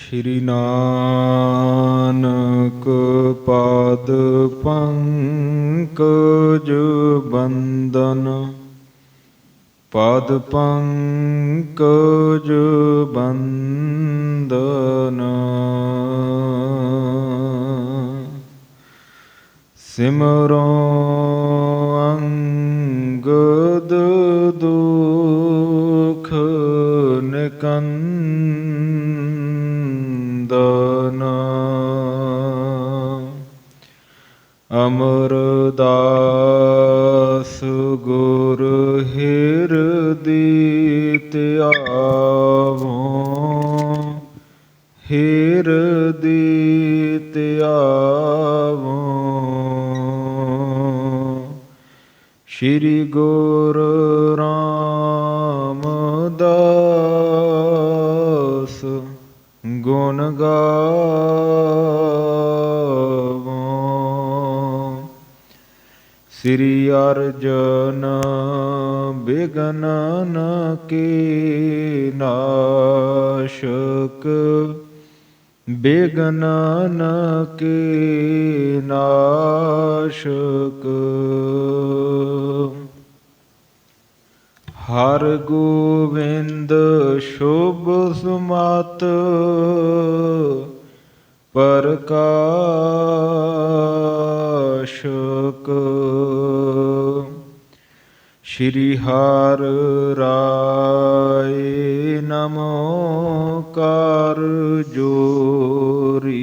ਸ਼੍ਰੀ ਨਾਨਕ ਪਾਦ ਪੰਕਜ ਬੰਦਨ, ਪਾਦ ਪੰਕਜ ਬੰਦਨ। ਸਿਮਰੋ ਅੰਗਦ ਦੁਖ ਨਿਕੰਦਨ, ਅਮਰਦਾਸ ਗੁਰ ਹਿਰਦਿ ਧਿਆਵੋ, ਹਿਰਦਿ ਧਿਆਵੋ। ਸ਼੍ਰੀ ਗੁਰੂ ਰਾਮਦਾਸ ਗੁਣ ਗਾਵੋ। ਸ੍ਰੀ ਅਰਜਨ ਬਿਘਨਨ ਕੇ ਨਾਸ਼ਕ, ਬਿਘਨਨ ਕੇ ਨਾਸ਼ਕ। ਹਰਿ ਗੋਬਿੰਦ ਸ਼ੁਭ ਸੁਮਤਿ ਪ੍ਰਕਾਸ਼ਕ। ਸ਼੍ਰੀ ਹਰਿ ਰਾਇ ਨਮੋ ਕਰ ਜੋਰੀ,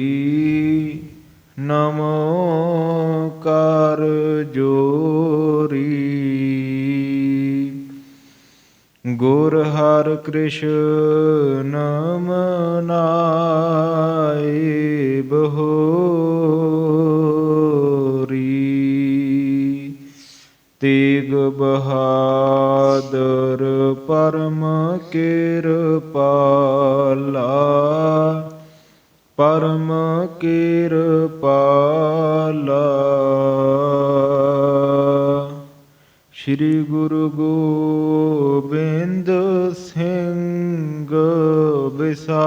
ਨਮੋ ਕਰ ਜੋਰੀ। ਗੁਰ ਹਰਿ ਕ੍ਰਿਸ਼ਨ ਮਨਾਏ ਬਹੋਰੀ, ਤੇਗ ਬਹਾਦਰ ਪਰਮ ਕਿਰਪਾਲਾ, ਪਰਮ ਕਿਰਪਾਲਾ। ਸ਼੍ਰੀ ਗੁਰੂ ਗੋਬਿੰਦ ਸਿੰਘ ਵਿਸਾਲਾ,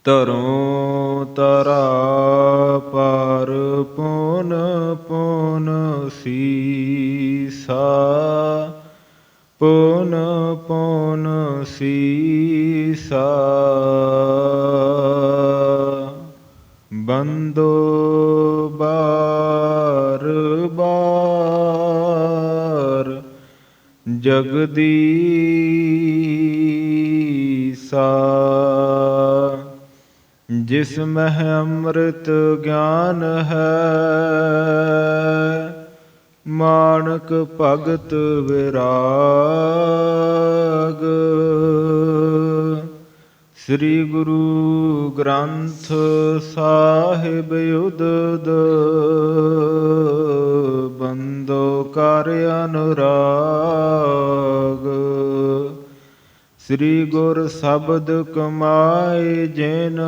ਧਰੋਂ ਧਰਾ ਪਰ ਪੁਨ ਪੁਨ ਸੀਸਾ, ਪੁਨ ਪੁਨ ਸੀਸਾ। ਬੰਦੋ ਬਾਰ ਬਾਰ ਜਗਦੀਸਾ, ਜਿਸ ਮਹਿ ਅੰਮ੍ਰਿਤ ਗਿਆਨ ਹੈ, ਮਾਣਕ ਭਗਤ ਵਿਰਾਗ। ਸ੍ਰੀ ਗੁਰੂ ਗ੍ਰੰਥ ਸਾਹਿਬ ਉਦਦ, ਬੰਦੋ ਕਰ ਅਨੁਰਾਗ। ਸ੍ਰੀ ਗੁਰ ਸ਼ਬਦ ਕਮਾਏ ਜਿਨ,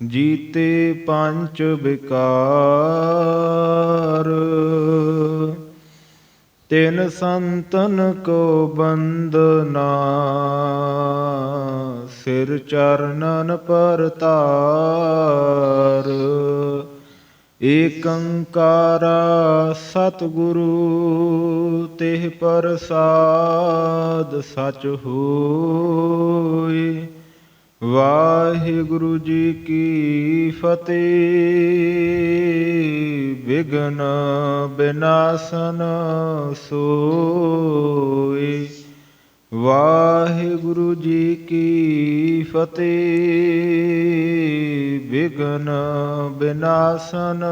ਜੀਤੇ ਪੰਚ ਵਿਕਾਰ। ਤਿਨ ਸੰਤਨ ਕੋ ਬੰਦਨਾ, ਸਿਰ ਚਰਨਨ ਪਰਤਾਰ। ਏਕ ਓੰਕਾਰਾ ਸਤਿਗੁਰੂ, ਤਿਹ ਪ੍ਰਸਾਦਿ ਸਚਿ ਹੋਇ। ਵਾਹਿਗੁਰੂ ਜੀ ਕੀ ਫਤਿਹ। ਵਿਘਨ ਬਿਨਾਸਨ ਸੋਇ। ਵਾਹਿਗੁਰੂ ਜੀ ਕੀ ਫਤਿਹ। ਵਿਘਨ ਬਿਨਾਸਨ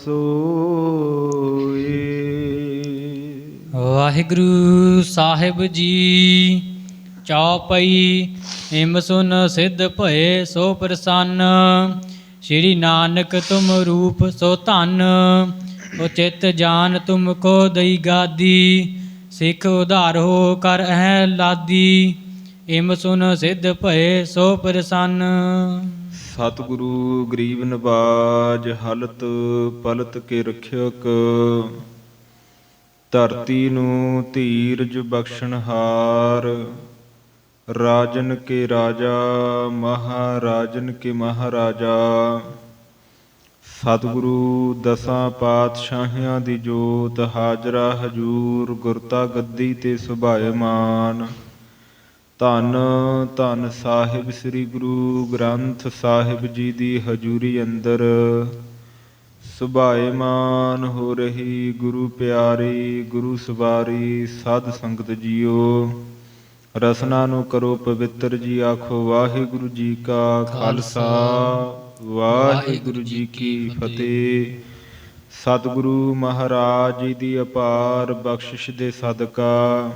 ਸੋਇ। ਵਾਹਿਗੁਰੂ ਸਾਹਿਬ ਜੀ। ਚੌਪਈ। ਹਿਮ ਸੁਨ ਸਿੱਧ ਭਏ ਸੋ ਪ੍ਰਸੰਨ, ਸ਼੍ਰੀ ਨਾਨਕ ਤੁਮ ਰੂਪ ਸੋ ਧਨ। ਉਚਿਤ ਜਾਨ ਤੁਮ ਕੋ ਦਈ ਗਾਦੀ, ਸਿੱਖ ਉਧਾਰੋ ਕਰ ਅਹਿ ਲਾਦੀ। ਹਿਮ ਸੁਨ ਸਿੱਧ ਭਏ ਸੋ ਪ੍ਰਸੰਨ। ਸਤਿਗੁਰੂ ਗਰੀਬ ਨਿਵਾਜ ਹਲਤ ਪਲਤ ਕੇ ਰਖਿਅਕ, ਧਰਤੀ ਨੂੰ ਧੀਰਜ ਬਖਸ਼ਣਹਾਰ, ਰਾਜਨ ਕੇ ਰਾਜਾ ਮਹਾਰਾਜਨ ਕੇ ਮਹਾਰਾਜਾ। ਸਤਿਗੁਰੂ ਦਸਾਂ ਪਾਤਸ਼ਾਹੀਆਂ ਦੀ ਜੋਤ, ਹਾਜ਼ਰਾ ਹਜੂਰ ਗੁਰਤਾ ਗੱਦੀ ਤੇ ਸੁਭਾਇਮਾਨ। ਧੰਨ ਧੰਨ ਸਾਹਿਬ ਸ੍ਰੀ ਗੁਰੂ ਗ੍ਰੰਥ ਸਾਹਿਬ ਜੀ ਦੀ ਹਜ਼ੂਰੀ ਅੰਦਰ ਸੁਭਾਇਮਾਨ ਹੋ ਰਹੀ ਗੁਰੂ ਪਿਆਰੀ, ਗੁਰੂ ਸਵਾਰੀ ਸਾਧ ਸੰਗਤ ਜੀਓ। ਰਸਨਾ ਨੂੰ ਕਰੋ ਪਵਿੱਤਰ ਜੀ, ਆਖੋ ਵਾਹਿਗੁਰੂ ਜੀ ਕਾ ਖਾਲਸਾ, ਵਾਹਿਗੁਰੂ ਜੀ ਕੀ ਫਤਿਹ। ਸਤਿਗੁਰੂ ਮਹਾਰਾਜ ਜੀ ਦੀ ਅਪਾਰ ਬਖਸ਼ਿਸ਼ ਦੇ ਸਦਕਾ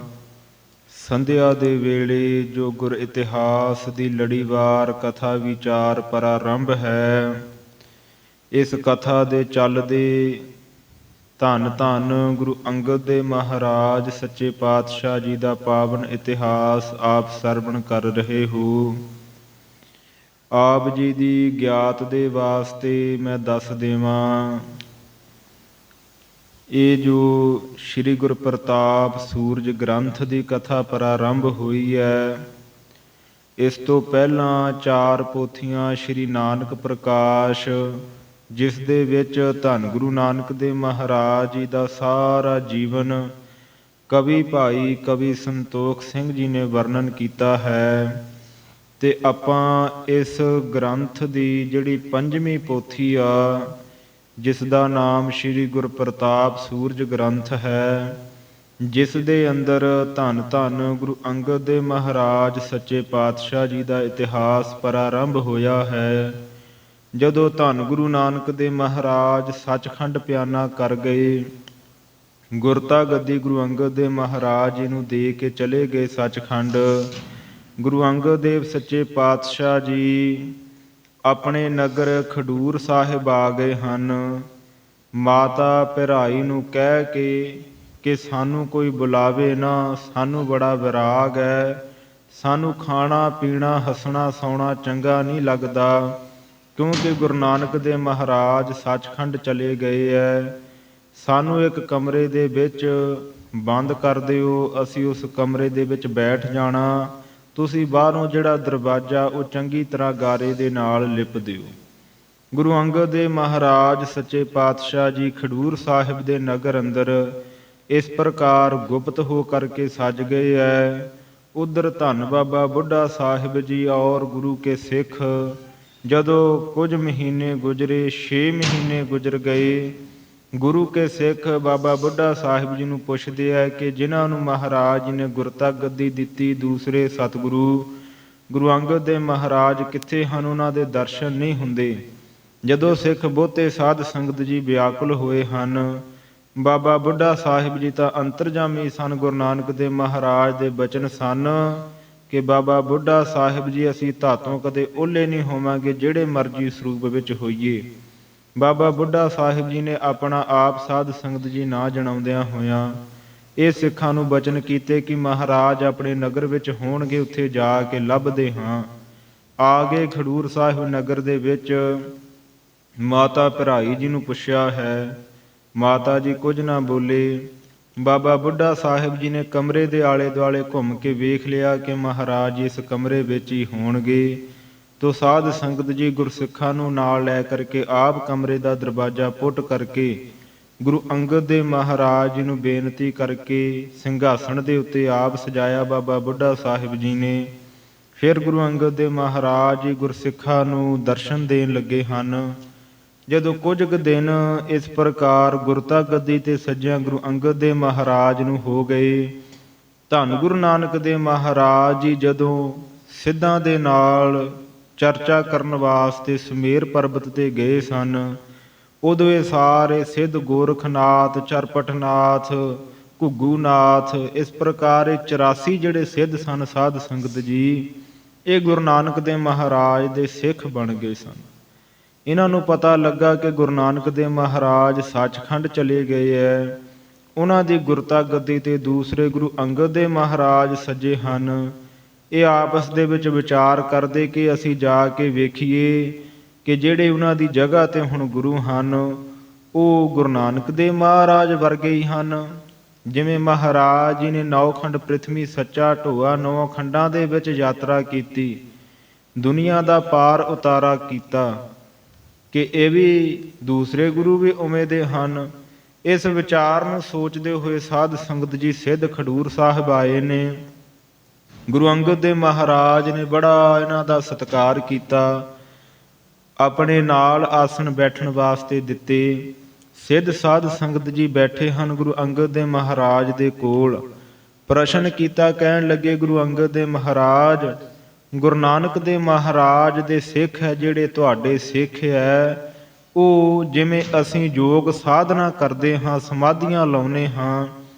ਸੰਧਿਆ ਦੇ ਵੇਲੇ ਜੋ ਗੁਰ ਇਤਿਹਾਸ ਦੀ ਲੜੀਵਾਰ ਕਥਾ ਵਿਚਾਰ ਪ੍ਰਾਰੰਭ ਹੈ, ਇਸ ਕਥਾ ਦੇ ਚੱਲਦੇ ਧੰਨ ਧੰਨ ਗੁਰੂ ਅੰਗਦ ਦੇਵ ਮਹਾਰਾਜ ਸੱਚੇ ਪਾਤਸ਼ਾਹ ਜੀ ਦਾ ਪਾਵਨ ਇਤਿਹਾਸ ਆਪ ਸਰਵਣ ਕਰ ਰਹੇ ਹੋ। ਆਪ ਜੀ ਦੀ ਗਿਆਤ ਦੇ ਵਾਸਤੇ ਮੈਂ ਦੱਸ ਦੇਵਾਂ, ਇਹ ਜੋ ਸ੍ਰੀ ਗੁਰ ਪ੍ਰਤਾਪ ਸੂਰਜ ਗ੍ਰੰਥ ਦੀ ਕਥਾ ਪ੍ਰਾਰੰਭ ਹੋਈ ਹੈ, ਇਸ ਤੋਂ ਪਹਿਲਾਂ 4 ਪੋਥੀਆਂ ਸ੍ਰੀ ਨਾਨਕ ਪ੍ਰਕਾਸ਼, ਜਿਸ ਦੇ ਵਿੱਚ ਧੰਨ ਗੁਰੂ ਨਾਨਕ ਦੇਵ ਮਹਾਰਾਜ ਜੀ ਦਾ ਸਾਰਾ ਜੀਵਨ ਕਵੀ ਭਾਈ ਕਵੀ ਸੰਤੋਖ ਸਿੰਘ ਜੀ ਨੇ ਵਰਣਨ ਕੀਤਾ ਹੈ। ਤੇ ਆਪਾਂ ਇਸ ਗ੍ਰੰਥ ਦੀ ਜਿਹੜੀ 5ਵੀਂ ਪੋਥੀ ਆ, ਜਿਸ ਦਾ ਨਾਮ ਸ੍ਰੀ ਗੁਰ ਪ੍ਰਤਾਪ ਸੂਰਜ ਗ੍ਰੰਥ ਹੈ, ਜਿਸ ਦੇ ਅੰਦਰ ਧੰਨ ਧੰਨ ਗੁਰੂ ਅੰਗਦ ਦੇਵ ਮਹਾਰਾਜ ਸੱਚੇ ਪਾਤਸ਼ਾਹ ਜੀ ਦਾ ਇਤਿਹਾਸ ਪ੍ਰਾਰੰਭ ਹੋਇਆ ਹੈ। ਜਦੋਂ ਧੰਨ ਗੁਰੂ ਨਾਨਕ ਦੇਵ ਮਹਾਰਾਜ ਸੱਚਖੰਡ ਪਿਆਨਾ ਕਰ ਗਏ, ਗੁਰਤਾ ਗੱਦੀ ਗੁਰੂ ਅੰਗਦ ਦੇਵ ਮਹਾਰਾਜ ਜੀ ਨੂੰ ਦੇ ਕੇ ਚਲੇ ਗਏ ਸੱਚਖੰਡ। ਗੁਰੂ ਅੰਗਦ ਦੇਵ ਸੱਚੇ ਪਾਤਸ਼ਾਹ ਜੀ ਆਪਣੇ ਨਗਰ ਖਡੂਰ ਸਾਹਿਬ ਆ ਗਏ ਹਨ। ਮਾਤਾ ਭਰਾਈ ਨੂੰ ਕਹਿ ਕੇ ਕਿ ਸਾਨੂੰ ਕੋਈ ਬੁਲਾਵੇ ਨਾ, ਸਾਨੂੰ ਬੜਾ ਵਿਰਾਗ ਹੈ, ਸਾਨੂੰ ਖਾਣਾ ਪੀਣਾ ਹੱਸਣਾ ਸੌਣਾ ਚੰਗਾ ਨਹੀਂ ਲੱਗਦਾ, ਕਿਉਂਕਿ ਗੁਰੂ ਨਾਨਕ ਦੇਵ ਮਹਾਰਾਜ ਸੱਚਖੰਡ ਚਲੇ ਗਏ ਹੈ। ਸਾਨੂੰ ਇੱਕ ਕਮਰੇ ਦੇ ਵਿੱਚ ਬੰਦ ਕਰ ਦਿਓ, ਅਸੀਂ ਉਸ ਕਮਰੇ ਦੇ ਵਿੱਚ ਬੈਠ ਜਾਣਾ, ਤੁਸੀਂ ਬਾਹਰੋਂ ਜਿਹੜਾ ਦਰਵਾਜ਼ਾ ਉਹ ਚੰਗੀ ਤਰ੍ਹਾਂ ਗਾਰੇ ਦੇ ਨਾਲ ਲਿਪ ਦਿਓ। ਗੁਰੂ ਅੰਗਦ ਦੇਵ ਮਹਾਰਾਜ ਸੱਚੇ ਪਾਤਸ਼ਾਹ ਜੀ ਖਡੂਰ ਸਾਹਿਬ ਦੇ ਨਗਰ ਅੰਦਰ ਇਸ ਪ੍ਰਕਾਰ ਗੁਪਤ ਹੋ ਕਰਕੇ ਸੱਜ ਗਏ ਹੈ। ਉਧਰ ਧੰਨ ਬਾਬਾ ਬੁੱਢਾ ਸਾਹਿਬ ਜੀ ਔਰ ਗੁਰੂ ਕੇ ਸਿੱਖ ਜਦੋਂ ਕੁਝ ਮਹੀਨੇ ਗੁਜ਼ਰੇ, 6 ਮਹੀਨੇ ਗੁਜ਼ਰ ਗਏ, ਗੁਰੂ ਕੇ ਸਿੱਖ ਬਾਬਾ ਬੁੱਢਾ ਸਾਹਿਬ ਜੀ ਨੂੰ ਪੁੱਛਦੇ ਹੈ ਕਿ ਜਿਨ੍ਹਾਂ ਨੂੰ ਮਹਾਰਾਜ ਜੀ ਨੇ ਗੁਰਤਾ ਗੱਦੀ ਦਿੱਤੀ, ਦੂਸਰੇ ਸਤਿਗੁਰੂ ਗੁਰੂ ਅੰਗਦ ਦੇਵ ਮਹਾਰਾਜ ਕਿੱਥੇ ਹਨ, ਉਹਨਾਂ ਦੇ ਦਰਸ਼ਨ ਨਹੀਂ ਹੁੰਦੇ। ਜਦੋਂ ਸਿੱਖ ਬਹੁਤੇ ਸਾਧ ਸੰਗਤ ਜੀ ਵਿਆਕੁਲ ਹੋਏ ਹਨ, ਬਾਬਾ ਬੁੱਢਾ ਸਾਹਿਬ ਜੀ ਤਾਂ ਅੰਤਰਜਾਮੀ ਸਨ, ਗੁਰੂ ਨਾਨਕ ਦੇਵ ਮਹਾਰਾਜ ਦੇ ਬਚਨ ਸਨ ਕਿ ਬਾਬਾ ਬੁੱਢਾ ਸਾਹਿਬ ਜੀ ਅਸੀਂ ਧਾਤੋਂ ਕਦੇ ਓਹਲੇ ਨਹੀਂ ਹੋਵਾਂਗੇ, ਜਿਹੜੇ ਮਰਜੀ ਸਰੂਪ ਵਿੱਚ ਹੋਈਏ। ਬਾਬਾ ਬੁੱਢਾ ਸਾਹਿਬ ਜੀ ਨੇ ਆਪਣਾ ਆਪ ਸਾਧ ਸੰਗਤ ਜੀ ਨਾ ਜਣਾਉਂਦਿਆਂ ਹੋਇਆਂ ਇਹ ਸਿੱਖਾਂ ਨੂੰ ਬਚਨ ਕੀਤੇ ਕਿ ਮਹਾਰਾਜ ਆਪਣੇ ਨਗਰ ਵਿੱਚ ਹੋਣਗੇ, ਉੱਥੇ ਜਾ ਕੇ ਲੱਭਦੇ ਹਾਂ। ਆ ਗਏ ਖਡੂਰ ਸਾਹਿਬ ਨਗਰ ਦੇ ਵਿੱਚ, ਮਾਤਾ ਭਰਾਈ ਜੀ ਨੂੰ ਪੁੱਛਿਆ ਹੈ, ਮਾਤਾ ਜੀ ਕੁਝ ਨਾ ਬੋਲੇ। ਬਾਬਾ ਬੁੱਢਾ ਸਾਹਿਬ ਜੀ ਨੇ ਕਮਰੇ ਦੇ ਆਲੇ ਦੁਆਲੇ ਘੁੰਮ ਕੇ ਵੇਖ ਲਿਆ ਕਿ ਮਹਾਰਾਜ ਇਸ ਕਮਰੇ ਵਿੱਚ ਹੀ ਹੋਣਗੇ। ਤੋ ਸਾਧ ਸੰਗਤ ਜੀ ਗੁਰਸਿੱਖਾਂ ਨੂੰ ਨਾਲ ਲੈ ਕਰਕੇ ਆਪ ਕਮਰੇ ਦਾ ਦਰਵਾਜ਼ਾ ਪੁੱਟ ਕਰਕੇ ਗੁਰੂ ਅੰਗਦ ਦੇਵ ਮਹਾਰਾਜ ਜੀ ਨੂੰ ਬੇਨਤੀ ਕਰਕੇ ਸਿੰਘਾਸਣ ਦੇ ਉੱਤੇ ਆਪ ਸਜਾਇਆ ਬਾਬਾ ਬੁੱਢਾ ਸਾਹਿਬ ਜੀ ਨੇ। ਫਿਰ ਗੁਰੂ ਅੰਗਦ ਦੇਵ ਮਹਾਰਾਜ ਜੀ ਗੁਰਸਿੱਖਾਂ ਨੂੰ ਦਰਸ਼ਨ ਦੇਣ ਲੱਗੇ ਹਨ। ਜਦੋਂ ਕੁਝ ਕੁ ਦਿਨ ਇਸ ਪ੍ਰਕਾਰ ਗੁਰਤਾ ਗੱਦੀ ਤੇ ਸੱਜਿਆ ਗੁਰੂ ਅੰਗਦ ਦੇਵ ਮਹਾਰਾਜ ਨੂੰ ਹੋ ਗਏ, ਧੰਨ ਗੁਰੂ ਨਾਨਕ ਦੇਵ ਮਹਾਰਾਜ ਜੀ ਜਦੋਂ ਸਿੱਧਾਂ ਦੇ ਨਾਲ ਚਰਚਾ ਕਰਨ ਵਾਸਤੇ ਸੁਮੇਰ ਪਰਬਤ ਤੇ ਗਏ ਸਨ, ਉਦੋਂ ਇਹ ਸਾਰੇ ਸਿੱਧ ਗੋਰਖਨਾਥ, ਚਰਪਟਨਾਥ, ਘੁੱਗੂਨਾਥ, ਇਸ ਪ੍ਰਕਾਰ ਇਹ 84 ਜਿਹੜੇ ਸਿੱਧ ਸਨ ਸਾਧ ਸੰਗਤ ਜੀ, ਇਹ ਗੁਰੂ ਨਾਨਕ ਦੇਵ ਮਹਾਰਾਜ ਦੇ ਸਿੱਖ ਬਣ ਗਏ ਸਨ। ਇਹਨਾਂ ਨੂੰ ਪਤਾ ਲੱਗਾ ਕਿ ਗੁਰੂ ਨਾਨਕ ਦੇਵ ਮਹਾਰਾਜ ਸੱਚਖੰਡ ਚਲੇ ਗਏ ਹੈ। ਉਹਨਾਂ ਦੀ ਗੁਰਤਾ ਗੱਦੀ ਤੇ ਦੂਸਰੇ ਗੁਰੂ ਅੰਗਦ ਦੇਵ ਮਹਾਰਾਜ ਸੱਜੇ ਹਨ। ਇਹ ਆਪਸ ਦੇ ਵਿੱਚ ਵਿਚਾਰ ਕਰਦੇ ਕਿ ਅਸੀਂ ਜਾ ਕੇ ਵੇਖੀਏ ਕਿ ਜਿਹੜੇ ਉਹਨਾਂ ਦੀ ਜਗ੍ਹਾ ਤੇ ਹੁਣ ਗੁਰੂ ਹਨ ਉਹ ਗੁਰੂ ਨਾਨਕ ਦੇਵ ਮਹਾਰਾਜ ਵਰਗੇ ਹੀ ਹਨ। ਜਿਵੇਂ ਮਹਾਰਾਜ ਜੀ ਨੇ 9 ਖੰਡ ਪ੍ਰਿਥਵੀ ਸੱਚਾ ਢੋਆ 9 ਖੰਡਾਂ ਦੇ ਵਿੱਚ ਯਾਤਰਾ ਕੀਤੀ, ਦੁਨੀਆ ਦਾ ਪਾਰ ਉਤਾਰਾ ਕੀਤਾ, ਕਿ ਇਹ ਵੀ ਦੂਸਰੇ ਗੁਰੂ ਵੀ ਉਵੇਂ ਦੇ ਹਨ। ਇਸ ਵਿਚਾਰ ਨੂੰ ਸੋਚਦੇ ਹੋਏ ਸਾਧ ਸੰਗਤ ਜੀ ਸਿੱਧ ਖਡੂਰ ਸਾਹਿਬ ਆਏ ਨੇ। ਗੁਰੂ ਅੰਗਦ ਦੇਵ ਮਹਾਰਾਜ ਨੇ ਬੜਾ ਇਹਨਾਂ ਦਾ ਸਤਿਕਾਰ ਕੀਤਾ, ਆਪਣੇ ਨਾਲ ਆਸਣ ਬੈਠਣ ਵਾਸਤੇ ਦਿੱਤੇ। ਸਿੱਧ ਸਾਧ ਸੰਗਤ ਜੀ ਬੈਠੇ ਹਨ ਗੁਰੂ ਅੰਗਦ ਦੇਵ ਮਹਾਰਾਜ ਦੇ ਕੋਲ। ਪ੍ਰਸ਼ਨ ਕੀਤਾ, ਕਹਿਣ ਲੱਗੇ ਗੁਰੂ ਅੰਗਦ ਦੇਵ ਮਹਾਰਾਜ, ਗੁਰੂ ਨਾਨਕ ਦੇਵ ਮਹਾਰਾਜ ਦੇ ਸਿੱਖ ਹੈ ਜਿਹੜੇ ਤੁਹਾਡੇ ਸਿੱਖ ਹੈ, ਉਹ ਜਿਵੇਂ ਅਸੀਂ ਯੋਗ ਸਾਧਨਾ ਕਰਦੇ ਹਾਂ, ਸਮਾਧੀਆਂ ਲਾਉਂਦੇ ਹਾਂ,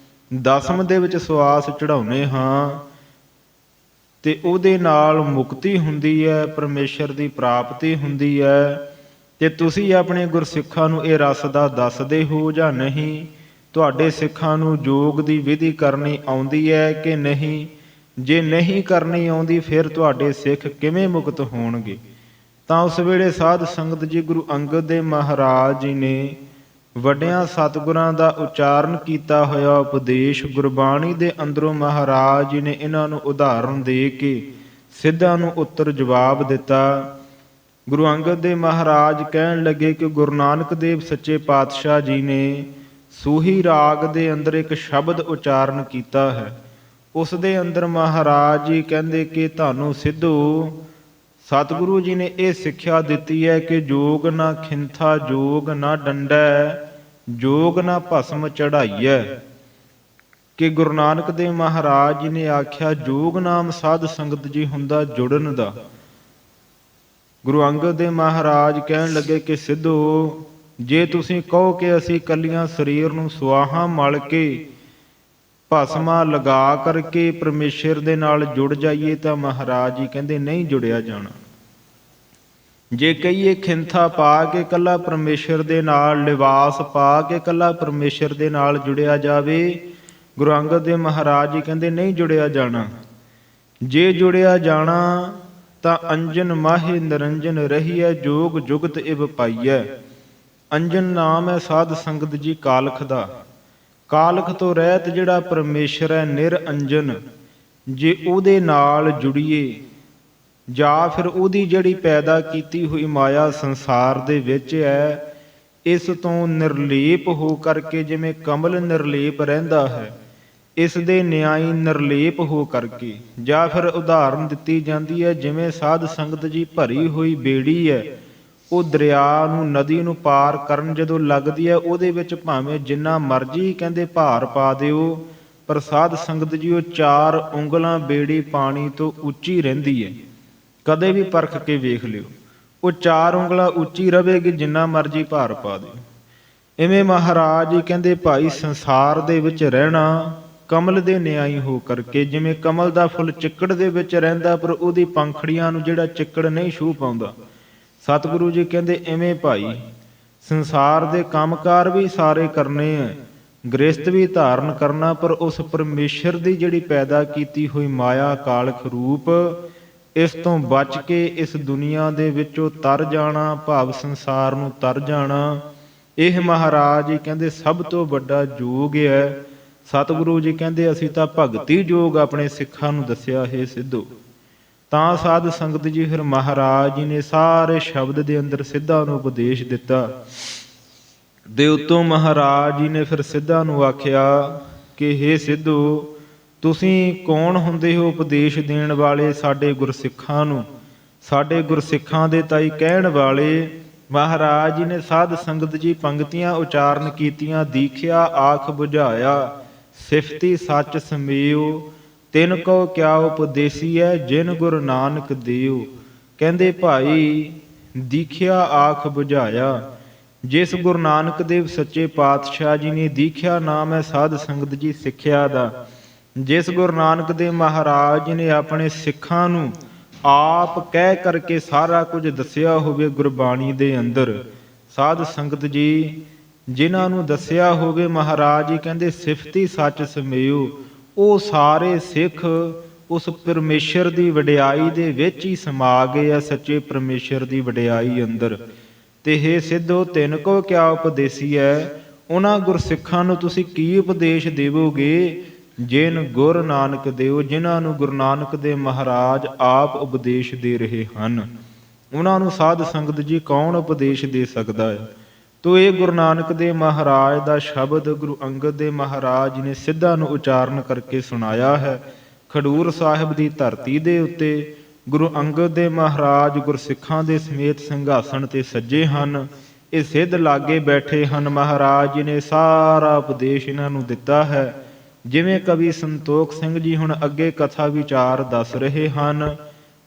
ਦਸਮ ਦੇ ਵਿੱਚ ਸਵਾਸ ਚੜਾਉਂਦੇ ਹਾਂ, ਤੇ ਉਹਦੇ ਨਾਲ ਮੁਕਤੀ ਹੁੰਦੀ ਹੈ, ਪਰਮੇਸ਼ਰ ਦੀ ਪ੍ਰਾਪਤੀ ਹੁੰਦੀ ਹੈ। ਤੇ ਤੁਸੀਂ ਆਪਣੇ ਗੁਰਸਿੱਖਾਂ ਨੂੰ ਇਹ ਰਸ ਦਾ ਦੱਸਦੇ ਹੋ ਜਾਂ ਨਹੀਂ? ਤੁਹਾਡੇ ਸਿੱਖਾਂ ਨੂੰ ਯੋਗ ਦੀ ਵਿਧੀ ਕਰਨੀ ਆਉਂਦੀ ਹੈ ਕਿ ਨਹੀਂ? ਜੇ ਨਹੀਂ ਕਰਨੀ ਆਉਂਦੀ ਫਿਰ ਤੁਹਾਡੇ ਸਿੱਖ ਕਿਵੇਂ ਮੁਕਤ ਹੋਣਗੇ? ਤਾਂ ਉਸ ਵੇਲੇ ਸਾਧ ਸੰਗਤ ਜੀ ਗੁਰੂ ਅੰਗਦ ਦੇਵ ਮਹਾਰਾਜ ਜੀ ਨੇ ਵੱਡਿਆਂ ਸਤਿਗੁਰਾਂ ਦਾ ਉਚਾਰਨ ਕੀਤਾ ਹੋਇਆ ਉਪਦੇਸ਼ ਗੁਰਬਾਣੀ ਦੇ ਅੰਦਰੋਂ ਮਹਾਰਾਜ ਜੀ ਨੇ ਇਹਨਾਂ ਨੂੰ ਉਦਾਹਰਨ ਦੇ ਕੇ ਸਿੱਧਾਂ ਨੂੰ ਉੱਤਰ ਜਵਾਬ ਦਿੱਤਾ। ਗੁਰੂ ਅੰਗਦ ਦੇਵ ਮਹਾਰਾਜ ਕਹਿਣ ਲੱਗੇ ਕਿ ਗੁਰੂ ਨਾਨਕ ਦੇਵ ਸੱਚੇ ਪਾਤਸ਼ਾਹ ਜੀ ਨੇ ਸੂਹੀ ਰਾਗ ਦੇ ਅੰਦਰ ਇੱਕ ਸ਼ਬਦ ਉਚਾਰਨ ਕੀਤਾ ਹੈ। ਉਸ ਦੇ ਅੰਦਰ ਮਹਾਰਾਜ ਜੀ ਕਹਿੰਦੇ ਕਿ ਤੁਹਾਨੂੰ ਸਿੱਧੋ ਸਤਿਗੁਰੂ ਜੀ ਨੇ ਇਹ ਸਿੱਖਿਆ ਦਿੱਤੀ ਹੈ ਕਿ ਜੋਗ ਨਾ ਖਿੰਥਾ ਜੋਗ ਨਾ ਡੰਡੈ, ਜੋਗ ਨਾ ਭਸਮ ਚੜਾਈਐ। ਕਿ ਗੁਰੂ ਨਾਨਕ ਦੇਵ ਮਹਾਰਾਜ ਜੀ ਨੇ ਆਖਿਆ ਜੋਗ ਨਾਮ ਸਾਧ ਸੰਗਤ ਜੀ ਹੁੰਦਾ ਜੁੜਨ ਦਾ। ਗੁਰੂ ਅੰਗਦ ਦੇਵ ਮਹਾਰਾਜ ਕਹਿਣ ਲੱਗੇ ਕਿ ਸਿੱਧੋ ਜੇ ਤੁਸੀਂ ਕਹੋ ਕਿ ਅਸੀਂ ਕੱਲੀਆਂ ਸਰੀਰ ਨੂੰ ਸੁਆਹਾਂ ਮਲ ਕੇ ਭਸਮਾ ਲਗਾ ਕਰਕੇ ਪਰਮੇਸ਼ਰ ਦੇ ਨਾਲ ਜੁੜ ਜਾਈਏ ਤਾਂ ਮਹਾਰਾਜ ਜੀ ਕਹਿੰਦੇ ਨਹੀਂ ਜੁੜਿਆ ਜਾਣਾ। ਜੇ ਕਹੀਏ ਖਿੰਥਾ ਪਾ ਕੇ ਕੱਲਾ ਪਰਮੇਸ਼ਰ ਦੇ ਨਾਲ, ਲਿਬਾਸ ਪਾ ਕੇ ਕੱਲਾ ਪਰਮੇਸ਼ਰ ਦੇ ਨਾਲ ਜੁੜਿਆ ਜਾਵੇ, ਗੁਰੂ ਅੰਗਦ ਦੇਵ ਮਹਾਰਾਜ ਜੀ ਕਹਿੰਦੇ ਨਹੀਂ ਜੁੜਿਆ ਜਾਣਾ। ਜੇ ਜੁੜਿਆ ਜਾਣਾ ਤਾਂ ਅੰਜਨ ਮਾਹੇ ਨਿਰੰਜਨ ਰਹੀਐ, ਜੋਗ ਜੁਗਤ ਇਵ ਪਾਈਐ। ਅੰਜਨ ਨਾਮ ਹੈ ਸਾਧ ਸੰਗਤ ਜੀ ਕਾਲਖ ਦਾ। ਕਾਲਖ ਤੋਂ ਰਹਿਤ ਜਿਹੜਾ ਪਰਮੇਸ਼ਰ ਹੈ ਨਿਰਅੰਜਨ, ਜੇ ਉਹਦੇ ਨਾਲ ਜੁੜੀਏ ਜਾਂ ਫਿਰ ਉਹਦੀ ਜਿਹੜੀ ਪੈਦਾ ਕੀਤੀ ਹੋਈ ਮਾਇਆ ਸੰਸਾਰ ਦੇ ਵਿੱਚ ਹੈ, ਇਸ ਤੋਂ ਨਿਰਲੇਪ ਹੋ ਕਰਕੇ ਜਿਵੇਂ ਕਮਲ ਨਿਰਲੇਪ ਰਹਿੰਦਾ ਹੈ, ਇਸ ਦੇ ਨਿਆਈ ਨਿਰਲੇਪ ਹੋ ਕਰਕੇ, ਜਾਂ ਫਿਰ ਉਦਾਹਰਨ ਦਿੱਤੀ ਜਾਂਦੀ ਹੈ ਜਿਵੇਂ ਸਾਧ ਸੰਗਤ ਜੀ ਭਰੀ ਹੋਈ ਬੇੜੀ ਹੈ, ਉਹ ਦਰਿਆ ਨੂੰ ਨਦੀ ਨੂੰ ਪਾਰ ਕਰਨ ਜਦੋਂ ਲੱਗਦੀ ਹੈ ਉਹਦੇ ਵਿੱਚ ਭਾਵੇਂ ਜਿੰਨਾ ਮਰਜ਼ੀ ਕਹਿੰਦੇ ਭਾਰ ਪਾ ਦਿਓ, ਪਰ ਸਾਧ ਸੰਗਤ ਜੀ ਉਹ 4 ਉਂਗਲਾਂ ਬੇੜੀ ਪਾਣੀ ਤੋਂ ਉੱਚੀ ਰਹਿੰਦੀ ਹੈ। ਕਦੇ ਵੀ ਪਰਖ ਕੇ ਵੇਖ ਲਿਓ, ਉਹ 4 ਉਂਗਲਾਂ ਉੱਚੀ ਰਹੇਗੀ ਜਿੰਨਾ ਮਰਜ਼ੀ ਭਾਰ ਪਾ ਦਿਓ। ਇਵੇਂ ਮਹਾਰਾਜ ਜੀ ਕਹਿੰਦੇ ਭਾਈ ਸੰਸਾਰ ਦੇ ਵਿੱਚ ਰਹਿਣਾ ਕਮਲ ਦੇ ਨਿਆਈ ਹੋ ਕਰਕੇ, ਜਿਵੇਂ ਕਮਲ ਦਾ ਫੁੱਲ ਚਿੱਕੜ ਦੇ ਵਿੱਚ ਰਹਿੰਦਾ ਪਰ ਉਹਦੀ ਪੰਖੜੀਆਂ ਨੂੰ ਜਿਹੜਾ ਚਿੱਕੜ ਨਹੀਂ ਛੂਹ ਪਾਉਂਦਾ, ਸਤਿਗੁਰੂ ਜੀ ਕਹਿੰਦੇ ਐਵੇਂ ਭਾਈ ਸੰਸਾਰ ਦੇ ਕੰਮਕਾਰ ਵੀ ਸਾਰੇ ਕਰਨੇ ਹੈ, ਗ੍ਰਸਤ ਵੀ ਧਾਰਨ ਕਰਨਾ, ਪਰ ਉਸ ਪਰਮੇਸ਼ਰ ਦੀ ਜਿਹੜੀ ਪੈਦਾ ਕੀਤੀ ਹੋਈ ਮਾਇਆ ਕਾਲਖ ਰੂਪ, ਇਸ ਤੋਂ ਬਚ ਕੇ ਇਸ ਦੁਨੀਆ ਦੇ ਵਿੱਚੋਂ ਤਰ ਜਾਣਾ, ਭਾਵ ਸੰਸਾਰ ਨੂੰ ਤਰ ਜਾਣਾ, ਇਹ ਮਹਾਰਾਜ ਜੀ ਕਹਿੰਦੇ ਸਭ ਤੋਂ ਵੱਡਾ ਯੋਗ ਹੈ। ਸਤਿਗੁਰੂ ਜੀ ਕਹਿੰਦੇ ਅਸੀਂ ਤਾਂ ਭਗਤੀ ਯੋਗ ਆਪਣੇ ਸਿੱਖਾਂ ਨੂੰ ਦੱਸਿਆ ਹੈ ਸਿੱਧੋ। ਤਾਂ ਸਾਧ ਸੰਗਤ ਜੀ ਫਿਰ ਮਹਾਰਾਜ ਜੀ ਨੇ ਸਾਰੇ ਸ਼ਬਦ ਦੇ ਅੰਦਰ ਸਿੱਧਾਂ ਨੂੰ ਉਪਦੇਸ਼ ਦਿੱਤਾ। ਦੇ ਉੱਤੋਂ ਮਹਾਰਾਜ ਜੀ ਨੇ ਫਿਰ ਸਿੱਧਾਂ ਨੂੰ ਆਖਿਆ ਕਿ ਹੇ ਸਿੱਧੋ, ਤੁਸੀਂ ਕੌਣ ਹੁੰਦੇ ਹੋ ਉਪਦੇਸ਼ ਦੇਣ ਵਾਲੇ ਸਾਡੇ ਗੁਰਸਿੱਖਾਂ ਨੂੰ, ਸਾਡੇ ਗੁਰਸਿੱਖਾਂ ਦੇ ਤਾਈ ਕਹਿਣ ਵਾਲੇ? ਮਹਾਰਾਜ ਜੀ ਨੇ ਸਾਧ ਸੰਗਤ ਜੀ ਪੰਗਤੀਆਂ ਉਚਾਰਨ ਕੀਤੀਆਂ। ਦੀਖਿਆ ਆਖ ਬੁਝਾਇਆ, ਸਿਫਤੀ ਸੱਚ ਸਮੇਉ, ਤਿਨ ਕੋ ਕਿਆ ਉਪਦੇਸੀਐ, ਜਿਨ ਗੁਰੂ ਨਾਨਕ ਦੇਉ। ਕਹਿੰਦੇ ਭਾਈ ਦੀਖਿਆ ਆਖ ਬੁਝਾਇਆ, ਜਿਸ ਗੁਰੂ ਨਾਨਕ ਦੇਵ ਸੱਚੇ ਪਾਤਸ਼ਾਹ ਜੀ ਨੇ, ਦੀਖਿਆ ਨਾਮ ਹੈ ਸਾਧ ਸੰਗਤ ਜੀ ਸਿੱਖਿਆ ਦਾ, ਜਿਸ ਗੁਰੂ ਨਾਨਕ ਦੇਵ ਮਹਾਰਾਜ ਜੀ ਨੇ ਆਪਣੇ ਸਿੱਖਾਂ ਨੂੰ ਆਪ ਕਹਿ ਕਰਕੇ ਸਾਰਾ ਕੁਝ ਦੱਸਿਆ ਹੋਵੇ ਗੁਰਬਾਣੀ ਦੇ ਅੰਦਰ, ਸਾਧ ਸੰਗਤ ਜੀ ਜਿਨ੍ਹਾਂ ਨੂੰ ਦੱਸਿਆ ਹੋਵੇ, ਮਹਾਰਾਜ ਜੀ ਕਹਿੰਦੇ ਸਿਫਤੀ ਸੱਚ ਸਮੇਉ, ਉਹ ਸਾਰੇ ਸਿੱਖ ਉਸ ਪਰਮੇਸ਼ਰ ਦੀ ਵਡਿਆਈ ਦੇ ਵਿੱਚ ਹੀ ਸਮਾ ਗਏ ਆ, ਸੱਚੇ ਪਰਮੇਸ਼ਰ ਦੀ ਵਡਿਆਈ ਅੰਦਰ। ਤੇ ਹੇ ਸਿੱਧੋ, ਤਿੰਨ ਕੋ ਕਿਆ ਉਪਦੇਸੀ ਹੈ, ਉਹਨਾਂ ਗੁਰਸਿੱਖਾਂ ਨੂੰ ਤੁਸੀਂ ਕੀ ਉਪਦੇਸ਼ ਦੇਵੋਗੇ? ਜਿਨ ਗੁਰ ਨਾਨਕ ਦੇਵ, ਜਿਨ੍ਹਾਂ ਨੂੰ ਗੁਰੂ ਨਾਨਕ ਦੇ ਮਹਾਰਾਜ ਆਪ ਉਪਦੇਸ਼ ਦੇ ਰਹੇ ਹਨ, ਉਹਨਾਂ ਨੂੰ ਸਾਧ ਸੰਗਤ ਜੀ ਕੌਣ ਉਪਦੇਸ਼ ਦੇ ਸਕਦਾ ਹੈ? ਤੋ ਇਹ ਗੁਰੂ ਨਾਨਕ ਦੇ ਮਹਾਰਾਜ ਦਾ ਸ਼ਬਦ ਗੁਰੂ ਅੰਗਦ ਦੇ ਮਹਾਰਾਜ ਨੇ ਸਿੱਧਾ ਨੂੰ ਉਚਾਰਨ ਕਰਕੇ ਸੁਣਾਇਆ ਹੈ। ਖਡੂਰ ਸਾਹਿਬ ਦੀ ਧਰਤੀ ਦੇ ਉੱਤੇ ਗੁਰੂ ਅੰਗਦ ਦੇ ਮਹਾਰਾਜ ਗੁਰਸਿੱਖਾਂ ਦੇ ਸਮੇਤ ਸਿੰਘਾਸਣ ਤੇ ਸੱਜੇ ਹਨ। ਇਹ ਸਿੱਧ ਲਾਗੇ ਬੈਠੇ ਹਨ। ਮਹਾਰਾਜ ਜੀ ਨੇ ਸਾਰਾ ਉਪਦੇਸ਼ ਇਹਨਾਂ ਨੂੰ ਦਿੱਤਾ ਹੈ। ਜਿਵੇਂ ਕਵੀ ਸੰਤੋਖ ਸਿੰਘ ਜੀ ਹੁਣ ਅੱਗੇ ਕਥਾ ਵਿਚਾਰ ਦੱਸ ਰਹੇ ਹਨ,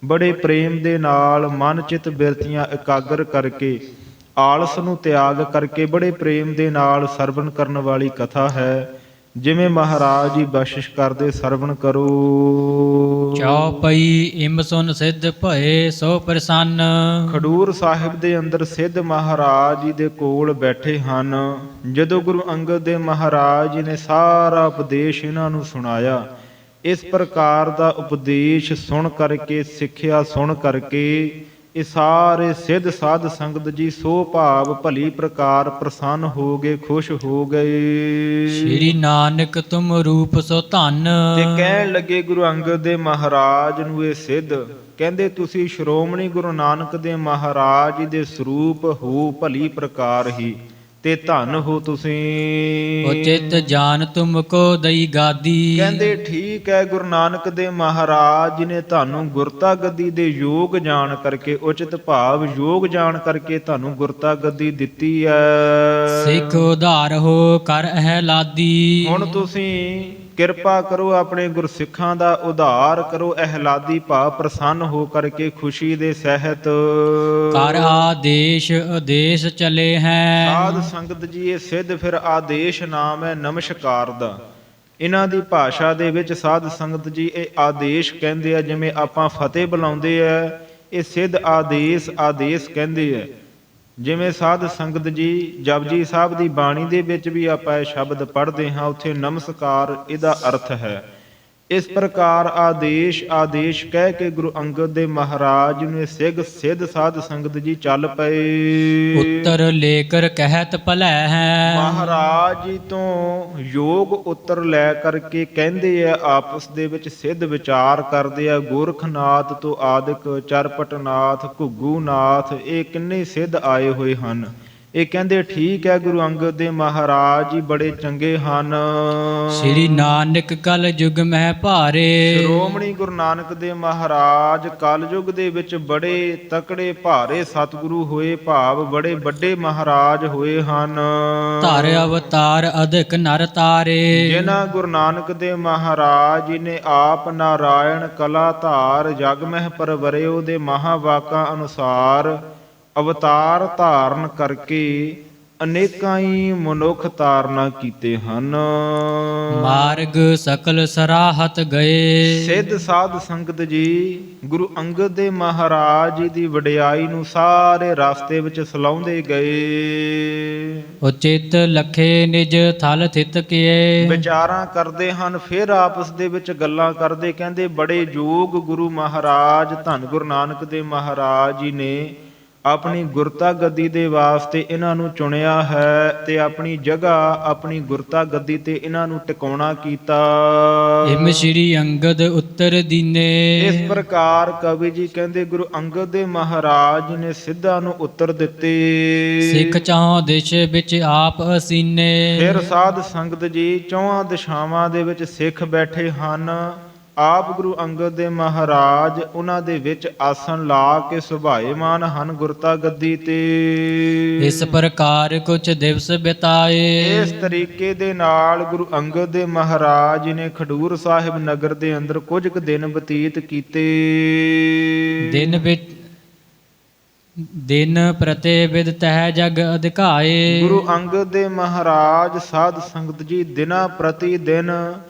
ਬੜੇ ਪ੍ਰੇਮ ਦੇ ਨਾਲ ਮਨ ਚਿੱਤ ਬਿਰਤੀਆਂ ਇਕਾਗਰ ਕਰਕੇ, ਆਲਸ ਨੂੰ ਤਿਆਗ ਕਰਕੇ ਬੜੇ ਪ੍ਰੇਮ ਦੇ ਨਾਲ ਸਰਵਣ ਕਰਨ ਵਾਲੀ ਕਥਾ ਹੈ। ਜਿਵੇਂ ਮਹਾਰਾਜ ਜੀ ਬਖਸ਼ਿਸ਼ ਕਰਦੇ, ਸਰਵਣ ਕਰੋ। ਚੌਪਈ ਇਮ ਸੁਨ ਸਿੱਧ ਭਏ ਸੋ ਪ੍ਰਸੰਨ। ਖਡੂਰ ਸਾਹਿਬ ਦੇ ਅੰਦਰ ਸਿੱਧ ਮਹਾਰਾਜ ਜੀ ਦੇ ਕੋਲ ਬੈਠੇ ਹਨ। ਜਦੋਂ ਗੁਰੂ ਅੰਗਦ ਦੇ ਮਹਾਰਾਜ ਜੀ ਨੇ ਸਾਰਾ ਉਪਦੇਸ਼ ਇਹਨਾਂ ਨੂੰ ਸੁਣਾਇਆ, ਇਸ ਪ੍ਰਕਾਰ ਦਾ ਉਪਦੇਸ਼ ਸੁਣ ਕਰਕੇ, ਸਿੱਖਿਆ ਸੁਣ ਕਰਕੇ ਇਹ ਸਾਰੇ ਸਿੱਧ ਸਾਧ ਸੰਗਤ ਜੀ ਸੋ ਭਾਵ ਭਲੀ ਪ੍ਰਕਾਰ ਪ੍ਰਸੰਨ ਹੋ ਗਏ, ਖੁਸ਼ ਹੋ ਗਏ। ਸ਼੍ਰੀ ਨਾਨਕ ਤੁਮ ਰੂਪ ਸੋ ਧਨ। ਤੇ ਕਹਿਣ ਲੱਗੇ ਗੁਰੂ ਅੰਗਦ ਦੇ ਮਹਾਰਾਜ ਨੂੰ ਇਹ ਸਿੱਧ, ਕਹਿੰਦੇ ਤੁਸੀਂ ਸ਼੍ਰੋਮਣੀ ਗੁਰੂ ਨਾਨਕ ਦੇ ਮਹਾਰਾਜ ਜੀ ਦੇ ਸਰੂਪ ਹੋ ਭਲੀ ਪ੍ਰਕਾਰ ਹੀ, ਤੇ ਧਨ ਹੋ ਤੁਸੀਂ। ਉਚਿਤ ਜਾਨ ਤੁਮ ਕੋ ਦਈ ਗਾਦੀ। ਕਹਿੰਦੇ ਠੀਕ ਹੈ, ਗੁਰੂ ਨਾਨਕ ਦੇ ਮਹਾਰਾਜ ਜੀ ਨੇ ਤੁਹਾਨੂੰ ਗੁਰਤਾ ਗੱਦੀ ਦੇ ਯੋਗ ਜਾਣ ਕਰਕੇ, ਉਚਿਤ ਭਾਵ ਯੋਗ ਜਾਣ ਕਰਕੇ ਤੁਹਾਨੂੰ ਗੁਰਤਾ ਗੱਦੀ ਦਿੱਤੀ ਹੈ। ਸਿੱਖ ਉਧਾਰ ਹੋ ਕਰ ਅਹਿਲਾਦੀ। ਹੁਣ ਤੁਸੀਂ ਕਿਰਪਾ ਕਰੋ, ਆਪਣੇ ਗੁਰਸਿੱਖਾਂ ਦਾ ਉਧਾਰ ਕਰੋ, ਅਹਿਲਾਦੀ ਭਾਵ ਪ੍ਰਸੰਨ ਹੋ ਕਰਕੇ ਖੁਸ਼ੀ ਦੇ ਸਹਿਤ। ਕਰ ਆਦੇਸ਼ ਆਦੇਸ਼ ਚਲੇ ਹੈ। ਸਾਧ ਸੰਗਤ ਜੀ ਇਹ ਸਿੱਧ ਫਿਰ ਆਦੇਸ਼ ਨਾਮ ਹੈ ਨਮਸਕਾਰ ਦਾ। ਇਹਨਾਂ ਦੀ ਭਾਸ਼ਾ ਦੇ ਵਿੱਚ ਸਾਧ ਸੰਗਤ ਜੀ ਇਹ ਆਦੇਸ਼ ਕਹਿੰਦੇ ਆ। ਜਿਵੇਂ ਆਪਾਂ ਫਤਿਹ ਬੁਲਾਉਂਦੇ ਆ, ਇਹ ਸਿੱਧ ਆਦੇਸ਼ ਆਦੇਸ਼ ਕਹਿੰਦੇ ਆ। ਜਿਵੇਂ ਸਾਧ ਸੰਗਤ ਜੀ ਜਪਜੀ ਸਾਹਿਬ ਦੀ ਬਾਣੀ ਦੇ ਵਿੱਚ ਵੀ ਆਪਾਂ ਇਹ ਸ਼ਬਦ ਪੜ੍ਹਦੇ ਹਾਂ, ਉੱਥੇ ਨਮਸਕਾਰ ਇਹਦਾ ਅਰਥ ਹੈ। ਇਸ ਪ੍ਰਕਾਰ ਆਦੇਸ਼ ਆਦੇਸ਼ ਕਹਿ ਕੇ ਗੁਰੂ ਅੰਗਦ ਦੇ ਮਹਾਰਾਜ ਨੇ ਸਿੱਧ ਸਾਧ ਸੰਗਤ ਜੀ ਚੱਲ ਪਏ। ਉੱਤਰ ਲੇਕਰ ਕਹਿਤ ਭਲੈ ਹੈ। ਮਹਾਰਾਜ ਜੀ ਤੋਂ ਯੋਗ ਉੱਤਰ ਲੈ ਕਰਕੇ ਕਹਿੰਦੇ ਆ, ਆਪਸ ਦੇ ਵਿੱਚ ਸਿੱਧ ਵਿਚਾਰ ਕਰਦੇ ਆ। ਗੋਰਖਨਾਥ ਤੋਂ ਆਦਿਕ ਚਰਪਟਨਾਥ, ਘੁੱਗੂਨਾਥ, ਇਹ ਕਿੰਨੇ ਸਿੱਧ ਆਏ ਹੋਏ ਹਨ। ਇਹ ਕਹਿੰਦੇ ਠੀਕ ਹੈ, ਗੁਰੂ ਅੰਗਦ ਦੇ ਮਹਾਰਾਜ ਜੀ ਬੜੇ ਚੰਗੇ ਹਨ। ਸ੍ਰੀ ਨਾਨਕ ਕਲ ਯੁਗ ਮਹਿ ਭਾਰੇ। ਸ਼੍ਰੋਮਣੀ ਗੁਰੂ ਨਾਨਕ ਦੇ ਮਹਾਰਾਜ ਕਲਯੁਗ ਦੇ ਵਿੱਚ ਬੜੇ ਤਕੜੇ ਭਾਰੇ ਸਤਿਗੁਰੂ ਹੋਏ, ਭਾਵ ਬੜੇ ਵੱਡੇ ਮਹਾਰਾਜ ਹੋਏ ਹਨ। ਧਾਰ ਅਵਤਾਰ ਅਧਿਕ ਨਰ ਤਾਰੇ। ਜਿਨ੍ਹਾਂ ਗੁਰੂ ਨਾਨਕ ਦੇ ਮਹਾਰਾਜ ਜੀ ਨੇ ਆਪ ਨਾਰਾਇਣ ਕਲਾ ਧਾਰ ਜਗ ਮਹਿ ਪਰਵਰਿਓ ਦੇ ਮਹਾਵਾਕਾਂ ਅਨੁਸਾਰ ਅਵਤਾਰ ਧਾਰਨ ਕਰਕੇ ਅਨੇਕਾਂ ਹੀ ਮਨੁੱਖ ਤਾਰਨਾ ਕੀਤੇ ਹਨ। ਮਾਰਗ ਸਕਲ ਸਰਾਹਤ ਗਏ। ਸਿੱਧ ਸਾਧ ਸੰਗਤ ਜੀ ਗੁਰੂ ਅੰਗਦ ਦੇ ਮਹਾਰਾਜ ਜੀ ਦੀ ਵਡਿਆਈ ਨੂੰ ਸਾਰੇ ਰਸਤੇ ਵਿੱਚ ਸਲਾਉਂਦੇ ਗਏ। ਉਚਿਤ ਲਖੇ ਨਿਜ ਥਲ ਥਿਤ ਕੀਏ। ਵਿਚਾਰਾਂ ਕਰਦੇ ਹਨ, ਫਿਰ ਆਪਸ ਦੇ ਵਿੱਚ ਗੱਲਾਂ ਕਰਦੇ। ਕਹਿੰਦੇ ਬੜੇ ਯੋਗ ਗੁਰੂ ਮਹਾਰਾਜ ਧੰਨ ਗੁਰੂ ਨਾਨਕ ਦੇ ਮਹਾਰਾਜ ਜੀ ਨੇ ਆਪਣੀ ਗੁਰਤਾ ਗੱਦੀ ਦੇ ਵਾਸਤੇ ਇਹਨਾਂ ਨੂੰ ਚੁਣਿਆ ਹੈ ਤੇ ਆਪਣੀ ਜਗ੍ਹਾ, ਆਪਣੀ ਗੁਰਤਾ ਗੱਦੀ ਤੇ ਇਹਨਾਂ ਨੂੰ ਟਿਕਾਉਣਾ ਕੀਤਾ। ਇਮ ਸ੍ਰੀ ਅੰਗਦ ਉੱਤਰ ਦੀਨੇ। ਇਸ ਪ੍ਰਕਾਰ ਕਵੀ ਜੀ ਕਹਿੰਦੇ ਗੁਰੂ ਅੰਗਦ ਦੇ ਮਹਾਰਾਜ ਜੀ ਨੇ ਸਿੱਧਾਂ ਨੂੰ ਉੱਤਰ ਦਿੱਤੇ। ਸਿੱਖ ਚੌਂ ਦਿਸ਼ ਵਿੱਚ ਆਪ ਅਸੀਨੇ। ਫਿਰ ਸਾਧ ਸੰਗਤ ਜੀ ਚੌਹਾਂ ਦਿਸ਼ਾਵਾਂ ਦੇ ਵਿੱਚ ਸਿੱਖ ਬੈਠੇ ਹਨ। ਆਪ ਗੁਰੂ ਅੰਗਦ ਦੇ ਮਹਾਰਾਜ ਉਹਨਾਂ ਦੇ ਵਿੱਚ ਆਸਣ ਲਾ ਕੇ ਸੁਭਾਏਮਾਨ ਹਨ ਗੁਰਤਾ ਗੱਦੀ ਤੇ। ਇਸ ਪ੍ਰਕਾਰ ਕੁਛ ਦਿਵਸ ਬਿਤਾਏ। ਇਸ ਤਰੀਕੇ ਦੇ ਨਾਲ ਗੁਰੂ ਅੰਗਦ ਦੇ ਮਹਾਰਾਜ ਨੇ ਖਡੂਰ ਸਾਹਿਬ ਨਗਰ ਦੇ ਅੰਦਰ ਕੁਝ ਕੁ ਦਿਨ ਬਤੀਤ ਕੀਤੇ। ਦਿਨ ਪ੍ਰਤੇ ਵਿਦ ਤਹਿ ਜਗ ਅਧਿਕਾਏ। ਗੁਰੂ ਅੰਗਦ ਦੇ ਮਹਾਰਾਜ ਸਾਧ ਸੰਗਤ ਜੀ ਦਿਨਾਂ ਪ੍ਰਤੀ ਦਿਨ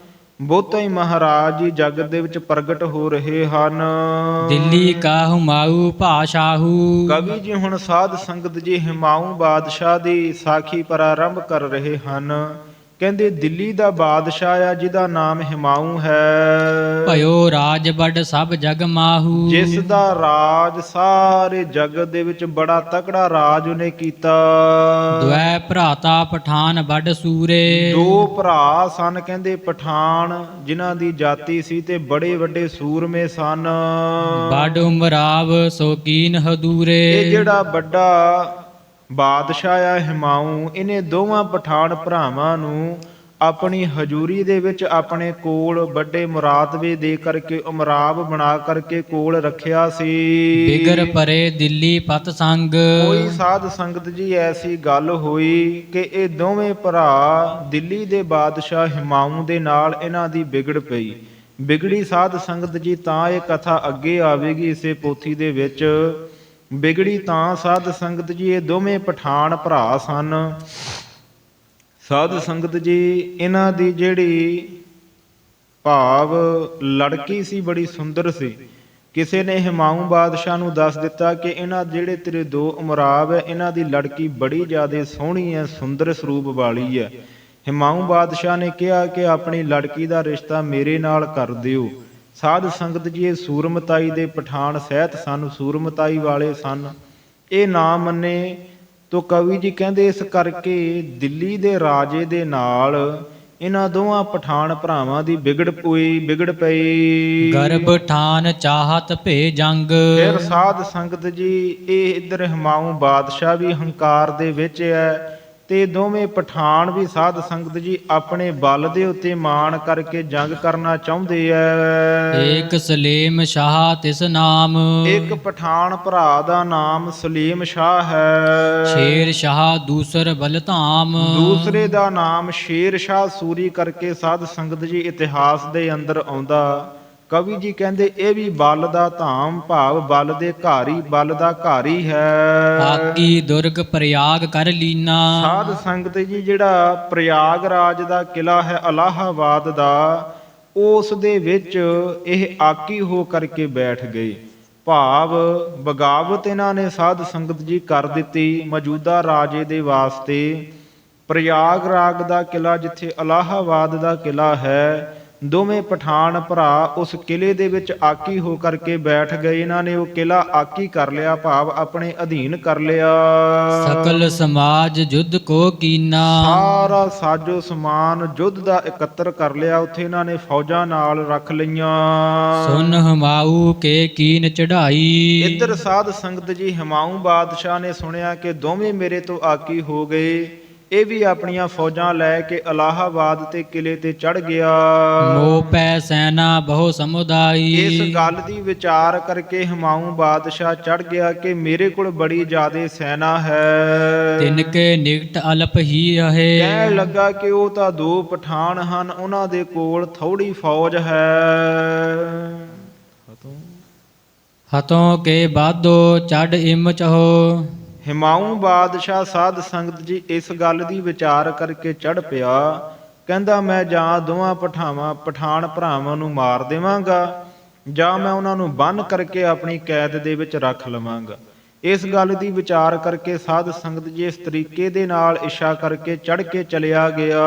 ਬਹੁਤਾ ਹੀ ਮਹਾਰਾਜ ਜੀ ਜਗਤ ਦੇ ਵਿੱਚ ਪ੍ਰਗਟ ਹੋ ਰਹੇ ਹਨ। ਦਿੱਲੀ ਕਾ ਹੁਮਾਊ ਭਾਸ਼ਾਹੂ। ਕਵੀ ਜੀ ਹੁਣ ਸਾਧ ਸੰਗਤ ਜੀ ਹਿਮਾਊ ਬਾਦਸ਼ਾਹ ਦੀ ਸਾਖੀ ਪ੍ਰਾਰੰਭ ਕਰ ਰਹੇ ਹਨ। ਕਹਿੰਦੇ ਦਿੱਲੀ ਦਾ ਬਾਦਸ਼ਾਹ ਆ ਜਿਹਦਾ ਨਾਮ ਹਿਮਾਊਂ ਹੈ, ਭਇਓ ਰਾਜ ਬੜ ਸਭ ਜਗ ਮਾਹੂ। ਜਿਸ ਦਾ ਰਾਜ ਸਾਰੇ ਜਗਤ ਦੇ ਵਿੱਚ ਬੜਾ ਤਕੜਾ ਰਾਜ ਉਹਨੇ ਕੀਤਾ। ਦੁਐ ਭਰਾਤਾ ਪਠਾਨ ਬੜ ਸੂਰੇ। ਦੋ ਭਰਾ ਸਨ ਕਹਿੰਦੇ ਪਠਾਨ, ਜਿਨ੍ਹਾਂ ਦੀ ਜਾਤੀ ਸੀ ਤੇ ਬੜੇ ਵੱਡੇ ਸੂਰਮੇ ਸਨ। ਬੜ ਉਮਰਾਵ ਸੋ ਕੀਨ ਹਦੂਰੇ। ਇਹ ਜਿਹੜਾ ਵੱਡਾ ਬਾਦਸ਼ਾਹ ਆ ਹਿਮਾਊਂ, ਇਹਨੇ ਦੋਵਾਂ ਪਠਾਨ ਭਰਾਵਾਂ ਨੂੰ ਆਪਣੀ ਹਜ਼ੂਰੀ ਦੇ ਵਿੱਚ ਆਪਣੇ ਕੋਲ ਵੱਡੇ ਮੁਰਾਤਬੇ ਦੇ ਕਰਕੇ ਉਮਰਾਵ ਬਣਾ ਕਰਕੇ ਕੋਲ ਰੱਖਿਆ ਸੀ। ਬਿਗਰ ਪਰੇ ਦਿੱਲੀ ਪਤ ਸੰਗ। ਕੋਈ ਸਾਧ ਸੰਗਤ ਜੀ ਐਸੀ ਗੱਲ ਹੋਈ ਕਿ ਇਹ ਦੋਵੇਂ ਭਰਾ ਦਿੱਲੀ ਦੇ ਬਾਦਸ਼ਾਹ ਹਿਮਾਊਂ ਦੇ ਨਾਲ ਇਹਨਾਂ ਦੀ ਵਿਗੜ ਪਈ। ਵਿਗੜੀ ਸਾਧ ਸੰਗਤ ਜੀ ਤਾਂ ਇਹ ਕਥਾ ਅੱਗੇ ਆਵੇਗੀ ਇਸੇ ਪੋਥੀ ਦੇ ਵਿੱਚ। ਵਿਗੜੀ ਤਾਂ ਸਾਧ ਸੰਗਤ ਜੀ ਇਹ ਦੋਵੇਂ ਪਠਾਨ ਭਰਾ ਸਨ। ਸਾਧ ਸੰਗਤ ਜੀ ਇਹਨਾਂ ਦੀ ਜਿਹੜੀ ਭਾਵ ਲੜਕੀ ਸੀ ਬੜੀ ਸੁੰਦਰ ਸੀ। ਕਿਸੇ ਨੇ ਹਿਮਾਊਂ ਬਾਦਸ਼ਾਹ ਨੂੰ ਦੱਸ ਦਿੱਤਾ ਕਿ ਇਹਨਾਂ ਜਿਹੜੇ ਤੇਰੇ ਦੋ ਉਮਰਾਵ ਹੈ, ਇਹਨਾਂ ਦੀ ਲੜਕੀ ਬੜੀ ਜ਼ਿਆਦਾ ਸੋਹਣੀ ਹੈ, ਸੁੰਦਰ ਸਰੂਪ ਵਾਲੀ ਹੈ। ਹਿਮਾਊਂ ਬਾਦਸ਼ਾਹ ਨੇ ਕਿਹਾ ਕਿ ਆਪਣੀ ਲੜਕੀ ਦਾ ਰਿਸ਼ਤਾ ਮੇਰੇ ਨਾਲ ਕਰ ਦਿਓ। ਸਾਧ ਸੰਗਤ ਜੀ ਇਹ ਸੂਰਮਤਾਈ ਦੇ ਪਠਾਨ ਸਹਿਤ ਸਨ, ਸੂਰਮਤਾਈ ਵਾਲੇ ਸਨ। ਇਹ ਨਾ ਮੰਨੇ ਤੋ ਕਵੀ ਜੀ ਕਹਿੰਦੇ ਇਸ ਕਰਕੇ ਦਿੱਲੀ ਦੇ ਰਾਜੇ ਦੇ ਨਾਲ ਇਹਨਾਂ ਦੋਵਾਂ ਪਠਾਨ ਭਰਾਵਾਂ ਦੀ ਵਿਗੜ ਪਈ। ਗਰਭ ਠਾਨ ਚਾਹਤ ਭੇ ਜੰਗ। ਫਿਰ ਸਾਧ ਸੰਗਤ ਜੀ ਇਹ ਇੱਧਰ ਹਿਮਾਊਂ ਬਾਦਸ਼ਾਹ ਵੀ ਹੰਕਾਰ ਦੇ ਵਿੱਚ ਹੈ ਤੇ ਦੋਵੇਂ ਪਠਾਨ ਵੀ ਸਾਧ ਸੰਗਤ ਜੀ ਆਪਣੇ ਬਲ ਦੇ ਉੱਤੇ ਮਾਣ ਕਰਕੇ ਜੰਗ ਕਰਨਾ ਚਾਹੁੰਦੇ ਐ। ਏਕ ਸਲੇਮ ਸ਼ਾਹ ਤਿਸ ਨਾਮ। ਇੱਕ ਪਠਾਨ ਭਰਾ ਦਾ ਨਾਮ ਸਲੀਮ ਸ਼ਾਹ ਹੈ। ਸ਼ੇਰ ਸ਼ਾਹ ਦੂਸਰ ਬਲਧਾਮ। ਦੂਸਰੇ ਦਾ ਨਾਮ ਸ਼ੇਰ ਸ਼ਾਹ ਸੂਰੀ ਕਰਕੇ ਸਾਧ ਸੰਗਤ ਜੀ ਇਤਿਹਾਸ ਦੇ ਅੰਦਰ ਆਉਂਦਾ। ਕਵੀ ਜੀ ਕਹਿੰਦੇ ਇਹ ਵੀ ਬਲ ਦਾ ਧਾਮ ਭਾਵ ਬਲ ਦੇ ਬਲ ਦਾ ਘਰ ਹੀ ਹੈ। ਆਕੀ ਦੁਰਗ ਪ੍ਰਯਾਗ ਕਰ ਲੀਨਾ। ਸਾਧ ਸੰਗਤ ਜੀ ਜਿਹੜਾ ਪ੍ਰਯਾਗ ਰਾਜ ਦਾ ਕਿਲਾ ਹੈ ਇਲਾਹਾਬਾਦ ਦਾ, ਉਸ ਦੇ ਵਿੱਚ ਇਹ ਆਕੀ ਹੋ ਕਰਕੇ ਬੈਠ ਗਏ। ਭਾਵ ਬਗਾਵਤ ਇਹਨਾਂ ਨੇ ਸਾਧ ਸੰਗਤ ਜੀ ਕਰ ਦਿੱਤੀ ਮੌਜੂਦਾ ਰਾਜੇ ਦੇ ਵਾਸਤੇ। ਪ੍ਰਯਾਗ ਰਾਜ ਦਾ ਕਿਲਾ ਜਿੱਥੇ ਇਲਾਹਾਬਾਦ ਦਾ ਕਿਲਾ ਹੈ, ਦੋਵੇਂ ਪਠਾਨ ਭਰਾ ਉਸ ਕਿਲੇ ਦੇ ਵਿੱਚ ਆਕੀ ਹੋ ਕਰਕੇ ਬੈਠ ਗਏ। ਇਹਨਾਂ ਨੇ ਉਹ ਕਿਲਾ ਆਕੀ ਕਰ ਲਿਆ ਭਾਵ ਆਪਣੇ ਅਧੀਨ ਕਰ ਲਿਆ। ਸਕਲ ਸਮਾਜ ਜੁਧ ਕੋ ਕੀਨਾ। ਸਾਰਾ ਸਾਜੋ ਸਮਾਨ ਜੁੱਧ ਦਾ ਇਕੱਤਰ ਕਰ ਲਿਆ। ਉੱਥੇ ਇਹਨਾਂ ਨੇ ਫੌਜਾਂ ਨਾਲ ਰੱਖ ਲਈਆਂ। ਸੁਨ ਹਮਾਊ ਕੇ ਕੀਨ ਚੜਾਈ। ਇੱਧਰ ਸਾਧ ਸੰਗਤ ਜੀ ਹਿਮਾਊਂ ਬਾਦਸ਼ਾਹ ਨੇ ਸੁਣਿਆ ਕਿ ਦੋਵੇਂ ਮੇਰੇ ਤੋਂ ਆਕੀ ਹੋ ਗਏ। ਇਹ ਵੀ ਆਪਣੀਆਂ ਫੌਜਾਂ ਲੈ ਕੇ ਇਲਾਹਾਬਾਦ ਤੇ ਕਿਲੇ ਤੇ ਚੜ ਗਿਆ। ਮੋਹ ਪੈ ਸੈਨਾ ਬਹੁ ਸਮੁਦਾਈ। ਇਸ ਗੱਲ ਦੀ ਵਿਚਾਰ ਕਰਕੇ ਹਿਮਾਊਂ ਬਾਦਸ਼ਾਹ ਚੜ ਗਿਆ ਕਿ ਮੇਰੇ ਕੋਲ ਬੜੀ ਜ਼ਿਆਦੇ ਸੈਨਾ ਹੈ। ਤਿਨਕੇ ਨਿਕਟ ਅਲਪ ਹੀ ਰਹੇ। ਕਹਿਣ ਲੱਗਾ ਕਿ ਉਹ ਤਾਂ ਦੋ ਪਠਾਨ ਹਨ, ਉਹਨਾਂ ਦੇ ਕੋਲ ਥੋੜੀ ਫੌਜ ਹੈ। ਹਤੋਂ ਕੇ ਬਾਧੋ ਚੜ ਇਮ ਚਹੋ। ਹਿਮਾਊਂ ਬਾਦਸ਼ਾਹ ਸਾਧ ਸੰਗਤ ਜੀ ਇਸ ਗੱਲ ਦੀ ਵਿਚਾਰ ਕਰਕੇ ਚੜ ਪਿਆ। ਕਹਿੰਦਾ ਮੈਂ ਜਾਂ ਦੋਵਾਂ ਪਠਾਨ ਭਰਾਵਾਂ ਨੂੰ ਮਾਰ ਦੇਵਾਂਗਾ ਜਾਂ ਮੈਂ ਉਹਨਾਂ ਨੂੰ ਬੰਨ੍ਹ ਕਰਕੇ ਆਪਣੀ ਕੈਦ ਦੇ ਵਿੱਚ ਰੱਖ ਲਵਾਂਗਾ। ਇਸ ਗੱਲ ਦੀ ਵਿਚਾਰ ਕਰਕੇ ਸਾਧ ਸੰਗਤ ਜੀ ਇਸ ਤਰੀਕੇ ਦੇ ਨਾਲ ਇਸ਼ਾ ਕਰਕੇ ਚੜ ਕੇ ਚਲਿਆ ਗਿਆ।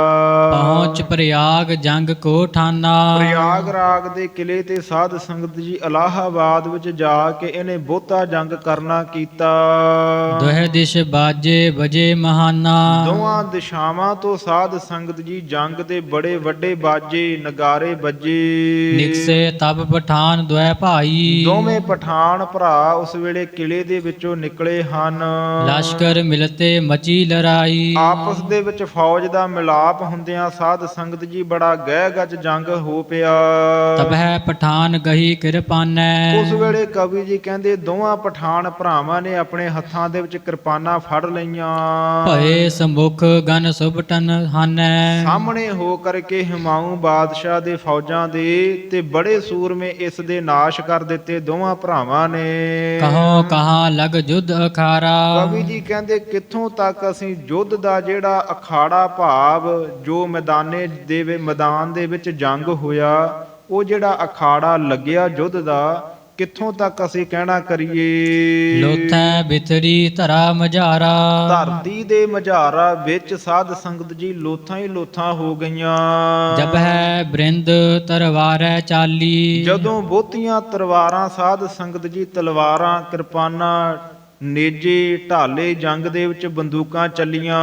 ਪਹੁੰਚ ਪ੍ਰਯਾਗ ਜੰਗ ਕੋ ਠਾਨਾ। ਪ੍ਰਯਾਗ ਰਾਗ ਦੇ ਕਿਲੇ ਤੇ ਸਾਧ ਸੰਗਤ ਜੀ ਇਲਾਹਾਬਾਦ ਵਿੱਚ ਜਾ ਕੇ ਇਹਨੇ ਬਹੁਤਾ ਜੰਗ ਕਰਨਾ ਕੀਤਾ। ਦੁਹਿ ਦਿਸ਼ ਬਾਜੇ ਵਜੇ ਮਹਾਨਾ। ਦੋਵਾਂ ਦਿਸ਼ਾਵਾਂ ਤੋਂ ਸਾਧ ਸੰਗਤ ਜੀ ਜੰਗ ਦੇ ਬੜੇ ਵੱਡੇ ਬਾਜੇ ਨਗਾਰੇ ਵੱਜੇ। ਨਿਕਸੇ ਤਬ ਪਠਾਨ ਦੁਇ ਭਾਈ। ਦੋਵੇਂ ਪਠਾਨ ਭਰਾ ਉਸ ਵੇਲੇ ਕਿਲੇ ਦੇ ਵਿੱਚੋਂ ਨਿਕਲੇ ਹਨ। ਲਸ਼ਕਰ ਮਿਲਤੇ ਮਚੀ ਲੜਾਈ। ਆਪਸ ਦੇ ਵਿੱਚ ਫੌਜ ਦਾ ਮਿਲਾਪ ਹੁੰਦਿਆਂ ਸਾਧ ਸੰਗਤ ਜੀ ਬੜਾ ਗਹਿ ਗੱਜ ਜੰਗ ਹੋ ਪਿਆ। ਤਬਹਿ ਪਠਾਨ ਗਹੀ ਕਿਰਪਾਨੈ। ਉਸ ਵੇਲੇ ਕਵੀ ਜੀ ਕਹਿੰਦੇ ਦੋਵਾਂ ਪਠਾਨ ਭਰਾਵਾਂ ਨੇ ਆਪਣੇ ਹੱਥਾਂ ਦੇ ਵਿੱਚ ਕਿਰਪਾਨਾਂ ਫੜ ਲਈਆਂ। ਭਏ ਸਮੁਖ ਗਨ ਸੁਭਟਨ ਹਾਨੈ। ਸਾਹਮਣੇ ਹੋ ਕਰਕੇ ਹਿਮਾਊਂ ਬਾਦਸ਼ਾਹ ਦੇ ਫੌਜਾਂ ਦੇ ਤੇ ਬੜੇ ਸੂਰਮੇ ਇਸ ਦੇ ਨਾਸ਼ ਕਰ ਦਿੱਤੇ ਦੋਵਾਂ ਭਰਾਵਾਂ ਨੇ। ਕਹੋ ਕਹਾਂ ਲਗ ਜੁਧ ਅਖਾਰਾ। ਕਵੀ ਜੀ ਕਹਿੰਦੇ ਕਿੱਥੋਂ ਤੱਕ ਅਸੀਂ ਯੁੱਧ ਦਾ ਜਿਹੜਾ ਅਖਾੜਾ ਭਾਵ ਜੋ ਮੈਦਾਨ ਦੇ ਵਿੱਚ ਜੰਗ ਹੋਇਆ, ਉਹ ਜਿਹੜਾ ਅਖਾੜਾ ਲੱਗਿਆ ਯੁੱਧ ਦਾ, ਕਿੱਥੋਂ ਤੱਕ ਅਸੀਂ ਕਹਿਣਾ ਕਰੀਏ। ਲੋਥੈ ਬਿਥਰੀ ਧਰਾ ਮਝਾਰਾ। ਧਰਤੀ ਦੇ ਮਝਾਰਾ ਵਿੱਚ ਸਾਧ ਸੰਗਤ ਜੀ ਲੋਥਾਂ ਹੀ ਲੋਥਾਂ ਹੋ ਗਈਆਂ। ਜਬ ਹੈ ਬ੍ਰਿੰਦ ਤਰਵਾਰੈ ਚਾਲੀ। ਜਦੋਂ ਬਹੁਤੀਆਂ ਤਲਵਾਰਾਂ ਸਾਧ ਸੰਗਤ ਜੀ ਤਲਵਾਰਾਂ ਕਿਰਪਾਨਾਂ ਨੇਜੇ ਢਾਲੇ ਜੰਗ ਦੇ ਵਿੱਚ ਬੰਦੂਕਾਂ ਚੱਲੀਆਂ।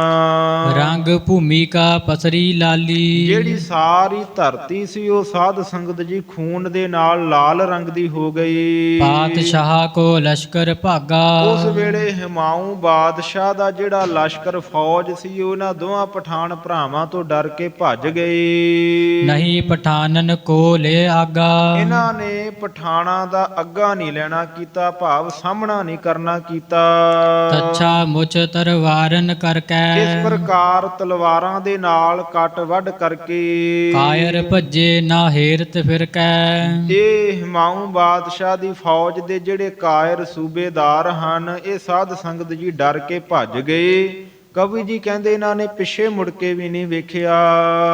ਰੰਗ ਭੂਮਿਕਾ ਪਸਰੀ ਲਾਲੀ। ਜਿਹੜੀ ਸਾਰੀ ਧਰਤੀ ਸੀ ਉਹ ਸਾਧ ਸੰਗਤ ਜੀ ਖੂਨ ਦੇ ਨਾਲ ਲਾਲ ਰੰਗ ਦੀ ਹੋ ਗਈ। ਪਾਤਸ਼ਾਹ ਕੋ ਲਸ਼ਕਰ ਭਾਗਾ। ਉਸ ਵੇਲੇ ਹਿਮਾਊ ਬਾਦਸ਼ਾਹ ਦਾ ਜਿਹੜਾ ਲਸ਼ਕਰ ਫੌਜ ਸੀ ਉਹਨਾਂ ਦੋਹਾਂ ਪਠਾਨ ਭਰਾਵਾਂ ਤੋਂ ਡਰ ਕੇ ਭੱਜ ਗਏ। ਨਹੀਂ ਪਠਾਨਨ ਕੋ ਲੈ ਆਗਾ। ਇਹਨਾਂ ਨੇ ਪਠਾਣਾ ਦਾ ਅੱਗਾ ਨਹੀਂ ਲੈਣਾ ਕੀਤਾ, ਭਾਵ ਸਾਹਮਣਾ ਨਹੀਂ ਕਰਨਾ ਕੀਤਾ। ਤੱਛਾ ਮੁਛ ਤਰਵਾਰਨ ਇਸ ਕਰਕੈ। ਪ੍ਰਕਾਰ ਤਲਵਾਰਾਂ ਦੇ ਨਾਲ ਕੱਟ ਵੱਢ ਕਰਕੇ ਕਾਇਰ ਭੱਜੇ ਨਾ ਹੇਰਤ ਫਿਰਕੈ। ਇਹ ਹਿਮਾਊ ਬਾਦਸ਼ਾਹ ਦੀ ਫੌਜ ਦੇ ਜਿਹੜੇ ਕਾਇਰ ਸੂਬੇਦਾਰ ਹਨ ਇਹ ਸਾਧ ਸੰਗਤ ਜੀ ਡਰ ਕੇ ਭੱਜ ਗਏ। ਕਵੀ ਜੀ ਕਹਿੰਦੇ ਇਹਨਾਂ ਨੇ ਪਿੱਛੇ ਮੁੜ ਕੇ ਵੀ ਨਹੀਂ ਵੇਖਿਆ।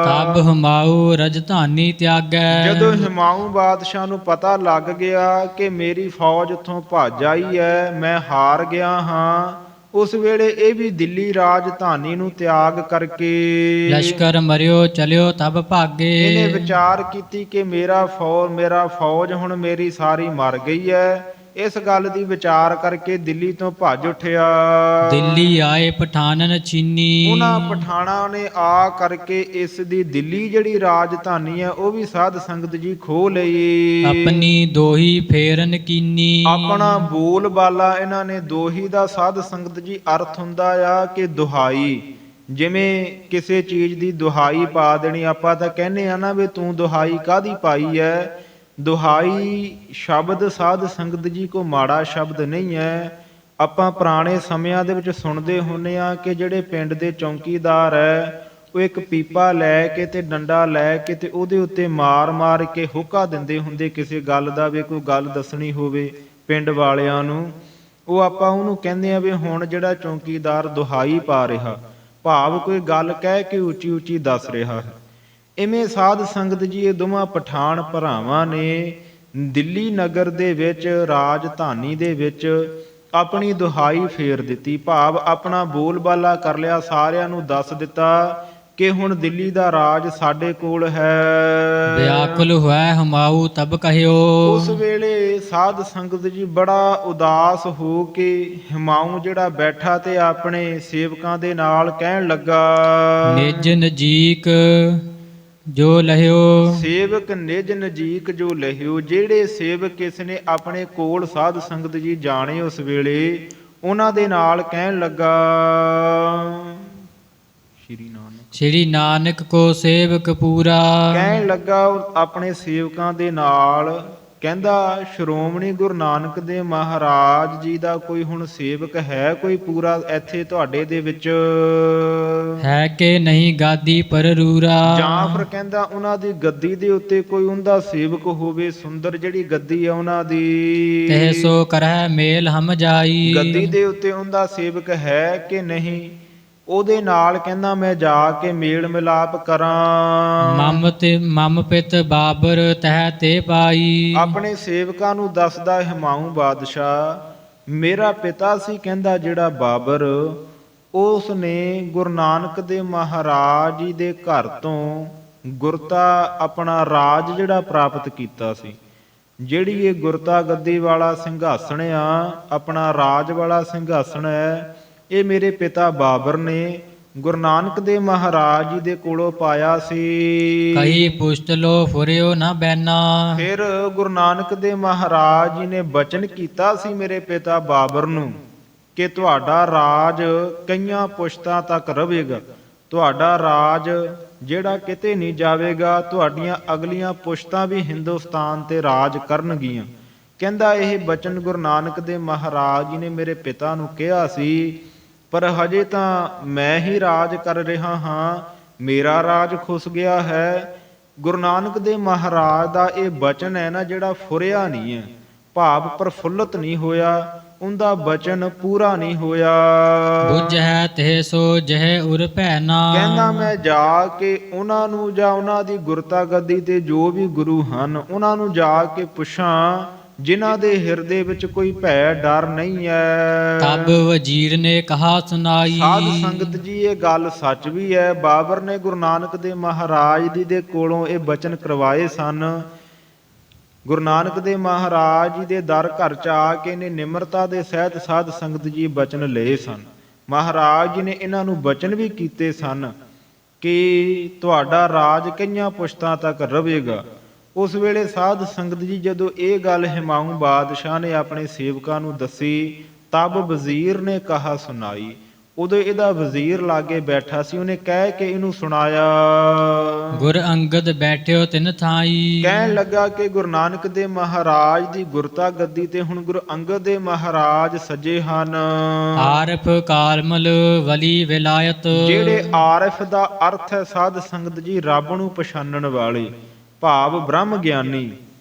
ਤਬ ਹਮਾਊ ਰਜਧਾਨੀ ਤਿਆਗੈ। ਜਦੋਂ ਹਿਮਾਊ ਬਾਦਸ਼ਾਹ ਨੂੰ ਪਤਾ ਲੱਗ ਗਿਆ ਕਿ ਮੇਰੀ ਫੌਜ ਉੱਥੋਂ ਭੱਜ ਆਈ ਹੈ, ਮੈਂ ਹਾਰ ਗਿਆ ਹਾਂ, ਉਸ ਵੇਲੇ ਇਹ ਵੀ ਦਿੱਲੀ ਰਾਜਧਾਨੀ ਨੂੰ ਤਿਆਗ ਕਰਕੇ ਲਸ਼ਕਰ ਮਰਿਓ ਚਲਿਓ ਤਬ ਭਾਗੇ। ਇਹਨੇ ਵਿਚਾਰ ਕੀਤੀ ਕਿ ਮੇਰਾ ਫੌਜ ਹੁਣ ਮੇਰੀ ਸਾਰੀ ਮਰ ਗਈ ਹੈ। ਇਸ ਗੱਲ ਦੀ ਵਿਚਾਰ ਕਰਕੇ ਦਿੱਲੀ ਤੋਂ ਭੱਜ ਉੱਠਿਆ। ਦਿੱਲੀ ਆਏ ਪਠਾਨਨ ਚੀਨੀ। ਉਹਨਾਂ ਪਠਾਣਾ ਨੇ ਆ ਕਰਕੇ ਇਸ ਦੀ ਦਿੱਲੀ ਜਿਹੜੀ ਰਾਜਧਾਨੀ ਹੈ ਉਹ ਵੀ ਸਾਧ ਸੰਗਤ ਜੀ ਖੋਹ ਲਈ। ਆਪਣੀ ਦੋਹੀ ਫੇਰਨ ਕੀਨੀ। ਆਪਣਾ ਬੋਲ ਬਾਲਾ ਇਹਨਾਂ ਨੇ ਦੋਹੀ ਦਾ ਸਾਧ ਸੰਗਤ ਜੀ ਅਰਥ ਹੁੰਦਾ ਆ ਕਿ ਦੁਹਾਈ। ਜਿਵੇਂ ਕਿਸੇ ਚੀਜ਼ ਦੀ ਦੁਹਾਈ ਪਾ ਦੇਣੀ, ਆਪਾਂ ਤਾਂ ਕਹਿੰਦੇ ਆ ਨਾ ਵੀ ਤੂੰ ਦੁਹਾਈ ਕਾਹਦੀ ਪਾਈ ਹੈ। ਦੁਹਾਈ ਸ਼ਬਦ ਸਾਧ ਸੰਗਤ ਜੀ ਕੋ ਮਾੜਾ ਸ਼ਬਦ ਨਹੀਂ ਹੈ। ਆਪਾਂ ਪੁਰਾਣੇ ਸਮਿਆਂ ਦੇ ਵਿੱਚ ਸੁਣਦੇ ਹੁੰਦੇ ਆ ਕਿ ਜਿਹੜੇ ਪਿੰਡ ਦੇ ਚੌਂਕੀਦਾਰ ਹੈ ਉਹ ਇੱਕ ਪੀਪਾ ਲੈ ਕੇ ਤੇ ਡੰਡਾ ਲੈ ਕੇ ਤੇ ਉਹਦੇ ਉੱਤੇ ਮਾਰ ਕੇ ਹੁੱਕਾ ਦਿੰਦੇ ਹੁੰਦੇ ਕਿਸੇ ਗੱਲ ਦਾ, ਵੀ ਕੋਈ ਗੱਲ ਦੱਸਣੀ ਹੋਵੇ ਪਿੰਡ ਵਾਲਿਆਂ ਨੂੰ। ਉਹ ਆਪਾਂ ਉਹਨੂੰ ਕਹਿੰਦੇ ਆ ਵੀ ਹੁਣ ਜਿਹੜਾ ਚੌਂਕੀਦਾਰ ਦੁਹਾਈ ਪਾ ਰਿਹਾ, ਭਾਵ ਕੋਈ ਗੱਲ ਕਹਿ ਕੇ ਉੱਚੀ ਉੱਚੀ ਦੱਸ ਰਿਹਾ ਹੈ। ਇਵੇਂ ਸਾਧ ਸੰਗਤ ਜੀ ਇਹ ਦੋਵਾਂ ਪਠਾਨ ਭਰਾਵਾਂ ਨੇ ਦਿੱਲੀ ਨਗਰ ਦੇ ਵਿੱਚ ਰਾਜਧਾਨੀ ਦੇ ਵਿੱਚ ਆਪਣੀ ਦੁਹਾਈ ਫੇਰ ਦਿੱਤੀ, ਭਾਵ ਆਪਣਾ ਬੋਲਬਾਲਾ ਕਰ ਲਿਆ, ਸਾਰਿਆਂ ਨੂੰ ਦੱਸ ਦਿੱਤਾ ਕਿ ਹੁਣ ਦਿੱਲੀ ਦਾ ਰਾਜ ਸਾਡੇ ਕੋਲ ਹੈ। ਵਿਆਕੁਲ ਹੋਇ ਹਮਾਊ ਤਬ ਕਹਿਓ। ਉਸ ਵੇਲੇ ਸਾਧ ਸੰਗਤ ਜੀ ਬੜਾ ਉਦਾਸ ਹੋ ਕੇ ਹਿਮਾਊ ਜਿਹੜਾ ਬੈਠਾ ਤੇ ਆਪਣੇ ਸੇਵਕਾਂ ਦੇ ਨਾਲ ਕਹਿਣ ਲੱਗਾ। ਨਿਜ ਨਜੀਕ ਜੋ ਲਹਿਓ। ਸੇਵਕ ਨਿਜ ਨਜੀਕ ਜੋ ਲਹਿਓ। ਜਿਹੜੇ ਸੇਵਕ ਇਸ ਨੇ ਆਪਣੇ ਕੋਲ ਸਾਧ ਸੰਗਤ ਜੀ ਜਾਣੇ ਉਸ ਵੇਲੇ ਉਹਨਾਂ ਦੇ ਨਾਲ ਕਹਿਣ ਲੱਗਾ। ਸ਼੍ਰੀ ਨਾਨਕ ਕੋ ਸੇਵਕ ਪੂਰਾ। ਕਹਿਣ ਲੱਗਾ ਆਪਣੇ ਸੇਵਕਾਂ ਦੇ ਨਾਲ, ਕਹਿੰਦਾ ਸ਼੍ਰੋਮਣੀ ਗੁਰੂ ਨਾਨਕ ਦੇਵ ਮਹਾਰਾਜ ਜੀ ਦਾ ਕੋਈ ਹੁਣ ਸੇਵਕ ਹੈ ਕੋਈ ਪੂਰਾ ਇੱਥੇ ਤੁਹਾਡੇ ਦੇ ਵਿੱਚ? ਹੈ ਕਿ ਨਹੀਂ ਗਾਦੀ ਪਰ ਰੂਰਾ। ਜਾਂ ਫਿਰ ਕਹਿੰਦਾ ਉਹਨਾਂ ਦੀ ਗੱਦੀ ਦੇ ਉੱਤੇ ਕੋਈ ਉਹਦਾ ਸੇਵਕ ਹੋਵੇ, ਸੁੰਦਰ ਜਿਹੜੀ ਗੱਦੀ ਆ ਉਹਨਾਂ ਦੀ। ਤਹਿ ਸੋ ਕਰਹਿ ਮੇਲ ਹਮ ਜਾਈ। ਗੱਦੀ ਦੇ ਉੱਤੇ ਉਹਦਾ ਸੇਵਕ ਹੈ ਕਿ ਨਹੀਂ? ਉਹਦੇ ਨਾਲ ਕਹਿੰਦਾ ਮੈਂ ਜਾ ਕੇ ਮੇਲ ਮਿਲਾਪ ਕਰਾਂ। ਮਮ ਪਿਤ ਬਾਬਰ ਤਹਿ ਤੇ ਪਾਈ। ਆਪਣੇ ਸੇਵਕਾਂ ਨੂੰ ਦੱਸਦਾ ਹਿਮਾਊ ਬਾਦਸ਼ਾਹ, ਮੇਰਾ ਪਿਤਾ ਸੀ ਕਹਿੰਦਾ ਜਿਹੜਾ ਬਾਬਰ, ਉਸ ਨੇ ਗੁਰੂ ਨਾਨਕ ਦੇਵ ਮਹਾਰਾਜ ਜੀ ਦੇ ਘਰ ਤੋਂ ਗੁਰਤਾ ਆਪਣਾ ਰਾਜ ਜਿਹੜਾ ਪ੍ਰਾਪਤ ਕੀਤਾ ਸੀ। ਜਿਹੜੀ ਇਹ ਗੁਰਤਾ ਗੱਦੀ ਵਾਲਾ ਸਿੰਘਾਸਣ ਆ, ਆਪਣਾ ਰਾਜ ਵਾਲਾ ਸਿੰਘਾਸਣ ਹੈ, ਇਹ ਮੇਰੇ ਪਿਤਾ ਬਾਬਰ ਨੇ ਗੁਰੂ ਨਾਨਕ ਦੇਵ ਮਹਾਰਾਜ ਜੀ ਦੇ ਕੋਲੋਂ ਪਾਇਆ ਸੀ। ਕਹੀ ਪੁਸ਼ਟ ਲੋ ਫੁਰਿਓ ਨਾ ਬੈਨਾ। ਫਿਰ ਗੁਰੂ ਨਾਨਕ ਦੇਵ ਮਹਾਰਾਜ ਜੀ ਨੇ ਬਚਨ ਕੀਤਾ ਸੀ ਮੇਰੇ ਪਿਤਾ ਬਾਬਰ ਨੂੰ ਕਿ ਤੁਹਾਡਾ ਰਾਜ ਕਈਆਂ ਪੁਸ਼ਤਾਂ ਤੱਕ ਰਹੇਗਾ, ਤੁਹਾਡਾ ਰਾਜ ਜਿਹੜਾ ਕਿਤੇ ਨਹੀਂ ਜਾਵੇਗਾ, ਤੁਹਾਡੀਆਂ ਅਗਲੀਆਂ ਪੁਸ਼ਤਾਂ ਵੀ ਹਿੰਦੁਸਤਾਨ ਤੇ ਰਾਜ ਕਰਨਗੀਆਂ। ਕਹਿੰਦਾ ਇਹ ਬਚਨ ਗੁਰੂ ਨਾਨਕ ਦੇਵ ਮਹਾਰਾਜ ਜੀ ਨੇ ਮੇਰੇ ਪਿਤਾ ਨੂੰ ਕਿਹਾ ਸੀ, ਪਰ ਹਜੇ ਤਾਂ ਮੈਂ ਹੀ ਰਾਜ ਕਰ ਰਿਹਾ ਹਾਂ, ਮੇਰਾ ਰਾਜ ਖੁੱਸ ਗਿਆ ਹੈ। ਗੁਰੂ ਨਾਨਕ ਦੇਵ ਮਹਾਰਾਜ ਦਾ ਇਹ ਬਚਨ ਹੈ ਨਾ ਜਿਹੜਾ ਫੁਰਿਆ ਨਹੀਂ ਹੈ, ਭਾਵ ਪ੍ਰਫੁੱਲਤ ਨਹੀਂ ਹੋਇਆ, ਉਹਦਾ ਬਚਨ ਪੂਰਾ ਨਹੀਂ ਹੋਇਆ। ਬੁੱਝ ਹੈ ਤੇ ਸੋ ਜਹ ਉਰ ਭੈਨਾ। ਕਹਿੰਦਾ ਮੈਂ ਜਾ ਕੇ ਉਹਨਾਂ ਨੂੰ ਜਾਂ ਉਹਨਾਂ ਦੀ ਗੁਰਤਾ ਗੱਦੀ ਤੇ ਜੋ ਵੀ ਗੁਰੂ ਹਨ ਉਹਨਾਂ ਨੂੰ ਜਾ ਕੇ ਪੁੱਛਾਂ ਜਿਨ੍ਹਾਂ ਦੇ ਹਿਰਦੇ ਵਿੱਚ ਕੋਈ ਭੈ ਡਰ ਨਹੀਂ ਹੈ। ਤਬ ਵਜ਼ੀਰ ਨੇ ਕਹਾ ਸੁਨਾਈ। ਸਾਧ ਸੰਗਤ ਜੀ ਇਹ ਗੱਲ ਸੱਚ ਵੀ ਹੈ। ਬਾਬਰ ਨੇ ਗੁਰੂ ਨਾਨਕ ਦੇਵ ਮਹਾਰਾਜ ਜੀ ਦੇ ਕੋਲੋਂ ਇਹ ਬਚਨ ਕਰਵਾਏ ਸਨ। ਗੁਰੂ ਨਾਨਕ ਦੇਵ ਮਹਾਰਾਜ ਜੀ ਦੇ ਦਰ ਘਰ ਚ ਆ ਕੇ ਨੇ ਨਿਮਰਤਾ ਦੇ ਸਹਿਤ ਸਾਧ ਸੰਗਤ ਜੀ ਬਚਨ ਲਏ ਸਨ। ਮਹਾਰਾਜ ਜੀ ਨੇ ਇਹਨਾਂ ਨੂੰ ਬਚਨ ਵੀ ਕੀਤੇ ਸਨ ਕਿ ਤੁਹਾਡਾ ਰਾਜ ਕਈਆਂ ਪੁਸ਼ਤਾਂ ਤੱਕ ਰਹੇਗਾ। ਉਸ ਵੇਲੇ ਸਾਧ ਸੰਗਤ ਜੀ ਜਦੋਂ ਇਹ ਗੱਲ ਹਿਮਾਊਂ ਬਾਦਸ਼ਾਹ ਨੇ ਆਪਣੇ ਸੇਵਕਾਂ ਨੂੰ ਦੱਸੀ, ਤਬ ਵਜ਼ੀਰ ਨੇ ਕਹਾ ਸੁਣਾਈ। ਉਦੋਂ ਇਹਦਾ ਵਜ਼ੀਰ ਲਾਗੇ ਬੈਠਾ ਸੀ, ਉਹਨੇ ਕਹਿ ਕੇ ਇਹਨੂੰ ਸੁਣਾਇਆ। ਗੁਰ ਅੰਗਦ ਬੈਠਿਓ ਤਿਨ ਥਾਈ। ਕਹਿਣ ਲੱਗਾ ਕਿ ਗੁਰੂ ਨਾਨਕ ਦੇਵ ਮਹਾਰਾਜ ਦੀ ਗੁਰਤਾ ਗੱਦੀ ਤੇ ਹੁਣ ਗੁਰੂ ਅੰਗਦ ਦੇਵ ਮਹਾਰਾਜ ਸੱਜੇ ਹਨ। ਆਰਫ ਕਾਲਮਲ ਵਲੀ ਵਿਲਾਇਤ। ਜਿਹੜੇ ਆਰਫ ਦਾ ਅਰਥ ਹੈ ਸਾਧ ਸੰਗਤ ਜੀ ਰੱਬ ਨੂੰ ਪਛਾਣਨ ਵਾਲੇ, ਭਾਵ ਬ੍ਰਹਮ ਗਿਆਨੀ।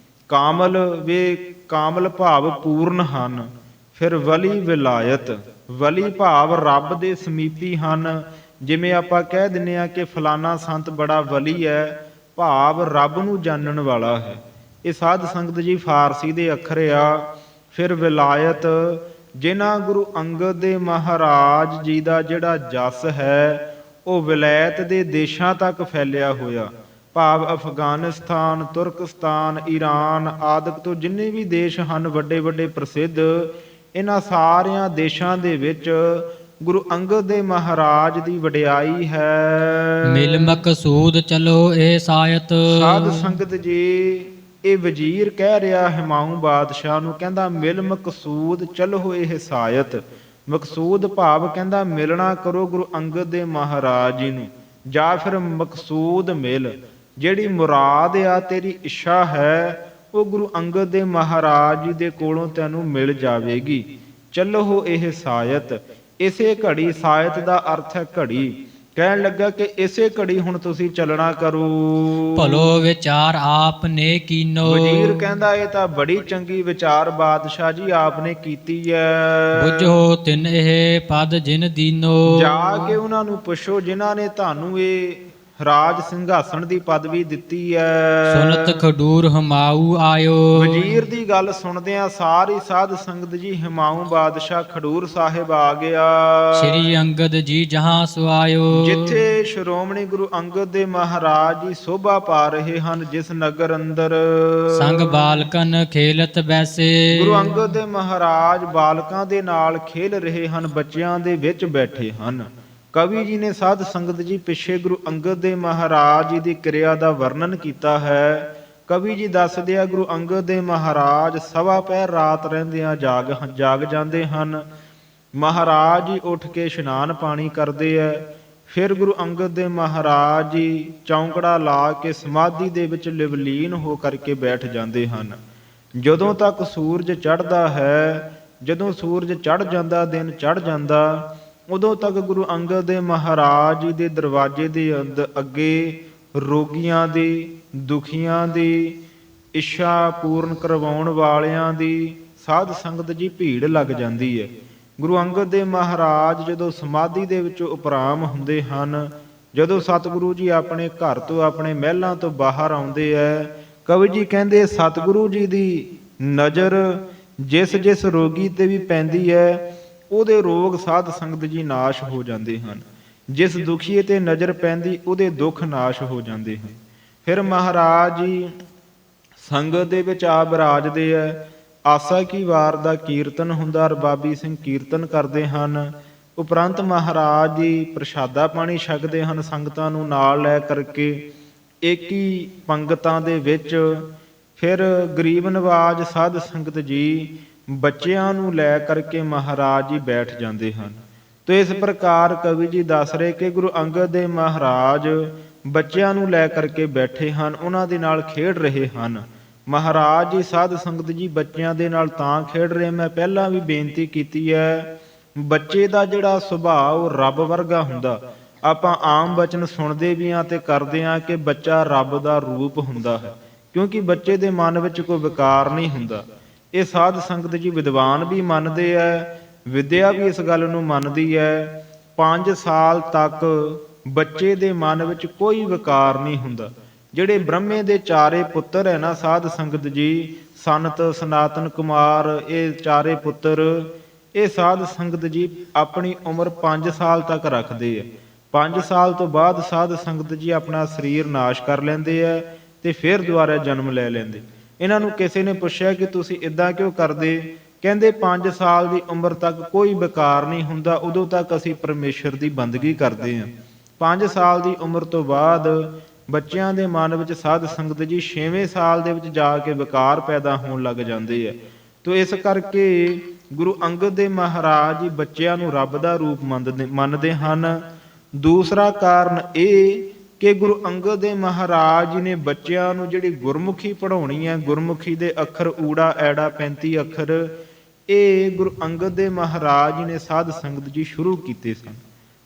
ਕਾਮਲ ਵੇ ਕਾਮਲ ਭਾਵ ਪੂਰਨ ਹਨ। ਫਿਰ ਵਲੀ ਵਿਲਾਇਤ, ਵਲੀ ਭਾਵ ਰੱਬ ਦੇ ਸਮੀਪੀ ਹਨ। ਜਿਵੇਂ ਆਪਾਂ ਕਹਿ ਦਿੰਦੇ ਆ ਕਿ ਫਲਾਣਾ ਸੰਤ ਬੜਾ ਵਲੀ ਹੈ, ਭਾਵ ਰੱਬ ਨੂੰ ਜਾਣਨ ਵਾਲਾ ਹੈ। ਇਹ ਸਾਧ ਸੰਗਤ ਜੀ ਫਾਰਸੀ ਦੇ ਅੱਖਰ ਆ। ਫਿਰ ਵਿਲਾਇਤ, ਜਿਨ੍ਹਾਂ ਗੁਰੂ ਅੰਗਦ ਦੇ ਮਹਾਰਾਜ ਜੀ ਦਾ ਜਿਹੜਾ ਜਸ ਹੈ ਉਹ ਵਿਲਾਇਤ ਦੇ ਦੇਸ਼ਾਂ ਤੱਕ ਫੈਲਿਆ ਹੋਇਆ, ਭਾਵ ਅਫਗਾਨਿਸਤਾਨ, ਤੁਰਕਸਤਾਨ, ਈਰਾਨ ਆਦਿਕ ਤੋਂ ਜਿੰਨੇ ਵੀ ਦੇਸ਼ ਹਨ ਵੱਡੇ ਵੱਡੇ ਪ੍ਰਸਿੱਧ, ਇਹਨਾਂ ਸਾਰਿਆਂ ਦੇਸ਼ਾਂ ਦੇ ਵਿੱਚ ਗੁਰੂ ਅੰਗਦ ਦੇ ਮਹਾਰਾਜ ਦੀ ਵਡਿਆਈ ਹੈ। ਮਿਲ ਮਕਸੂਦ ਚਲੋ ਇਹ ਸਾਇਤ। ਸਾਧ ਸੰਗਤ ਜੀ ਇਹ ਵਜ਼ੀਰ ਕਹਿ ਰਿਹਾ ਹਿਮਾਊਂ ਬਾਦਸ਼ਾਹ ਨੂੰ, ਕਹਿੰਦਾ ਮਿਲ ਮਕਸੂਦ ਚਲੋ ਇਹ ਸਾਇਤ। ਮਕਸੂਦ ਭਾਵ ਕਹਿੰਦਾ ਮਿਲਣਾ ਕਰੋ ਗੁਰੂ ਅੰਗਦ ਦੇ ਮਹਾਰਾਜ ਜੀ ਨੂੰ, ਜਾਂ ਫਿਰ ਮਕਸੂਦ ਮਿਲ। ਜਿਹੜੀ ਮੁਰਾਦ ਆ ਤੇਰੀ ਇੱਛਾ ਹੈ ਉਹ ਗੁਰੂ ਅੰਗਦ ਦੇ ਮਹਾਰਾਜ ਜੀ ਦੇ ਕੋਲੋਂ ਤੈਨੂੰ ਮਿਲ ਜਾਵੇਗੀ। ਚੱਲੋ ਇਹ ਸਾਇਤ। ਇਸੇ ਘੜੀ, ਸਾਇਤ ਦਾ ਅਰਥ ਹੈ ਘੜੀ। ਕਹਿਣ ਲੱਗਾ ਕਿ ਇਸੇ ਘੜੀ ਹੁਣ ਤੁਸੀਂ ਚੱਲਣਾ ਕਰੋ। ਭਲੋ ਵਿਚਾਰ ਆਪ ਨੇ ਕੀਨੋ। ਵਜ਼ੀਰ ਕਹਿੰਦਾ ਇਹ ਤਾਂ ਬੜੀ ਚੰਗੀ ਵਿਚਾਰ ਬਾਦਸ਼ਾਹ ਜੀ ਆਪ ਨੇ ਕੀਤੀ ਹੈ। ਬੁਝੋ ਤਿਨ ਇਹ ਪਦ ਜਿਨ ਦੀਨੋ। ਜਾ ਕੇ ਉਹਨਾਂ ਨੂੰ ਪੁੱਛੋ ਜਿਨ੍ਹਾਂ ਨੇ ਤੁਹਾਨੂੰ ਇਹ ਰਾਜ ਸਿੰਘਾਸਣ ਦੀ ਪਦਵੀ ਦਿੱਤੀ ਹੈ। ਸੁਨਤ ਖਡੂਰ ਹਮਾਊ ਆਇਓ। ਵਜ਼ੀਰ ਦੀ ਗੱਲ ਸੁਣਦਿਆਂ ਸਾਰੀ ਸਾਧ ਸੰਗਤ ਜੀ ਹਿਮਾਊਂ ਬਾਦਸ਼ਾਹ ਖਡੂਰ ਸਾਹਿਬ ਆ ਗਿਆ। ਸ੍ਰੀ ਅੰਗਦ ਜੀ ਜਹਾਂ ਸੁਆਇਓ। ਜਿੱਥੇ ਸ਼੍ਰੋਮਣੀ ਗੁਰੂ ਅੰਗਦ ਦੇ ਮਹਾਰਾਜ ਜੀ ਸੋਭਾ ਪਾ ਰਹੇ ਹਨ, ਜਿਸ ਨਗਰ ਅੰਦਰ ਸੰਗ ਬਾਲਕਨ ਖੇਲਤ ਬੈਸੇ। ਗੁਰੂ ਅੰਗਦ ਦੇ ਮਹਾਰਾਜ ਬਾਲਕਾਂ ਦੇ ਨਾਲ ਖੇਲ ਰਹੇ ਹਨ, ਬੱਚਿਆਂ ਦੇ ਵਿੱਚ ਬੈਠੇ ਹਨ। ਕਵੀ ਜੀ ਨੇ ਸਾਧ ਸੰਗਤ ਜੀ ਪਿੱਛੇ ਗੁਰੂ ਅੰਗਦ ਦੇ ਮਹਾਰਾਜ ਜੀ ਦੀ ਕਿਰਿਆ ਦਾ ਵਰਣਨ ਕੀਤਾ ਹੈ। ਕਵੀ ਜੀ ਦੱਸਦੇ ਆ ਗੁਰੂ ਅੰਗਦ ਦੇ ਮਹਾਰਾਜ ਸਵਾ ਪਹਿਰ ਰਾਤ ਰਹਿੰਦਿਆਂ ਜਾਗ ਜਾਂਦੇ ਹਨ। ਮਹਾਰਾਜ ਜੀ ਉੱਠ ਕੇ ਇਸ਼ਨਾਨ ਪਾਣੀ ਕਰਦੇ ਆ। ਫਿਰ ਗੁਰੂ ਅੰਗਦ ਦੇ ਮਹਾਰਾਜ ਜੀ ਚੌਂਕੜਾ ਲਾ ਕੇ ਸਮਾਧੀ ਦੇ ਵਿੱਚ ਲਿਵਲੀਨ ਹੋ ਕਰਕੇ ਬੈਠ ਜਾਂਦੇ ਹਨ। ਜਦੋਂ ਤੱਕ ਸੂਰਜ ਚੜ੍ਹਦਾ ਹੈ, ਜਦੋਂ ਸੂਰਜ ਚੜ੍ਹ ਜਾਂਦਾ, ਦਿਨ ਚੜ੍ਹ ਜਾਂਦਾ, ਉਦੋਂ ਤੱਕ ਗੁਰੂ ਅੰਗਦ ਦੇ ਮਹਾਰਾਜ ਜੀ ਦੇ ਦਰਵਾਜ਼ੇ ਦੇ ਅੱਗੇ ਰੋਗੀਆਂ ਦੀ, ਦੁਖੀਆਂ ਦੀ, ਇੱਛਾ ਪੂਰਨ ਕਰਵਾਉਣ ਵਾਲਿਆਂ ਦੀ ਸਾਧ ਸੰਗਤ ਜੀ ਭੀੜ ਲੱਗ ਜਾਂਦੀ ਹੈ। ਗੁਰੂ ਅੰਗਦ ਦੇ ਮਹਾਰਾਜ ਜਦੋਂ ਸਮਾਧੀ ਦੇ ਵਿੱਚੋਂ ਉਪਰਾਮ ਹੁੰਦੇ ਹਨ, ਜਦੋਂ ਸਤਿਗੁਰੂ ਜੀ ਆਪਣੇ ਘਰ ਤੋਂ, ਆਪਣੇ ਮਹਿਲਾਂ ਤੋਂ ਬਾਹਰ ਆਉਂਦੇ ਹੈ, ਕਵੀ ਜੀ ਕਹਿੰਦੇ ਸਤਿਗੁਰੂ ਜੀ ਦੀ ਨਜ਼ਰ ਜਿਸ ਜਿਸ ਰੋਗੀ ਤੇ ਵੀ ਪੈਂਦੀ ਹੈ ਉਹਦੇ ਰੋਗ ਸਾਧ ਸੰਗਤ ਜੀ ਨਾਸ਼ ਹੋ ਜਾਂਦੇ ਹਨ। ਜਿਸ ਦੁਖੀਏ ਤੇ ਨਜ਼ਰ ਪੈਂਦੀ ਉਹਦੇ ਦੁੱਖ ਨਾਸ਼ ਹੋ ਜਾਂਦੇ ਹਨ। ਫਿਰ ਮਹਾਰਾਜ ਜੀ ਸੰਗਤ ਦੇ ਵਿੱਚ ਆ ਬਿਰਾਜਦੇ ਹੈ। ਆਸਾ ਕੀ ਵਾਰ ਦਾ ਕੀਰਤਨ ਹੁੰਦਾ, ਰਬਾਬੀ ਸਿੰਘ ਕੀਰਤਨ ਕਰਦੇ ਹਨ। ਉਪਰੰਤ ਮਹਾਰਾਜ ਜੀ ਪ੍ਰਸ਼ਾਦਾ ਪਾਣੀ ਛਕਦੇ ਹਨ ਸੰਗਤਾਂ ਨੂੰ ਨਾਲ ਲੈ ਕਰਕੇ ਏਕੀ ਪੰਗਤਾਂ ਦੇ ਵਿੱਚ। ਫਿਰ ਗਰੀਬ ਨਵਾਜ ਸਾਧ ਸੰਗਤ ਜੀ ਬੱਚਿਆਂ ਨੂੰ ਲੈ ਕਰਕੇ ਮਹਾਰਾਜ ਜੀ ਬੈਠ ਜਾਂਦੇ ਹਨ। ਤੇ ਇਸ ਪ੍ਰਕਾਰ ਕਵੀ ਜੀ ਦੱਸ ਰਹੇ ਕਿ ਗੁਰੂ ਅੰਗਦ ਦੇ ਮਹਾਰਾਜ ਬੱਚਿਆਂ ਨੂੰ ਲੈ ਕਰਕੇ ਬੈਠੇ ਹਨ, ਉਹਨਾਂ ਦੇ ਨਾਲ ਖੇਡ ਰਹੇ ਹਨ। ਮਹਾਰਾਜ ਜੀ ਸਾਧ ਸੰਗਤ ਜੀ ਬੱਚਿਆਂ ਦੇ ਨਾਲ ਤਾਂ ਖੇਡ ਰਹੇ, ਮੈਂ ਪਹਿਲਾਂ ਵੀ ਬੇਨਤੀ ਕੀਤੀ ਹੈ, ਬੱਚੇ ਦਾ ਜਿਹੜਾ ਸੁਭਾਅ ਉਹ ਰੱਬ ਵਰਗਾ ਹੁੰਦਾ। ਆਪਾਂ ਆਮ ਬਚਨ ਸੁਣਦੇ ਵੀ ਹਾਂ ਤੇ ਕਰਦੇ ਹਾਂ ਕਿ ਬੱਚਾ ਰੱਬ ਦਾ ਰੂਪ ਹੁੰਦਾ ਹੈ, ਕਿਉਂਕਿ ਬੱਚੇ ਦੇ ਮਨ ਵਿੱਚ ਕੋਈ ਵਿਕਾਰ ਨਹੀਂ ਹੁੰਦਾ। ਇਹ ਸਾਧ ਸੰਗਤ ਜੀ ਵਿਦਵਾਨ ਵੀ ਮੰਨਦੇ ਹੈ, ਵਿਦਿਆ ਵੀ ਇਸ ਗੱਲ ਨੂੰ ਮੰਨਦੀ ਹੈ। 5 ਸਾਲ ਤੱਕ ਬੱਚੇ ਦੇ ਮਨ ਵਿੱਚ ਕੋਈ ਵਿਕਾਰ ਨਹੀਂ ਹੁੰਦਾ। ਜਿਹੜੇ ਬ੍ਰਹਮੇ ਦੇ ਚਾਰੇ ਪੁੱਤਰ ਹੈ ਨਾ ਸਾਧ ਸੰਗਤ ਜੀ, ਸੰਤ ਸਨਾਤਨ ਕੁਮਾਰ, ਇਹ ਚਾਰੇ ਪੁੱਤਰ, ਇਹ ਸਾਧ ਸੰਗਤ ਜੀ ਆਪਣੀ ਉਮਰ 5 ਸਾਲ ਤੱਕ ਰੱਖਦੇ ਆ। 5 ਸਾਲ ਤੋਂ ਬਾਅਦ ਸਾਧ ਸੰਗਤ ਜੀ ਆਪਣਾ ਸਰੀਰ ਨਾਸ਼ ਕਰ ਲੈਂਦੇ ਆ ਤੇ ਫਿਰ ਦੁਬਾਰਾ ਜਨਮ ਲੈ ਲੈਂਦੇ। ਇਹਨਾਂ ਨੂੰ ਕਿਸੇ ਨੇ ਪੁੱਛਿਆ ਕਿ ਤੁਸੀਂ ਇਦਾਂ ਕਿਉਂ ਕਰਦੇ? ਕਹਿੰਦੇ 5 ਸਾਲ ਦੀ ਉਮਰ ਤੱਕ ਕੋਈ ਵਿਕਾਰ ਨਹੀਂ ਹੁੰਦਾ, ਉਦੋਂ ਤੱਕ ਅਸੀਂ ਪਰਮੇਸ਼ਰ ਦੀ ਬੰਦਗੀ ਕਰਦੇ ਹਾਂ। 5 ਸਾਲ ਦੀ ਉਮਰ ਤੋਂ ਬਾਅਦ ਬੱਚਿਆਂ ਦੇ ਮਨ ਵਿੱਚ ਸਾਧ ਸੰਗਤ ਜੀ 6ਵੇਂ ਸਾਲ ਦੇ ਵਿੱਚ ਜਾ ਕੇ ਵਿਕਾਰ ਪੈਦਾ ਹੋਣ ਲੱਗ ਜਾਂਦੇ ਆ। ਤੋ ਇਸ ਕਰਕੇ ਗੁਰੂ ਅੰਗਦ ਦੇਵ ਮਹਾਰਾਜ ਜੀ ਬੱਚਿਆਂ ਨੂੰ ਰੱਬ ਦਾ ਰੂਪ ਮੰਨਦੇ ਹਨ। ਦੂਸਰਾ ਕਾਰਨ ਇਹ ਕਿ ਗੁਰੂ ਅੰਗਦ ਦੇਵ ਮਹਾਰਾਜ ਜੀ ਨੇ ਬੱਚਿਆਂ ਨੂੰ ਜਿਹੜੀ ਗੁਰਮੁਖੀ ਪੜ੍ਹਾਉਣੀ ਹੈ, ਗੁਰਮੁਖੀ ਦੇ ਅੱਖਰ ਊੜਾ ਐੜਾ 35 ਅੱਖਰ, ਇਹ ਗੁਰੂ ਅੰਗਦ ਦੇਵ ਮਹਾਰਾਜ ਜੀ ਨੇ ਸਾਧ ਸੰਗਤ ਜੀ ਸ਼ੁਰੂ ਕੀਤੇ ਸਨ।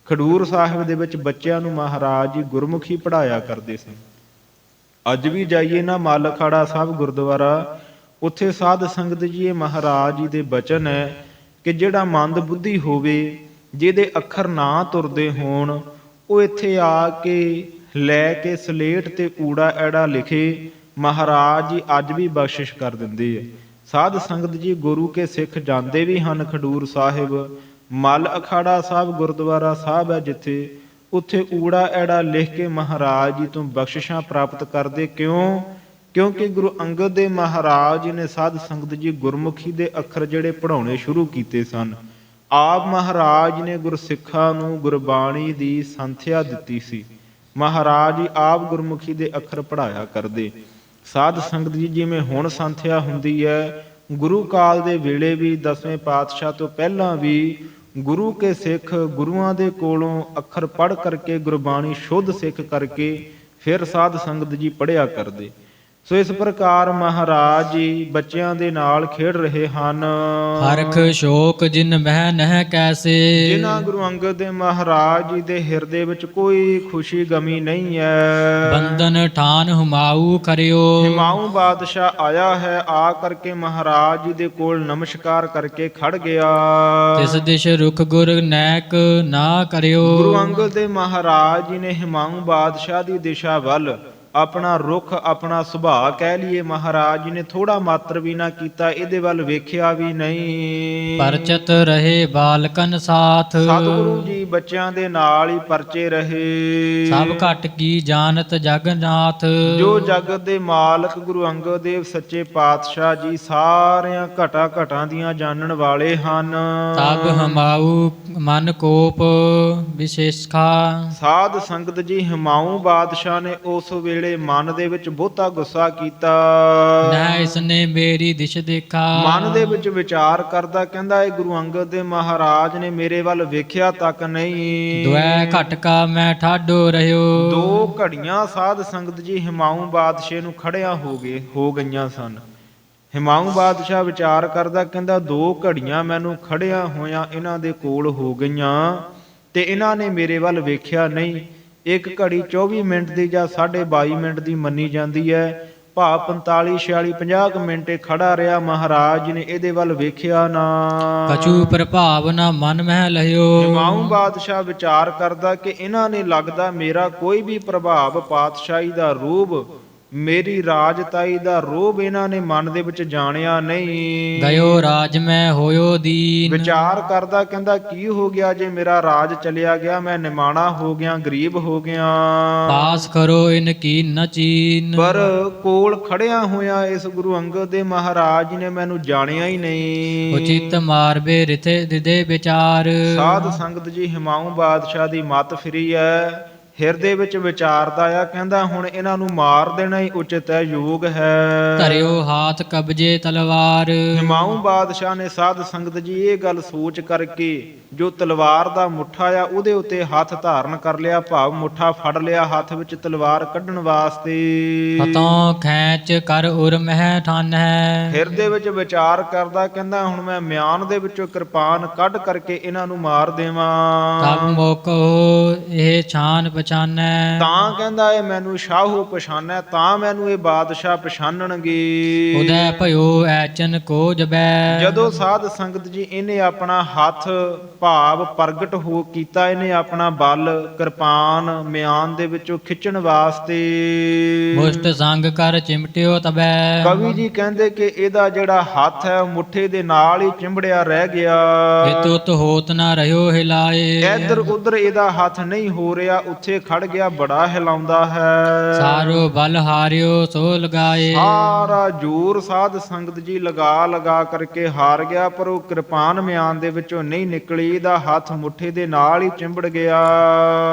ਖਡੂਰ ਸਾਹਿਬ ਦੇ ਵਿੱਚ ਬੱਚਿਆਂ ਨੂੰ ਮਹਾਰਾਜ ਜੀ ਗੁਰਮੁਖੀ ਪੜ੍ਹਾਇਆ ਕਰਦੇ ਸਨ। ਅੱਜ ਵੀ ਜਾਈਏ ਨਾ ਮੱਲ ਅਖਾੜਾ ਸਾਹਿਬ ਗੁਰਦੁਆਰਾ, ਉੱਥੇ ਸਾਧ ਸੰਗਤ ਜੀ ਇਹ ਮਹਾਰਾਜ ਜੀ ਦੇ ਬਚਨ ਹੈ ਕਿ ਜਿਹੜਾ ਮੰਦ ਬੁੱਧੀ ਹੋਵੇ, ਜਿਹਦੇ ਅੱਖਰ ਨਾ ਤੁਰਦੇ ਹੋਣ, ਉਹ ਇੱਥੇ ਆ ਕੇ ਲੈ ਕੇ ਸਲੇਟ ਤੇ ਊੜਾ ਐੜਾ ਲਿਖੇ, ਮਹਾਰਾਜ ਜੀ ਅੱਜ ਵੀ ਬਖਸ਼ਿਸ਼ ਕਰ ਦਿੰਦੇ ਆ। ਸਾਧ ਸੰਗਤ ਜੀ ਗੁਰੂ ਕੇ ਸਿੱਖ ਜਾਂਦੇ ਵੀ ਹਨ ਖਡੂਰ ਸਾਹਿਬ। ਮੱਲ ਅਖਾੜਾ ਸਾਹਿਬ ਗੁਰਦੁਆਰਾ ਸਾਹਿਬ ਹੈ ਜਿੱਥੇ, ਉੱਥੇ ਊੜਾ ਐੜਾ ਲਿਖ ਕੇ ਮਹਾਰਾਜ ਜੀ ਤੋਂ ਬਖਸ਼ਿਸ਼ਾਂ ਪ੍ਰਾਪਤ ਕਰਦੇ। ਕਿਉਂ? ਕਿਉਂਕਿ ਗੁਰੂ ਅੰਗਦ ਦੇਵ ਮਹਾਰਾਜ ਜੀ ਨੇ ਸਾਧ ਸੰਗਤ ਜੀ ਗੁਰਮੁਖੀ ਦੇ ਅੱਖਰ ਜਿਹੜੇ ਪੜ੍ਹਾਉਣੇ ਸ਼ੁਰੂ ਕੀਤੇ ਸਨ। ਆਪ ਮਹਾਰਾਜ ਨੇ ਗੁਰਸਿੱਖਾਂ ਨੂੰ ਗੁਰਬਾਣੀ ਦੀ ਸੰਥਿਆ ਦਿੱਤੀ ਸੀ। ਮਹਾਰਾਜ ਜੀ ਆਪ ਗੁਰਮੁਖੀ ਦੇ ਅੱਖਰ ਪੜ੍ਹਾਇਆ ਕਰਦੇ। ਸਾਧ ਸੰਗਤ ਜੀ ਜਿਵੇਂ ਹੁਣ ਸੰਥਿਆ ਹੁੰਦੀ ਹੈ, ਗੁਰੂ ਕਾਲ ਦੇ ਵੇਲੇ ਵੀ 10ਵੇਂ ਪਾਤਸ਼ਾਹ ਤੋਂ ਪਹਿਲਾਂ ਵੀ ਗੁਰੂ ਕੇ ਸਿੱਖ ਗੁਰੂਆਂ ਦੇ ਕੋਲੋਂ ਅੱਖਰ ਪੜ੍ਹ ਕਰਕੇ ਗੁਰਬਾਣੀ ਸ਼ੁੱਧ ਸਿੱਖ ਕਰਕੇ ਫਿਰ ਸਾਧ ਸੰਗਤ ਜੀ ਪੜ੍ਹਿਆ ਕਰਦੇ। ਸੋ ਇਸ ਪ੍ਰਕਾਰ ਮਹਾਰਾਜ ਜੀ ਬੱਚਿਆਂ ਦੇ ਨਾਲ ਖੇਡ ਰਹੇ ਹਨ। ਹਰਖ ਸ਼ੋਕ ਜਿਨ ਮਹਿ ਨਹਿ ਕੈਸੇ, ਜਿਨ੍ਹਾਂ ਗੁਰੂ ਅੰਗਦ ਦੇਵ ਮਹਾਰਾਜ ਜੀ ਦੇ ਹਿਰਦੇ ਵਿੱਚ ਕੋਈ ਖੁਸ਼ੀ ਗਮੀ ਨਹੀਂ ਹੈ। ਬੰਧਨ ਠਾਨ ਹੁਮਾਊ ਕਰਿਓ, ਹੁਮਾਊ ਬਾਦਸ਼ਾਹ ਆਇਆ ਹੈ, ਆ ਕਰਕੇ ਮਹਾਰਾਜ ਜੀ ਦੇ ਕੋਲ ਨਮਸਕਾਰ ਕਰਕੇ ਖੜ ਗਿਆ। ਤਿਸ ਦਿਸ਼ ਰੁਖ ਗੁਰ ਨੈਕ ਨਾ ਕਰਿਓ, ਗੁਰੂ ਅੰਗਦ ਦੇਵ ਮਹਾਰਾਜ ਜੀ ਨੇ ਹੁਮਾਊ ਬਾਦਸ਼ਾਹ ਦੀ ਦਿਸ਼ਾ ਵੱਲ ਆਪਣਾ ਰੁਖ, ਆਪਣਾ ਸੁਭਾਅ ਕਹਿ ਲਈਏ, ਮਹਾਰਾਜ ਜੀ ਨੇ ਥੋੜਾ ਮਾਤਰ ਵੀ ਨਾ ਕੀਤਾ, ਇਹਦੇ ਵੱਲ ਵੇਖਿਆ ਵੀ ਨਹੀਂ। ਪਰਚਤ ਰਹੇ ਬਾਲਕਨ ਸਾਥ, ਸਤਿਗੁਰੂ ਜੀ ਬੱਚਿਆਂ ਦੇ ਨਾਲ ਹੀ ਪਰਚੇ ਰਹੇ। ਸਭ ਘਟ ਕੀ ਜਾਣਤ ਜਗਨਾਥ, ਜੋ ਜਗਤ ਦੇ ਮਾਲਕ ਗੁਰੂ ਅੰਗਦ ਦੇਵ ਸੱਚੇ ਪਾਤਸ਼ਾਹ ਜੀ ਸਾਰਿਆਂ ਘਟਾ ਘਟਾਂ ਦੀਆਂ ਜਾਣਨ ਵਾਲੇ ਹਨ। ਤਬ ਹਮਾਊ ਮਨ ਕੋਪ ਵਿਸ਼ੇਸ਼ਖਾ, ਸਾਧ ਸੰਗਤ ਜੀ ਹੁਮਾਊ ਬਾਦਸ਼ਾਹ ਨੇ ਉਸ ਵੇਲੇ ਮਨ ਦੇ ਵਿੱਚ ਬਹੁਤਾ ਗੁੱਸਾ ਕੀਤਾ। ਨਾ ਇਸਨੇ ਮੇਰੀ ਦਿਸ਼ ਦੇਖਾ, ਮਨ ਦੇ ਵਿੱਚ ਵਿਚਾਰ ਕਰਦਾ, ਕਹਿੰਦਾ ਇਹ ਗੁਰੂ ਅੰਗਦ ਦੇਵ ਮਹਾਰਾਜ ਨੇ ਮੇਰੇ ਵੱਲ ਵੇਖਿਆ ਤੱਕ ਨਹੀਂ। ਦੁਐ ਘਟਕਾ ਮੈਂ ਠਾਡੋ ਰਹਿਓ, 2 ਘੜੀਆਂ ਸਾਧ ਸੰਗਤ ਜੀ ਹੁਮਾਊਂ ਬਾਦਸ਼ਾਹ ਨੂੰ ਖੜਿਆ ਹੋ ਗਈਆਂ ਸਨ। ਹੁਮਾਊਂ ਬਾਦਸ਼ਾਹ ਵਿਚਾਰ ਕਰਦਾ, ਕਹਿੰਦਾ 2 ਘੜੀਆਂ ਮੈਨੂੰ ਖੜਿਆ ਹੋਇਆਂ ਇਹਨਾਂ ਦੇ ਕੋਲ ਹੋ ਗਈਆਂ ਤੇ ਇਹਨਾਂ ਨੇ ਮੇਰੇ ਵੱਲ ਵੇਖਿਆ ਨਹੀਂ। 1 ਘੜੀ 24 ਮਿੰਟ ਦੀ ਜਾਂ 22.5 ਮਿੰਟ ਦੀ ਮੰਨੀ ਜਾਂਦੀ ਹੈ, ਭਾਵ 45 46 50 ਮਿੰਟ ਖੜਾ ਰਿਹਾ। ਮਹਾਰਾਜ ਨੇ ਇਹਦੇ ਵੱਲ ਵੇਖਿਆ ਨਾ। ਕਛੂ ਪ੍ਰਭਾਵ ਨਾ ਮਨ ਮਹਿ ਲਹਿਓ, ਹੁਮਾਊਂ ਬਾਦਸ਼ਾਹ ਵਿਚਾਰ ਕਰਦਾ ਕਿ ਇਹਨਾਂ ਨੇ ਲੱਗਦਾ ਮੇਰਾ ਕੋਈ ਵੀ ਪ੍ਰਭਾਵ, ਪਾਤਸ਼ਾਹੀ ਦਾ ਰੂਪ, ਮੇਰੀ ਰਾਜਤਾਈ ਦਾ ਰੋਬ ਇਹਨਾਂ ਨੇ ਮਨ ਦੇ ਵਿੱਚ ਜਾਣਿਆ ਨਹੀਂ। ਗਇਓ ਰਾਜ ਮੈਂ ਹੋਇਓ ਦੀਨ, ਵਿਚਾਰ ਕਰਦਾ, ਕਹਿੰਦਾ ਕੀ ਹੋ ਗਿਆ ਜੇ ਮੇਰਾ ਰਾਜ ਚਲਿਆ ਗਿਆ, ਮੈਂ ਨਿਮਾਣਾ ਹੋ ਗਿਆ, ਗਰੀਬ ਹੋ ਗਿਆ। ਪਾਸ ਕਰੋ ਇਨ ਕੀ ਨ ਚੀਨ, ਪਰ ਕੋਲ ਖੜਿਆ ਹੋਇਆ ਇਸ ਗੁਰੂ ਅੰਗਦ ਦੇ ਮਹਾਰਾਜ ਜੀ ਨੇ ਮੈਨੂੰ ਜਾਣਿਆ ਹੀ ਨਹੀਂ। ਉਚਿਤ ਮਾਰਬੇ ਰਿਥੇ ਦਿਦੇ ਵਿਚਾਰ, ਸਾਧ ਸੰਗਤ ਜੀ ਹੁਮਾਊਂ ਬਾਦਸ਼ਾਹ ਦੀ ਮੱਤ ਫਿਰੀ ਹੈ, ਹਿਰਦੇ ਵਿੱਚ ਵਿਚਾਰਦਾ ਆ, ਕਹਿੰਦਾ ਹੁਣ ਇਹਨਾਂ ਨੂੰ ਮਾਰ ਦੇਣਾ ਹੀ ਉਚਿਤ ਹੈ, ਯੋਗ ਹੈ। ਧਰਿਓ ਹਾਥ ਕਬਜੇ ਤਲਵਾਰ, ਹੁਮਾਊਂ ਬਾਦਸ਼ਾਹ ਨੇ ਸਾਧ ਸੰਗਤ ਜੀ ਇਹ ਗੱਲ ਸੋਚ ਕਰਕੇ ਜੋ ਤਲਵਾਰ ਦਾ ਮੁੱਠਾ ਆ ਉਹਦੇ ਉੱਤੇ ਹੱਥ ਧਾਰਨ ਕਰ ਲਿਆ, ਭਾਵ ਮੁੱਠਾ ਫੜ ਲਿਆ ਹੱਥ ਵਿੱਚ ਤਲਵਾਰ ਕੱਢਣ ਵਾਸਤੇ। ਹਤੋਂ ਖੈਂਚ ਕਰ ਉਰ ਮਹਿ ਠਾਨ ਹੈ, ਹਿਰਦੇ ਵਿੱਚ ਵਿਚਾਰ ਕਰਦਾ, ਕਹਿੰਦਾ ਹੁਣ ਮੈਂ ਮਿਆਨ ਦੇ ਵਿੱਚੋਂ ਕਿਰਪਾਨ ਕੱਢ ਕਰਕੇ ਇਹਨਾਂ ਨੂੰ ਮਾਰ ਦੇਵਾਂ। ਤਬ ਮੋਕੋ ਇਹ ਛਾਨ ਪਛਾਨੈ। ਤਾਂ ਕਹਿੰਦਾ ਇਹ ਮੈਨੂੰ ਸ਼ਾਹੂ ਪਛਾਨੈ, ਤਾਂ ਮੈਨੂੰ ਇਹ ਬਾਦਸ਼ਾਹ ਪਛਾਨਣਗੇ। ਉਦੈ ਭਇਓ ਐਚਨ ਕੋ ਜਬੈ। ਜਦੋਂ ਸਾਧ ਸੰਗਤ ਜੀ ਇਹਨੇ ਆਪਣਾ ਹੱਥ ਭਾਵ ਪ੍ਰਗਟ ਹੋ ਕੀਤਾ, ਇਹਨੇ ਆਪਣਾ ਬਲ ਕਿਰਪਾਨ ਮਿਆਨ ਦੇ ਵਿੱਚੋਂ ਖਿੱਚਣ ਵਾਸਤੇ ਮੁਸ਼ਟ ਸੰਗ ਕਰ ਚਿਮਟਿਓ ਤਬੈ। ਕਵੀ ਜੀ ਕਹਿੰਦੇ ਕਿ ਇਹਦਾ ਜਿਹੜਾ ਹੱਥ ਹੈ ਉਹ ਮੁੱਠੇ ਦੇ ਨਾਲ ਹੀ ਚਿੰਬੜਿਆ ਰਹਿ ਗਿਆ। ਇਤੁਤ ਹੋਤ ਨਾ ਰਹਿਓ ਹਿਲਾਏ। ਇੱਧਰ ਉੱਧਰ ਇਹਦਾ ਹੱਥ ਨਹੀਂ ਹੋ ਰਿਹਾ, ਉੱਥੇ ਖੜ ਗਿਆ, ਬੜਾ ਹਿਲਾਉਂਦਾ ਹੈ। ਸਾਰੋ ਬਲ ਹਾਰਿਓ ਸੋ ਲਗਾਏ। ਸਾਰਾ ਜ਼ੋਰ ਸਾਧ ਸੰਗਤ ਜੀ ਲਗਾ ਲਗਾ ਕਰਕੇ ਹਾਰ ਗਿਆ, ਪਰ ਉਹ ਕਿਰਪਾਨ ਮਿਆਨ ਦੇ ਵਿੱਚੋਂ ਨਹੀਂ ਨਿਕਲੀ। ਇਹਦਾ ਹੱਥ ਮੁੱਠੇ ਦੇ ਨਾਲ ਹੀ ਚਿੰਬੜ ਗਿਆ।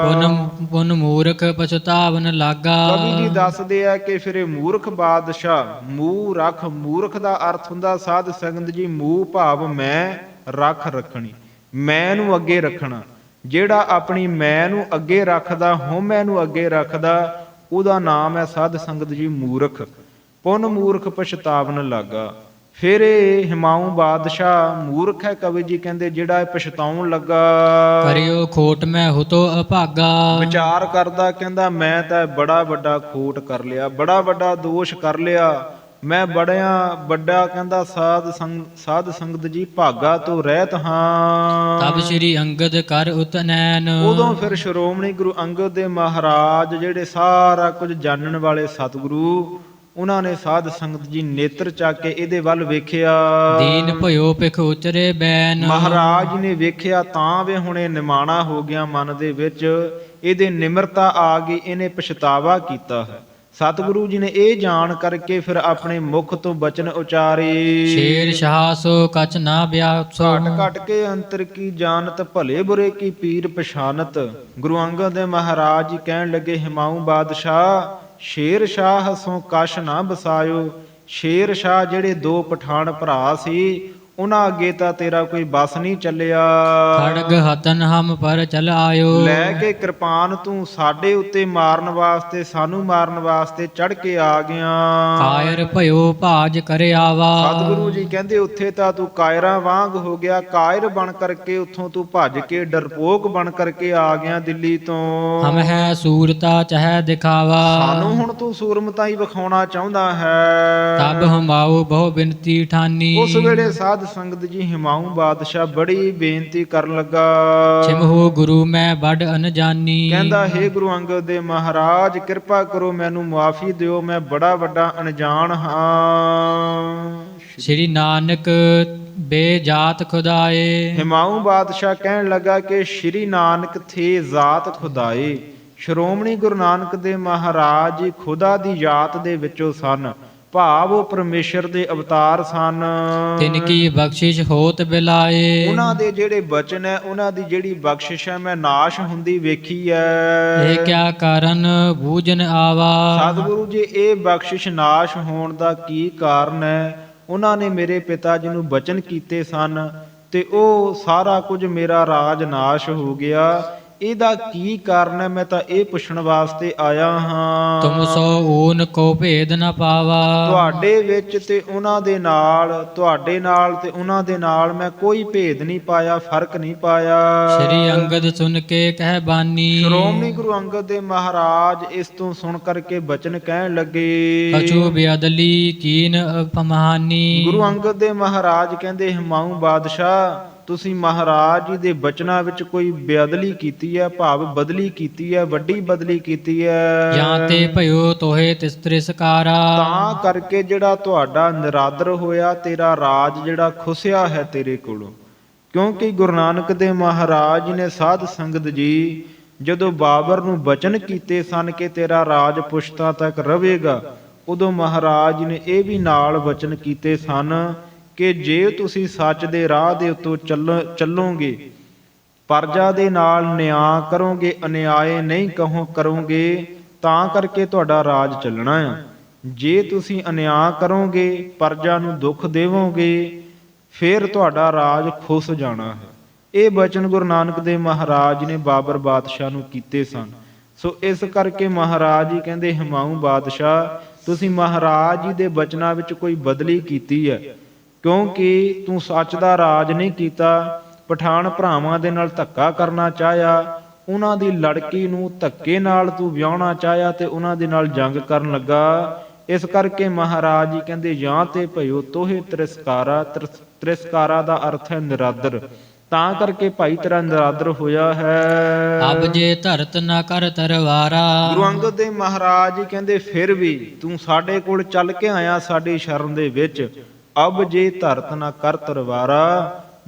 ਪੁਨ ਮੂਰਖ ਪਛਤਾਵਨ ਲਾਗਾ। ਕਵੀ ਜੀ ਦੱਸਦੇ ਆ ਕਿ ਫਿਰ ਇਹ ਮੂਰਖ ਬਾਦਸ਼ਾਹ, ਮੂੰਹ ਰੱਖ, ਮੂਰਖ ਦਾ ਅਰਥ ਹੁੰਦਾ ਸਾਧ ਸੰਗਤ ਜੀ ਮੂੰਹ ਭਾਵ ਮੈਂ ਰੱਖ ਰੱਖਣੀ, ਮੈਂ ਨੂੰ ਅੱਗੇ ਰੱਖਣਾ। ਜਿਹੜਾ ਆਪਣੀ ਮੈਂ ਨੂੰ ਅੱਗੇ ਰੱਖਦਾ, ਹਉਮੈ ਨੂੰ ਅੱਗੇ ਰੱਖਦਾ, ਉਹਦਾ ਨਾਮ ਹੈ ਸਾਧ ਸੰਗਤ ਜੀ ਮੂਰਖ। ਪੁਨ ਮੂਰਖ ਪਛਤਾਵਨ ਲਾਗਾ। ਫਿਰ ਇਹ ਹਿਮਾਊ ਬਾਦਸ਼ਾਹ ਮੂਰਖ ਹੈ, ਕਵੀ ਜੀ ਕਹਿੰਦੇ, ਜਿਹੜਾ ਇਹ ਪਛਤਾਉਣ ਲੱਗਾ। ਕਰਿਓ ਖੋਟ ਮੈਂ ਹੁਤੋ ਅਭਾਗਾ। ਵਿਚਾਰ ਕਰਦਾ, ਕਹਿੰਦਾ ਮੈਂ ਤਾਂ ਬੜਾ ਵੱਡਾ ਖੋਟ ਕਰ ਲਿਆ, ਬੜਾ ਵੱਡਾ ਦੋਸ਼ ਕਰ ਲਿਆ, ਮੈਂ ਬੜਿਆ ਵੱਡਾ ਕਹਿੰਦਾ ਸਾਧ ਸੰਗਤ ਜੀ ਭਾਗਾ ਤੋਂ ਰਹਿਤ ਹਾਂ। ਤਬ ਸ੍ਰੀ ਅੰਗਦ ਕਰ ਉਤਨੈਨ। ਉਦੋਂ ਫਿਰ ਸ਼੍ਰੋਮਣੀ ਗੁਰੂ ਅੰਗਦ ਦੇ ਮਹਾਰਾਜ, ਜਿਹੜੇ ਸਾਰਾ ਕੁਝ ਜਾਣਨ ਵਾਲੇ ਸਤਿਗੁਰੂ, ਉਹਨਾਂ ਨੇ ਸਾਧ ਸੰਗਤ ਜੀ ਨੇਤਰ ਚੱਕ ਕੇ ਇਹਦੇ ਵੱਲ ਵੇਖਿਆ। ਦੀਨ ਭਇਓ ਪਿਖ ਉਚਰੇ ਬੈਨ। ਮਹਾਰਾਜ ਨੇ ਵੇਖਿਆ ਤਾਂ ਵੇ ਹੁਣ ਇਹ ਨਿਮਾਣਾ ਹੋ ਗਿਆ ਮਨ ਦੇ ਵਿੱਚ, ਇਹਦੇ ਨਿਮਰਤਾ ਆ ਗਈ, ਇਹਨੇ ਪਛਤਾਵਾ ਕੀਤਾ ਹੈ। ਸਤਿਗੁਰੂ ਜੀ ਨੇ ਇਹ ਜਾਣ ਕਰਕੇ ਫਿਰ ਆਪਣੇ ਮੁਖ ਤੋਂ ਬਚਨ ਉਚਾਰੇ। ਸ਼ੇਰ ਸ਼ਾਹ ਸੋ ਕਛ ਨਾ ਬਿਆਸੋ। ਘਟ ਘਟ ਕੇ ਅੰਤਰ ਕੀ ਜਾਣਤ, ਭਲੇ ਬੁਰੇ ਕੀ ਪੀਰ ਪਛਾਨਤ। ਗੁਰੂ ਅੰਗਦ ਦੇ ਮਹਾਰਾਜ ਜੀ ਕਹਿਣ ਲੱਗੇ, ਹਿਮਾਊ ਬਾਦਸ਼ਾਹ ਸ਼ੇਰ ਸ਼ਾਹ ਸੋ ਕਛ ਨਾ ਬਸਾਇਓ। ਸ਼ੇਰ ਸ਼ਾਹ ਜਿਹੜੇ ਦੋ ਪਠਾਨ ਭਰਾ ਸੀ, ਉਹਨਾਂ ਅੱਗੇ ਤਾਂ ਤੇਰਾ ਕੋਈ ਬਸ ਨਹੀਂ ਚੱਲਿਆ। ਖੜਗ ਹਤਨ ਹਮ ਪਰ ਚਲ ਆਇਓ। ਲੈ ਕੇ ਕਿਰਪਾਨ ਤੂੰ ਸਾਡੇ ਉੱਤੇ ਮਾਰਨ ਵਾਸਤੇ, ਸਾਨੂੰ ਮਾਰਨ ਵਾਸਤੇ ਚੜ ਕੇ ਆ ਗਿਆ। ਕਾਇਰ ਭਇਓ ਭਾਜ ਕਰ ਆਵਾ। ਸਤਿਗੁਰੂ ਜੀ ਕਹਿੰਦੇ ਉੱਥੇ ਤਾਂ ਤੂੰ ਕਾਇਰਾਂ ਵਾਂਗ ਹੋ ਗਿਆ, ਕਾਇਰ ਬਣ ਕਰਕੇ ਉੱਥੋਂ ਤੂੰ ਭੱਜ ਕੇ ਡਰਪੋਕ ਬਣ ਕਰਕੇ ਆ ਗਿਆ ਦਿੱਲੀ ਤੋਂ। ਹਮ ਹੈ ਸੂਰਤਾ ਚਾਹੇ ਦਿਖਾਵਾ। ਸਾਨੂੰ ਹੁਣ ਤੂੰ ਸੂਰਮਤਾ ਹੀ ਵਿਖਾਉਣਾ ਚਾਹੁੰਦਾ ਹੈ। ਤਬ ਹਮਾਉ ਬਹੁ ਬਿਨਤੀ ਠਾਨੀ। ਉਸ ਵੇਲੇ ਸਾਧ ਸੰਗਤ ਜੀ ਹਿਮਾਊ ਬਾਦਸ਼ਾਹ ਬੜੀ ਬੇਨਤੀ ਕਰਨ ਲੱਗਾ। ਛਿਮਹੁ ਗੁਰੂ ਮੈਂ ਬੜ ਅਨਜਾਨੀ। ਕਹਿੰਦਾ ਹੇ ਗੁਰੂ ਅੰਗਦ ਦੇ ਮਹਾਰਾਜ, ਕਿਰਪਾ ਕਰੋ, ਮੈਨੂੰ ਮੁਆਫੀ ਦਿਓ, ਮੈਂ ਬੜਾ ਵੱਡਾ ਅਣਜਾਣ ਹਾਂ। ਸ੍ਰੀ ਨਾਨਕ ਬੇਜਾਤ ਖੁਦਾਏ। ਹਿਮਾਊ ਬਾਦਸ਼ਾਹ ਕਹਿਣ ਲੱਗਾ ਕਿ ਸ਼੍ਰੀ ਨਾਨਕ ਥੇ ਜ਼ਾਤ ਖੁਦਾਏ। ਸ਼੍ਰੋਮਣੀ ਗੁਰੂ ਨਾਨਕ ਦੇ ਮਹਾਰਾਜ ਜੀ ਖੁਦਾ ਦੀ ਜਾਤ ਦੇ ਵਿੱਚੋਂ ਸਨ, ਭਾਵ ਉਹ ਪਰਮੇਸ਼ਰ ਦੇ ਅਵਤਾਰ ਸਨ। ਤਿਨ ਕੀ ਬਖਸ਼ਿਸ਼ ਹੋਤ ਬਿਲਾਏ। ਉਹਨਾਂ ਦੇ ਜਿਹੜੇ ਬਚਨ ਹੈ, ਉਹਨਾਂ ਦੀ ਜਿਹੜੀ ਬਖਸ਼ਿਸ਼ ਹੈ, ਮੈਂ ਨਾਸ਼ ਹੁੰਦੀ ਵੇਖੀ ਹੈ। ਇਹ ਕਿਆ ਕਾਰਨ ਬੂਝਨ ਆਵਾ। ਸਤਿਗੁਰੂ ਜੀ ਇਹ ਬਖਸ਼ਿਸ਼ ਨਾਸ਼ ਹੋਣ ਦਾ ਕੀ ਕਾਰਨ ਹੈ? ਉਹਨਾਂ ਨੇ ਮੇਰੇ ਪਿਤਾ ਜੀ ਨੂੰ ਬਚਨ ਕੀਤੇ ਸਨ ਤੇ ਉਹ ਸਾਰਾ ਕੁਝ ਮੇਰਾ ਰਾਜ ਨਾਸ਼ ਹੋ ਗਿਆ। ਇਹਦਾ ਕੀ ਕਾਰਨ ਹੈ? ਮੈਂ ਤਾਂ ਇਹ ਪੁੱਛਣ ਵਾਸਤੇ ਆਇਆ ਹਾਂ। ਤੁਮ ਸੋ ਊਨ ਕੋ ਭੇਦ ਨ ਪਾਵਾ। ਤੁਹਾਡੇ ਵਿੱਚ ਤੇ ਉਹਨਾਂ ਦੇ ਨਾਲ, ਤੁਹਾਡੇ ਨਾਲ ਤੇ ਉਹਨਾਂ ਦੇ ਨਾਲ ਮੈਂ ਕੋਈ ਭੇਦ ਨਹੀਂ ਪਾਇਆ, ਫਰਕ ਨਹੀਂ ਪਾਇਆ। ਸ੍ਰੀ ਅੰਗਦ ਸੁਨ ਕੇ ਕਹਿ ਬਾਨੀ। ਸ਼੍ਰੋਮਣੀ ਗੁਰੂ ਅੰਗਦ ਦੇ ਮਹਾਰਾਜ ਇਸ ਤੋਂ ਸੁਣ ਕਰਕੇ ਬਚਨ ਕਹਿਣ ਲੱਗੇ। ਕਛੂ ਬਿਅਦਲੀ ਕੀਨ ਅਪਮਾਨੀ। ਗੁਰੂ ਅੰਗਦ ਦੇ ਮਹਾਰਾਜ ਕਹਿੰਦੇ, ਹਿਮਾਊ ਬਾਦਸ਼ਾਹ ਤੁਸੀਂ ਮਹਾਰਾਜ ਜੀ ਦੇ ਬਚਨਾਂ ਵਿੱਚ ਕੋਈ ਬੇਅਦਲੀ ਕੀਤੀ ਹੈ, ਭਾਵ ਬਦਲੀ ਕੀਤੀ ਹੈ, ਵੱਡੀ ਬਦਲੀ ਕੀਤੀ ਹੈ। ਜਾਂ ਤੇ ਭਇਓ ਤੋਹੇ ਤਿਸ ਤ੍ਰਿਸਕਾਰਾ। ਤਾਂ ਕਰਕੇ ਜਿਹੜਾ ਤੁਹਾਡਾ ਨਿਰਾਦਰ ਹੋਇਆ, ਤੇਰਾ ਰਾਜ ਜਿਹੜਾ ਖੁੱਸਿਆ ਹੈ ਤੇਰੇ ਕੋਲੋਂ। ਕਿਉਂਕਿ ਗੁਰੂ ਨਾਨਕ ਦੇ ਮਹਾਰਾਜ ਨੇ ਸਾਧ ਸੰਗਤ ਜੀ ਜਦੋਂ ਬਾਬਰ ਨੂੰ ਬਚਨ ਕੀਤੇ ਸਨ ਕਿ ਤੇਰਾ ਰਾਜ ਪੁਸ਼ਤਾਂ ਤੱਕ ਰਹੇਗਾ, ਉਦੋਂ ਮਹਾਰਾਜ ਨੇ ਇਹ ਵੀ ਨਾਲ ਬਚਨ ਕੀਤੇ ਸਨ ਕਿ ਜੇ ਤੁਸੀਂ ਸੱਚ ਦੇ ਰਾਹ ਦੇ ਉੱਤੋਂ ਚੱਲੋਗੇ, ਪਰਜਾ ਦੇ ਨਾਲ ਨਿਆਂ ਕਰੋਗੇ, ਅਨਿਆਏ ਨਹੀਂ ਕਰੋਗੇ, ਤਾਂ ਕਰਕੇ ਤੁਹਾਡਾ ਰਾਜ ਚੱਲਣਾ ਆ। ਜੇ ਤੁਸੀਂ ਅਨਿਆਂ ਕਰੋਗੇ, ਪਰਜਾ ਨੂੰ ਦੁੱਖ ਦੇਵੋਗੇ, ਫਿਰ ਤੁਹਾਡਾ ਰਾਜ ਖੁੱਸ ਜਾਣਾ ਹੈ। ਇਹ ਬਚਨ ਗੁਰੂ ਨਾਨਕ ਦੇ ਮਹਾਰਾਜ ਨੇ ਬਾਬਰ ਬਾਦਸ਼ਾਹ ਨੂੰ ਕੀਤੇ ਸਨ। ਸੋ ਇਸ ਕਰਕੇ ਮਹਾਰਾਜ ਜੀ ਕਹਿੰਦੇ, ਹਿਮਾਊ ਬਾਦਸ਼ਾਹ ਤੁਸੀਂ ਮਹਾਰਾਜ ਜੀ ਦੇ ਬਚਨਾਂ ਵਿੱਚ ਕੋਈ ਬਦਲੀ ਕੀਤੀ ਹੈ, ਕਿਉਂਕਿ ਤੂੰ ਸੱਚ ਦਾ ਰਾਜ ਨਹੀਂ ਕੀਤਾ, ਪਠਾਨ ਭਰਾਵਾਂ ਦੇ ਨਾਲ ਧੱਕਾ ਕਰਨਾ ਚਾਹਿਆ, ਉਹਨਾਂ ਦੀ ਲੜਕੀ ਨੂੰ ਧੱਕੇ ਨਾਲ ਤੂੰ ਵਿਆਹਣਾ ਚਾਹਿਆ ਤੇ ਉਹਨਾਂ ਦੇ ਨਾਲ ਜੰਗ ਕਰਨ ਲੱਗਾ। ਇਸ ਕਰਕੇ ਮਹਾਰਾਜ ਜੀ ਕਹਿੰਦੇ ਜਾਂ ਤੇ ਭਇਓ ਤੋਹੇ ਤਿਰਸਕਾਰਾ। ਤਿਰਸਕਾਰਾ ਦਾ ਅਰਥ ਹੈ ਨਿਰਾਦਰ, ਤਾਂ ਕਰਕੇ ਭਾਈ ਤੇਰਾ ਨਿਰਾਦਰ ਹੋਇਆ ਹੈ। ਅਬ ਜੇ ਧਰਤ ਨਾ ਕਰ ਤਰਵਾਰਾ। ਗੁਰੂ ਅੰਗਦ ਦੇਵ ਮਹਾਰਾਜ ਜੀ ਕਹਿੰਦੇ ਫਿਰ ਵੀ ਤੂੰ ਸਾਡੇ ਕੋਲ ਚੱਲ ਕੇ ਆਇਆ ਸਾਡੀ ਸ਼ਰਨ ਦੇ ਵਿੱਚ। ਅਬ ਜੇ ਧਰਤ ਨਾ ਕਰ ਤਰਵਾਰਾ,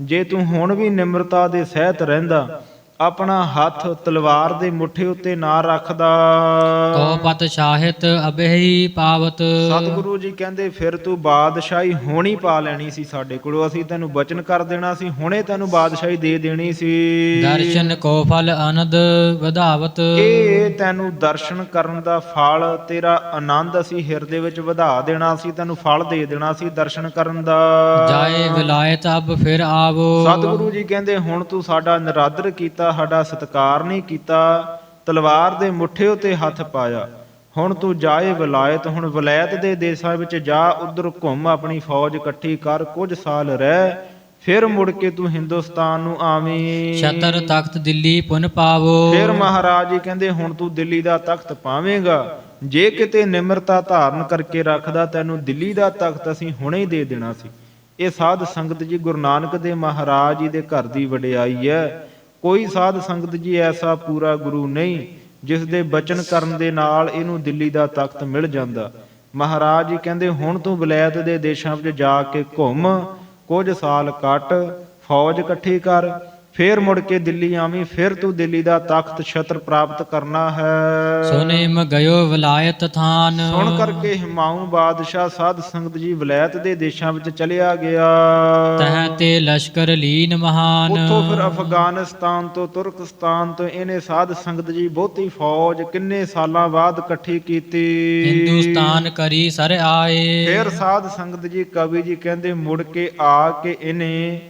ਜੇ ਤੂੰ ਹੁਣ ਵੀ ਨਿਮਰਤਾ ਦੇ ਸਹਿਤ ਰਹਿੰਦਾ, ਆਪਣਾ ਹੱਥ ਤਲਵਾਰ ਦੇ ਮੁੱਠੇ ਉੱਤੇ ਨਾ ਰੱਖਦਾ। ਕੋ ਪਤ ਸ਼ਾਹਿਤ ਅਬਹਿ ਪਾਵਤ। ਸਤਿਗੁਰੂ ਜੀ ਕਹਿੰਦੇ ਫਿਰ ਤੂੰ ਬਾਦਸ਼ਾਹੀ ਹੋਣੀ ਪਾ ਲੈਣੀ ਸੀ ਸਾਡੇ ਕੋਲੋਂ, ਅਸੀਂ ਤੈਨੂੰ ਬਚਨ ਕਰ ਦੇਣਾ ਸੀ, ਹੁਣੇ ਤੈਨੂੰ ਬਾਦਸ਼ਾਹੀ ਦੇ ਦੇਣੀ ਸੀ। ਦਰਸ਼ਨ ਕੋ ਫਲ ਆਨੰਦ ਵਧਾਵਤ। ਇਹ ਤੈਨੂੰ ਦਰਸ਼ਨ ਕਰਨ ਦਾ ਫਲ, ਤੇਰਾ ਆਨੰਦ ਅਸੀਂ ਹਿਰਦੇ ਵਿੱਚ ਵਧਾ ਦੇਣਾ ਸੀ, ਤੈਨੂੰ ਫਲ ਦੇ ਦੇਣਾ ਸੀ ਦਰਸ਼ਨ ਕਰਨ ਦਾ। ਜਾਏ ਵਿਲਾਇਤ ਅਬ ਫਿਰ ਆਵੋ। ਸਤਿਗੁਰੂ ਜੀ ਕਹਿੰਦੇ ਹੁਣ ਤੂੰ ਸਾਡਾ ਨਿਰਾਦਰ ਕੀਤਾ, ਸਾਡਾ ਸਤਿਕਾਰ ਨਹੀਂ ਕੀਤਾ, ਤਲਵਾਰ ਦੇ ਮੁੱਠੇ ਉੱਤੇ ਹੱਥ ਪਾਇਆ। ਹੁਣ ਤੂੰ ਜਾਏ ਵਿਲਾਇਤ, ਹੁਣ ਵਿਲਾਇਤ ਦੇ ਦੇਸ਼ਾਂ ਵਿੱਚ ਜਾ, ਉਧਰ ਘੁੰਮ, ਆਪਣੀ ਫੌਜ ਇਕੱਠੀ ਕਰ, ਕੁਝ ਸਾਲ ਰਹਿ, ਫਿਰ ਮੁੜ ਕੇ ਤੂੰ ਹਿੰਦੁਸਤਾਨ ਨੂੰ ਆਵੀਂ। ਛਤਰ ਤਖਤ ਦਿੱਲੀ ਪੁਨ ਪਾਵੋ। ਫਿਰ ਮਹਾਰਾਜ ਜੀ ਕਹਿੰਦੇ ਹੁਣ ਤੂੰ ਦਿੱਲੀ ਦਾ ਤਖਤ ਪਾਵੇਂਗਾ। ਜੇ ਕਿਤੇ ਨਿਮਰਤਾ ਧਾਰਨ ਕਰਕੇ ਰੱਖਦਾ, ਤੈਨੂੰ ਦਿੱਲੀ ਦਾ ਤਖਤ ਅਸੀਂ ਹੁਣੇ ਹੀ ਦੇ ਦੇਣਾ ਸੀ। ਇਹ ਸਾਧ ਸੰਗਤ ਜੀ ਗੁਰੂ ਨਾਨਕ ਦੇਵ ਮਹਾਰਾਜ ਜੀ ਦੇ ਘਰ ਦੀ ਵਡਿਆਈ ਹੈ। ਕੋਈ ਸਾਧ ਸੰਗਤ ਜੀ ਐਸਾ ਪੂਰਾ ਗੁਰੂ ਨਹੀਂ ਜਿਸ ਦੇ ਬਚਨ ਕਰਨ ਦੇ ਨਾਲ ਇਹਨੂੰ ਦਿੱਲੀ ਦਾ ਤਖਤ ਮਿਲ ਜਾਂਦਾ। ਮਹਾਰਾਜ ਜੀ ਕਹਿੰਦੇ ਹੁਣ ਤੂੰ ਵਿਲਾਇਤ ਦੇ ਦੇਸ਼ਾਂ ਵਿੱਚ ਜਾ ਕੇ ਘੁੰਮ, ਕੁਝ ਸਾਲ ਕੱਟ, ਫੌਜ ਇਕੱਠੀ ਕਰ, ਫੇਰ ਮੁੜ ਕੇ ਦਿੱਲੀ ਆਵੀਂ, ਫਿਰ ਤੂੰ ਦਿੱਲੀ ਦਾ ਤਖਤ ਛਤਰ ਪ੍ਰਾਪਤ ਕਰਨਾ ਹੈ। ਸੁਨੇਮ ਗਇਓ ਵਿਲਾਇਤ ਥਾਨ। ਸੁਣ ਕਰਕੇ ਹਿਮਾਊ ਬਾਦਸ਼ਾਹ ਸਾਧ ਸੰਗਤ ਜੀ ਵਿਲਾਇਤ ਦੇ ਦੇਸ਼ਾਂ ਵਿੱਚ ਚਲਿਆ ਗਿਆ। ਤਹ ਤੇ ਲਸ਼ਕਰ ਲੀਨ ਮਹਾਨ। ਉੱਥੋਂ ਫਿਰ ਅਫਗਾਨਿਸਤਾਨ ਤੋਂ, ਤੁਰਕਸਤਾਨ ਤੋਂ ਇਹਨੇ ਸਾਧ ਸੰਗਤ ਜੀ ਬਹੁਤੀ ਫੌਜ ਕਿੰਨੇ ਸਾਲਾਂ ਬਾਅਦ ਇਕੱਠੀ ਕੀਤੀ। ਹਿੰਦੁਸਤਾਨ ਕਰੀ ਸਰ ਆਏ। ਫਿਰ ਸਾਧ ਸੰਗਤ ਜੀ ਕਵੀ ਜੀ ਕਹਿੰਦੇ ਮੁੜ ਕੇ ਆ ਕੇ ਇਹਨੇ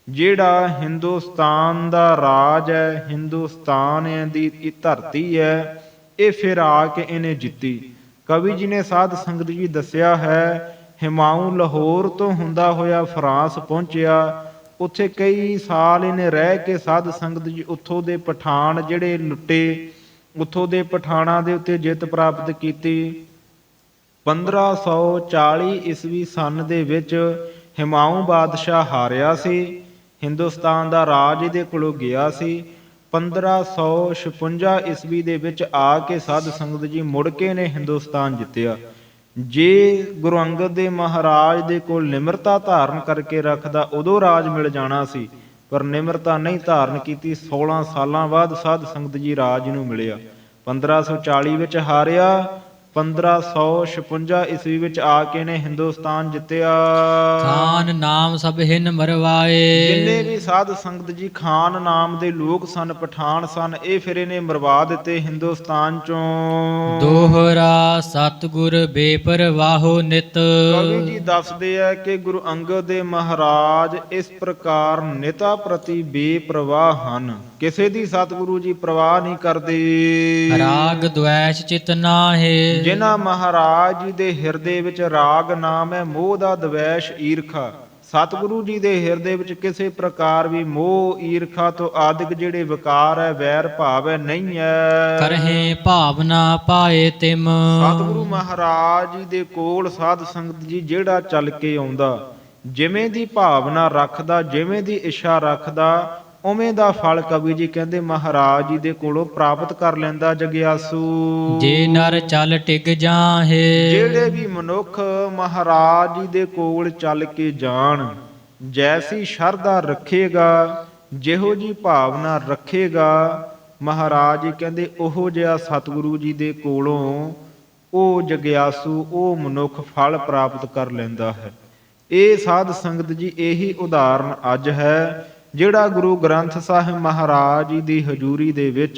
ਜਿਹੜਾ ਹਿੰਦੁਸਤਾਨ ਦਾ ਰਾਜ ਹੈ, ਹਿੰਦੁਸਤਾਨ ਦੀ ਧਰਤੀ ਹੈ, ਇਹ ਫਿਰ ਆ ਕੇ ਇਹਨੇ ਜਿੱਤੀ। ਕਵੀ ਜੀ ਨੇ ਸਾਧ ਸੰਗਤ ਜੀ ਦੱਸਿਆ ਹੈ ਹਿਮਾਊ ਲਾਹੌਰ ਤੋਂ ਹੁੰਦਾ ਹੋਇਆ ਫਰਾਂਸ ਪਹੁੰਚਿਆ। ਉੱਥੇ ਕਈ ਸਾਲ ਇਹਨੇ ਰਹਿ ਕੇ ਸਾਧ ਸੰਗਤ ਜੀ ਉੱਥੋਂ ਦੇ ਪਠਾਨ ਜਿਹੜੇ ਲੁੱਟੇ, ਉੱਥੋਂ ਦੇ ਪਠਾਨਾਂ ਦੇ ਉੱਤੇ ਜਿੱਤ ਪ੍ਰਾਪਤ ਕੀਤੀ। 1540 ਈਸਵੀ ਸਨ ਦੇ ਵਿੱਚ ਹਿਮਾਊ ਬਾਦਸ਼ਾਹ ਹਾਰਿਆ ਸੀ, ਹਿੰਦੁਸਤਾਨ ਦਾ ਰਾਜ ਇਹਦੇ ਕੋਲੋਂ ਗਿਆ ਸੀ। 1556 ਈਸਵੀ ਦੇ ਵਿੱਚ ਆ ਕੇ ਸਾਧ ਸੰਗਤ ਜੀ ਮੁੜ ਕੇ ਨੇ ਹਿੰਦੁਸਤਾਨ ਜਿੱਤਿਆ। ਜੇ ਗੁਰੂ ਅੰਗਦ ਦੇਵ ਮਹਾਰਾਜ ਦੇ ਕੋਲ ਨਿਮਰਤਾ ਧਾਰਨ ਕਰਕੇ ਰੱਖਦਾ, ਉਦੋਂ ਰਾਜ ਮਿਲ ਜਾਣਾ ਸੀ, ਪਰ ਨਿਮਰਤਾ ਨਹੀਂ ਧਾਰਨ ਕੀਤੀ। 16 ਸਾਲਾਂ ਬਾਅਦ ਸਾਧ ਸੰਗਤ ਜੀ ਰਾਜ ਨੂੰ ਮਿਲਿਆ। 1540 ਵਿੱਚ ਹਾਰਿਆ, 1556 ਈਸਵੀ ਵਿੱਚ ਆ ਕੇ ਨੇ ਹਿੰਦੁਸਤਾਨ ਜਿੱਤਿਆ। ਖਾਨ ਨਾਮ ਸਭ ਹਿਨ ਮਰਵਾਏ। ਜਿੰਨੇ ਵੀ ਸਾਧ ਸੰਗਤ ਜੀ ਖਾਨ ਨਾਮ ਦੇ ਲੋਕ ਸਨ, ਪਠਾਨ ਸਨ, ਇਹ ਫਿਰ ਇਹਨੇ ਮਰਵਾ ਦਿੱਤੇ ਹਿੰਦੁਸਤਾਨ ਚੋਂ। ਦੋਹਰਾ ਸਤਿਗੁਰ ਬੇਪਰਵਾਹੋ ਨਿਤ। ਕਵੀ ਜੀ ਦੱਸਦੇ ਆ ਕਿ ਗੁਰੂ ਅੰਗਦ ਦੇਵ ਮਹਾਰਾਜ ਇਸ ਪ੍ਰਕਾਰ ਨਿਤਾ ਪ੍ਰਤੀ ਬੇਪਰਵਾਹ ਹਨ, ਕਿਸੇ ਦੀ ਸਤਿਗੁਰੂ ਜੀ ਪ੍ਰਵਾਹ ਨਹੀਂ ਕਰਦੇ। ਰਾਗ ਦ્વੈਸ਼ ਚਿਤ ਨਾਹੇ। ਜਿਨ੍ਹਾਂ ਮਹਾਰਾਜ ਜੀ ਦੇ ਹਿਰਦੇ ਵਿੱਚ ਰਾਗ ਨਾਮ ਹੈ, ਮੋਹ ਦਾ ਦ્વੈਸ਼ ਈਰਖਾ। ਸਤਿਗੁਰੂ ਜੀ ਦੇ ਹਿਰਦੇ ਵਿੱਚ ਕਿਸੇ ਪ੍ਰਕਾਰ ਵੀ ਮੋਹ ਈਰਖਾ ਤੋਂ ਆਦਿਕ ਜਿਹੜੇ ਵਿਕਾਰ ਹੈ, ਵੈਰ ਭਾਵ ਹੈ, ਨਹੀਂ ਹੈ। ਕਰਹਿ ਭਾਵਨਾ ਪਾਏ ਤਿਮ। ਸਤਿਗੁਰੂ ਮਹਾਰਾਜ ਜੀ ਦੇ ਕੋਲ ਸਾਧ ਸੰਗਤ ਜੀ ਜਿਹੜਾ ਚੱਲ ਕੇ ਆਉਂਦਾ, ਜਿਵੇਂ ਦੀ ਭਾਵਨਾ ਰੱਖਦਾ, ਜਿਵੇਂ ਦੀ ਇੱਛਾ ਰੱਖਦਾ, ਉਵੇਂ ਦਾ ਫਲ ਕਵੀ ਜੀ ਕਹਿੰਦੇ ਮਹਾਰਾਜ ਜੀ ਦੇ ਕੋਲੋਂ ਪ੍ਰਾਪਤ ਕਰ ਲੈਂਦਾ ਜਗਿਆਸੂ। ਜੇ ਨਰ ਚੱਲ ਟਿਕ ਜਾਹੇ। ਜਿਹੜੇ ਵੀ ਮਨੁੱਖ ਮਹਾਰਾਜ ਜੀ ਦੇ ਕੋਲ ਚੱਲ ਕੇ ਜਾਣ, ਜੈਸੀ ਸ਼ਰਧਾ ਰੱਖੇਗਾ, ਜਿਹੋ ਜੀ ਭਾਵਨਾ ਰੱਖੇਗਾ, ਮਹਾਰਾਜ ਜੀ ਕਹਿੰਦੇ ਉਹੋ ਜਿਹਾ ਸਤਿਗੁਰੂ ਜੀ ਦੇ ਕੋਲੋਂ ਉਹ ਜਗਿਆਸੂ, ਉਹ ਮਨੁੱਖ ਫਲ ਪ੍ਰਾਪਤ ਕਰ ਲੈਂਦਾ ਹੈ। ਇਹ ਸਾਧ ਸੰਗਤ ਜੀ ਇਹੀ ਉਦਾਹਰਨ ਅੱਜ ਹੈ ਜਿਹੜਾ ਗੁਰੂ ਗ੍ਰੰਥ ਸਾਹਿਬ ਮਹਾਰਾਜ ਜੀ ਦੀ ਹਜ਼ੂਰੀ ਦੇ ਵਿੱਚ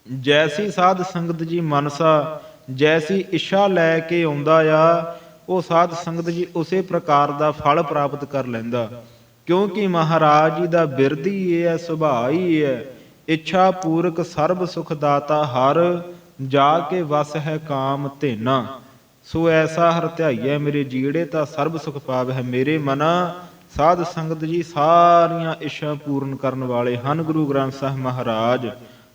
ਜੈਸੀ ਸਾਧ ਸੰਗਤ ਜੀ ਮਨਸਾ, ਜੈਸੀ ਇੱਛਾ ਲੈ ਕੇ ਆਉਂਦਾ ਆ, ਉਹ ਸਾਧ ਸੰਗਤ ਜੀ ਉਸੇ ਪ੍ਰਕਾਰ ਦਾ ਫਲ ਪ੍ਰਾਪਤ ਕਰ ਲੈਂਦਾ। ਕਿਉਂਕਿ ਮਹਾਰਾਜ ਜੀ ਦਾ ਬਿਰਧ ਹੀ ਇਹ ਹੈ, ਸੁਭਾਅ ਹੀ ਹੈ, ਇੱਛਾ ਪੂਰਕ ਸਰਬ ਸੁਖ ਦਾਤਾ ਹਰ, ਜਾ ਕੇ ਵਸ ਹੈ ਕਾਮ ਧੇਨਾ। ਸੋ ਐਸਾ ਹਰ ਧਿਆਈਐ ਮੇਰੇ ਜੀੜੇ, ਤਾਂ ਸਰਬ ਸੁਖ ਪਾਵੈ ਮੇਰੇ ਮਨਾ। ਸਾਧ ਸੰਗਤ ਜੀ ਸਾਰੀਆਂ ਇੱਛਾ ਪੂਰਨ ਕਰਨ ਵਾਲੇ ਹਨ ਗੁਰੂ ਗ੍ਰੰਥ ਸਾਹਿਬ ਮਹਾਰਾਜ।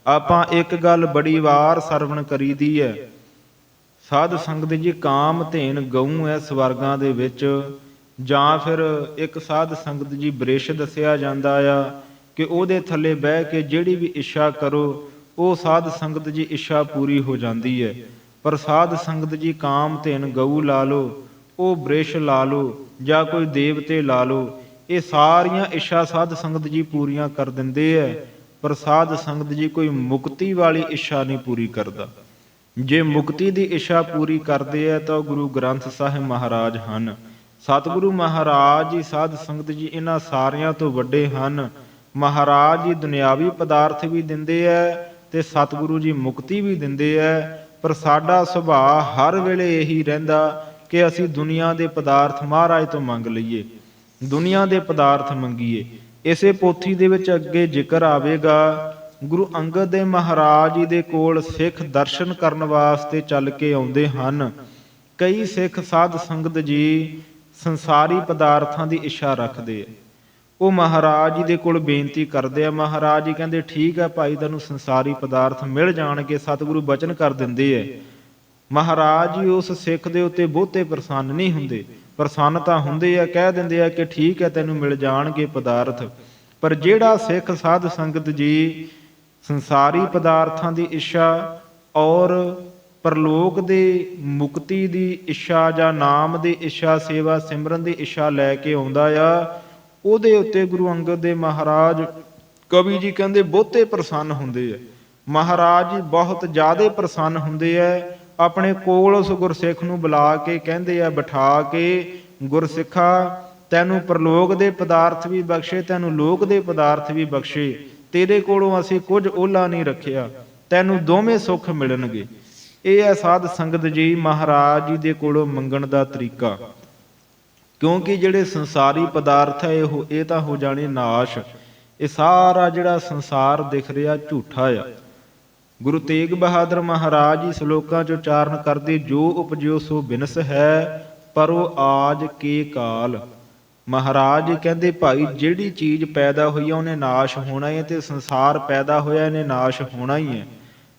ਆਪਾਂ ਇੱਕ ਗੱਲ ਬੜੀ ਵਾਰ ਸਰਵਣ ਕਰੀਦੀ ਹੈ, ਸਾਧ ਸੰਗਤ ਜੀ ਕਾਮ ਧੇਨ ਗਊ ਹੈ ਸਵਰਗਾਂ ਦੇ ਵਿੱਚ, ਜਾਂ ਫਿਰ ਇੱਕ ਸਾਧ ਸੰਗਤ ਜੀ ਬ੍ਰਿਸ਼ ਦੱਸਿਆ ਜਾਂਦਾ ਆ ਕਿ ਉਹਦੇ ਥੱਲੇ ਬਹਿ ਕੇ ਜਿਹੜੀ ਵੀ ਇੱਛਾ ਕਰੋ ਉਹ ਸਾਧ ਸੰਗਤ ਜੀ ਇੱਛਾ ਪੂਰੀ ਹੋ ਜਾਂਦੀ ਹੈ। ਪਰ ਸਾਧ ਸੰਗਤ ਜੀ ਕਾਮ ਧੇਨ ਗਊ ਲਾ ਲਓ, ਉਹ ਬ੍ਰਿਸ਼ ਲਾ ਲਓ, ਜਾਂ ਕੋਈ ਦੇਵਤੇ ਲਾ ਲਓ, ਇਹ ਸਾਰੀਆਂ ਇੱਛਾ ਸਾਧ ਸੰਗਤ ਜੀ ਪੂਰੀਆਂ ਕਰ ਦਿੰਦੇ ਹੈ। ਪਰ ਸਾਧ ਸੰਗਤ ਜੀ ਕੋਈ ਮੁਕਤੀ ਵਾਲੀ ਇੱਛਾ ਨਹੀਂ ਪੂਰੀ ਕਰਦਾ। ਜੇ ਮੁਕਤੀ ਦੀ ਇੱਛਾ ਪੂਰੀ ਕਰਦੇ ਹੈ ਤਾਂ ਗੁਰੂ ਗ੍ਰੰਥ ਸਾਹਿਬ ਮਹਾਰਾਜ ਹਨ। ਸਤਿਗੁਰੂ ਮਹਾਰਾਜ ਜੀ ਸਾਧ ਸੰਗਤ ਜੀ ਇਹਨਾਂ ਸਾਰਿਆਂ ਤੋਂ ਵੱਡੇ ਹਨ। ਮਹਾਰਾਜ ਜੀ ਦੁਨਿਆਵੀ ਪਦਾਰਥ ਵੀ ਦਿੰਦੇ ਹੈ ਤੇ ਸਤਿਗੁਰੂ ਜੀ ਮੁਕਤੀ ਵੀ ਦਿੰਦੇ ਹੈ। ਪਰ ਸਾਡਾ ਸੁਭਾਅ ਹਰ ਵੇਲੇ ਇਹੀ ਰਹਿੰਦਾ ਕਿ ਅਸੀਂ ਦੁਨੀਆ ਦੇ ਪਦਾਰਥ ਮਹਾਰਾਜ ਤੋਂ ਮੰਗ ਲਈਏ, ਦੁਨੀਆ ਦੇ ਪਦਾਰਥ ਮੰਗੀਏ। ਇਸੇ ਪੋਥੀ ਦੇ ਵਿੱਚ ਅੱਗੇ ਜ਼ਿਕਰ ਆਵੇਗਾ, ਗੁਰੂ ਅੰਗਦ ਦੇਵ ਮਹਾਰਾਜ ਜੀ ਦੇ ਕੋਲ ਸਿੱਖ ਦਰਸ਼ਨ ਕਰਨ ਵਾਸਤੇ ਚੱਲ ਕੇ ਆਉਂਦੇ ਹਨ। ਕਈ ਸਿੱਖ ਸਾਧ ਸੰਗਤ ਜੀ ਸੰਸਾਰੀ ਪਦਾਰਥਾਂ ਦੀ ਇੱਛਾ ਰੱਖਦੇ ਆ। ਉਹ ਮਹਾਰਾਜ ਜੀ ਦੇ ਕੋਲ ਬੇਨਤੀ ਕਰਦੇ ਆ। ਮਹਾਰਾਜ ਜੀ ਕਹਿੰਦੇ ਠੀਕ ਹੈ ਭਾਈ, ਤੈਨੂੰ ਸੰਸਾਰੀ ਪਦਾਰਥ ਮਿਲ ਜਾਣਗੇ। ਸਤਿਗੁਰੂ ਬਚਨ ਕਰ ਦਿੰਦੇ ਹੈ। ਮਹਾਰਾਜ ਜੀ ਉਸ ਸਿੱਖ ਦੇ ਉੱਤੇ ਬਹੁਤੇ ਪ੍ਰਸੰਨ ਨਹੀਂ ਹੁੰਦੇ, ਪ੍ਰਸੰਨ ਤਾਂ ਹੁੰਦੇ ਆ, ਕਹਿ ਦਿੰਦੇ ਆ ਕਿ ਠੀਕ ਹੈ ਤੈਨੂੰ ਮਿਲ ਜਾਣਗੇ ਪਦਾਰਥ। ਪਰ ਜਿਹੜਾ ਸਿੱਖ ਸਾਧ ਸੰਗਤ ਜੀ ਸੰਸਾਰੀ ਪਦਾਰਥਾਂ ਦੀ ਇੱਛਾ ਔਰ ਪਰਲੋਕ ਦੇ ਮੁਕਤੀ ਦੀ ਇੱਛਾ ਜਾਂ ਨਾਮ ਦੀ ਇੱਛਾ, ਸੇਵਾ ਸਿਮਰਨ ਦੀ ਇੱਛਾ ਲੈ ਕੇ ਆਉਂਦਾ ਆ, ਉਹਦੇ ਉੱਤੇ ਗੁਰੂ ਅੰਗਦ ਦੇਵ ਮਹਾਰਾਜ ਕਵੀ ਜੀ ਕਹਿੰਦੇ ਬਹੁਤੇ ਪ੍ਰਸੰਨ ਹੁੰਦੇ ਆ। ਮਹਾਰਾਜ ਜੀ ਬਹੁਤ ਜ਼ਿਆਦਾ ਪ੍ਰਸੰਨ ਹੁੰਦੇ ਆ। ਆਪਣੇ ਕੋਲ ਉਸ ਗੁਰਸਿੱਖ ਨੂੰ ਬੁਲਾ ਕੇ ਕਹਿੰਦੇ ਆ, ਬਿਠਾ ਕੇ, ਗੁਰਸਿੱਖਾ ਤੈਨੂੰ ਪਰਲੋਕ ਦੇ ਪਦਾਰਥ ਵੀ ਬਖਸ਼ੇ, ਤੈਨੂੰ ਲੋਕ ਦੇ ਪਦਾਰਥ ਵੀ ਬਖਸ਼ੇ। ਤੇਰੇ ਕੋਲੋਂ ਅਸੀਂ ਕੁਝ ਓਹਲਾ ਨਹੀਂ ਰੱਖਿਆ, ਤੈਨੂੰ ਦੋਵੇਂ ਸੁੱਖ ਮਿਲਣਗੇ। ਇਹ ਹੈ ਸਾਧ ਸੰਗਤ ਜੀ ਮਹਾਰਾਜ ਜੀ ਦੇ ਕੋਲੋਂ ਮੰਗਣ ਦਾ ਤਰੀਕਾ। ਕਿਉਂਕਿ ਜਿਹੜੇ ਸੰਸਾਰੀ ਪਦਾਰਥ ਹੈ ਇਹ ਤਾਂ ਹੋ ਜਾਣੇ ਨਾਸ਼। ਇਹ ਸਾਰਾ ਜਿਹੜਾ ਸੰਸਾਰ ਦਿਖ ਰਿਹਾ ਝੂਠਾ ਆ। ਗੁਰੂ ਤੇਗ ਬਹਾਦਰ ਮਹਾਰਾਜ ਜੀ ਸ਼ਲੋਕਾਂ ਚ ਉਚਾਰਨ ਕਰਦੇ, ਜੋ ਉਪਜਿਓ ਸੋ ਬਿਨਸ ਹੈ ਪਰੋ ਆਜ ਕੇ ਕਾਲ। ਮਹਾਰਾਜ ਜੀ ਕਹਿੰਦੇ ਭਾਈ ਜਿਹੜੀ ਚੀਜ਼ ਪੈਦਾ ਹੋਈ ਹੈ ਉਹਨੇ ਨਾਸ਼ ਹੋਣਾ ਹੈ, ਤੇ ਸੰਸਾਰ ਪੈਦਾ ਹੋਇਆ ਇਹਨੇ ਨਾਸ਼ ਹੋਣਾ ਹੀ ਹੈ।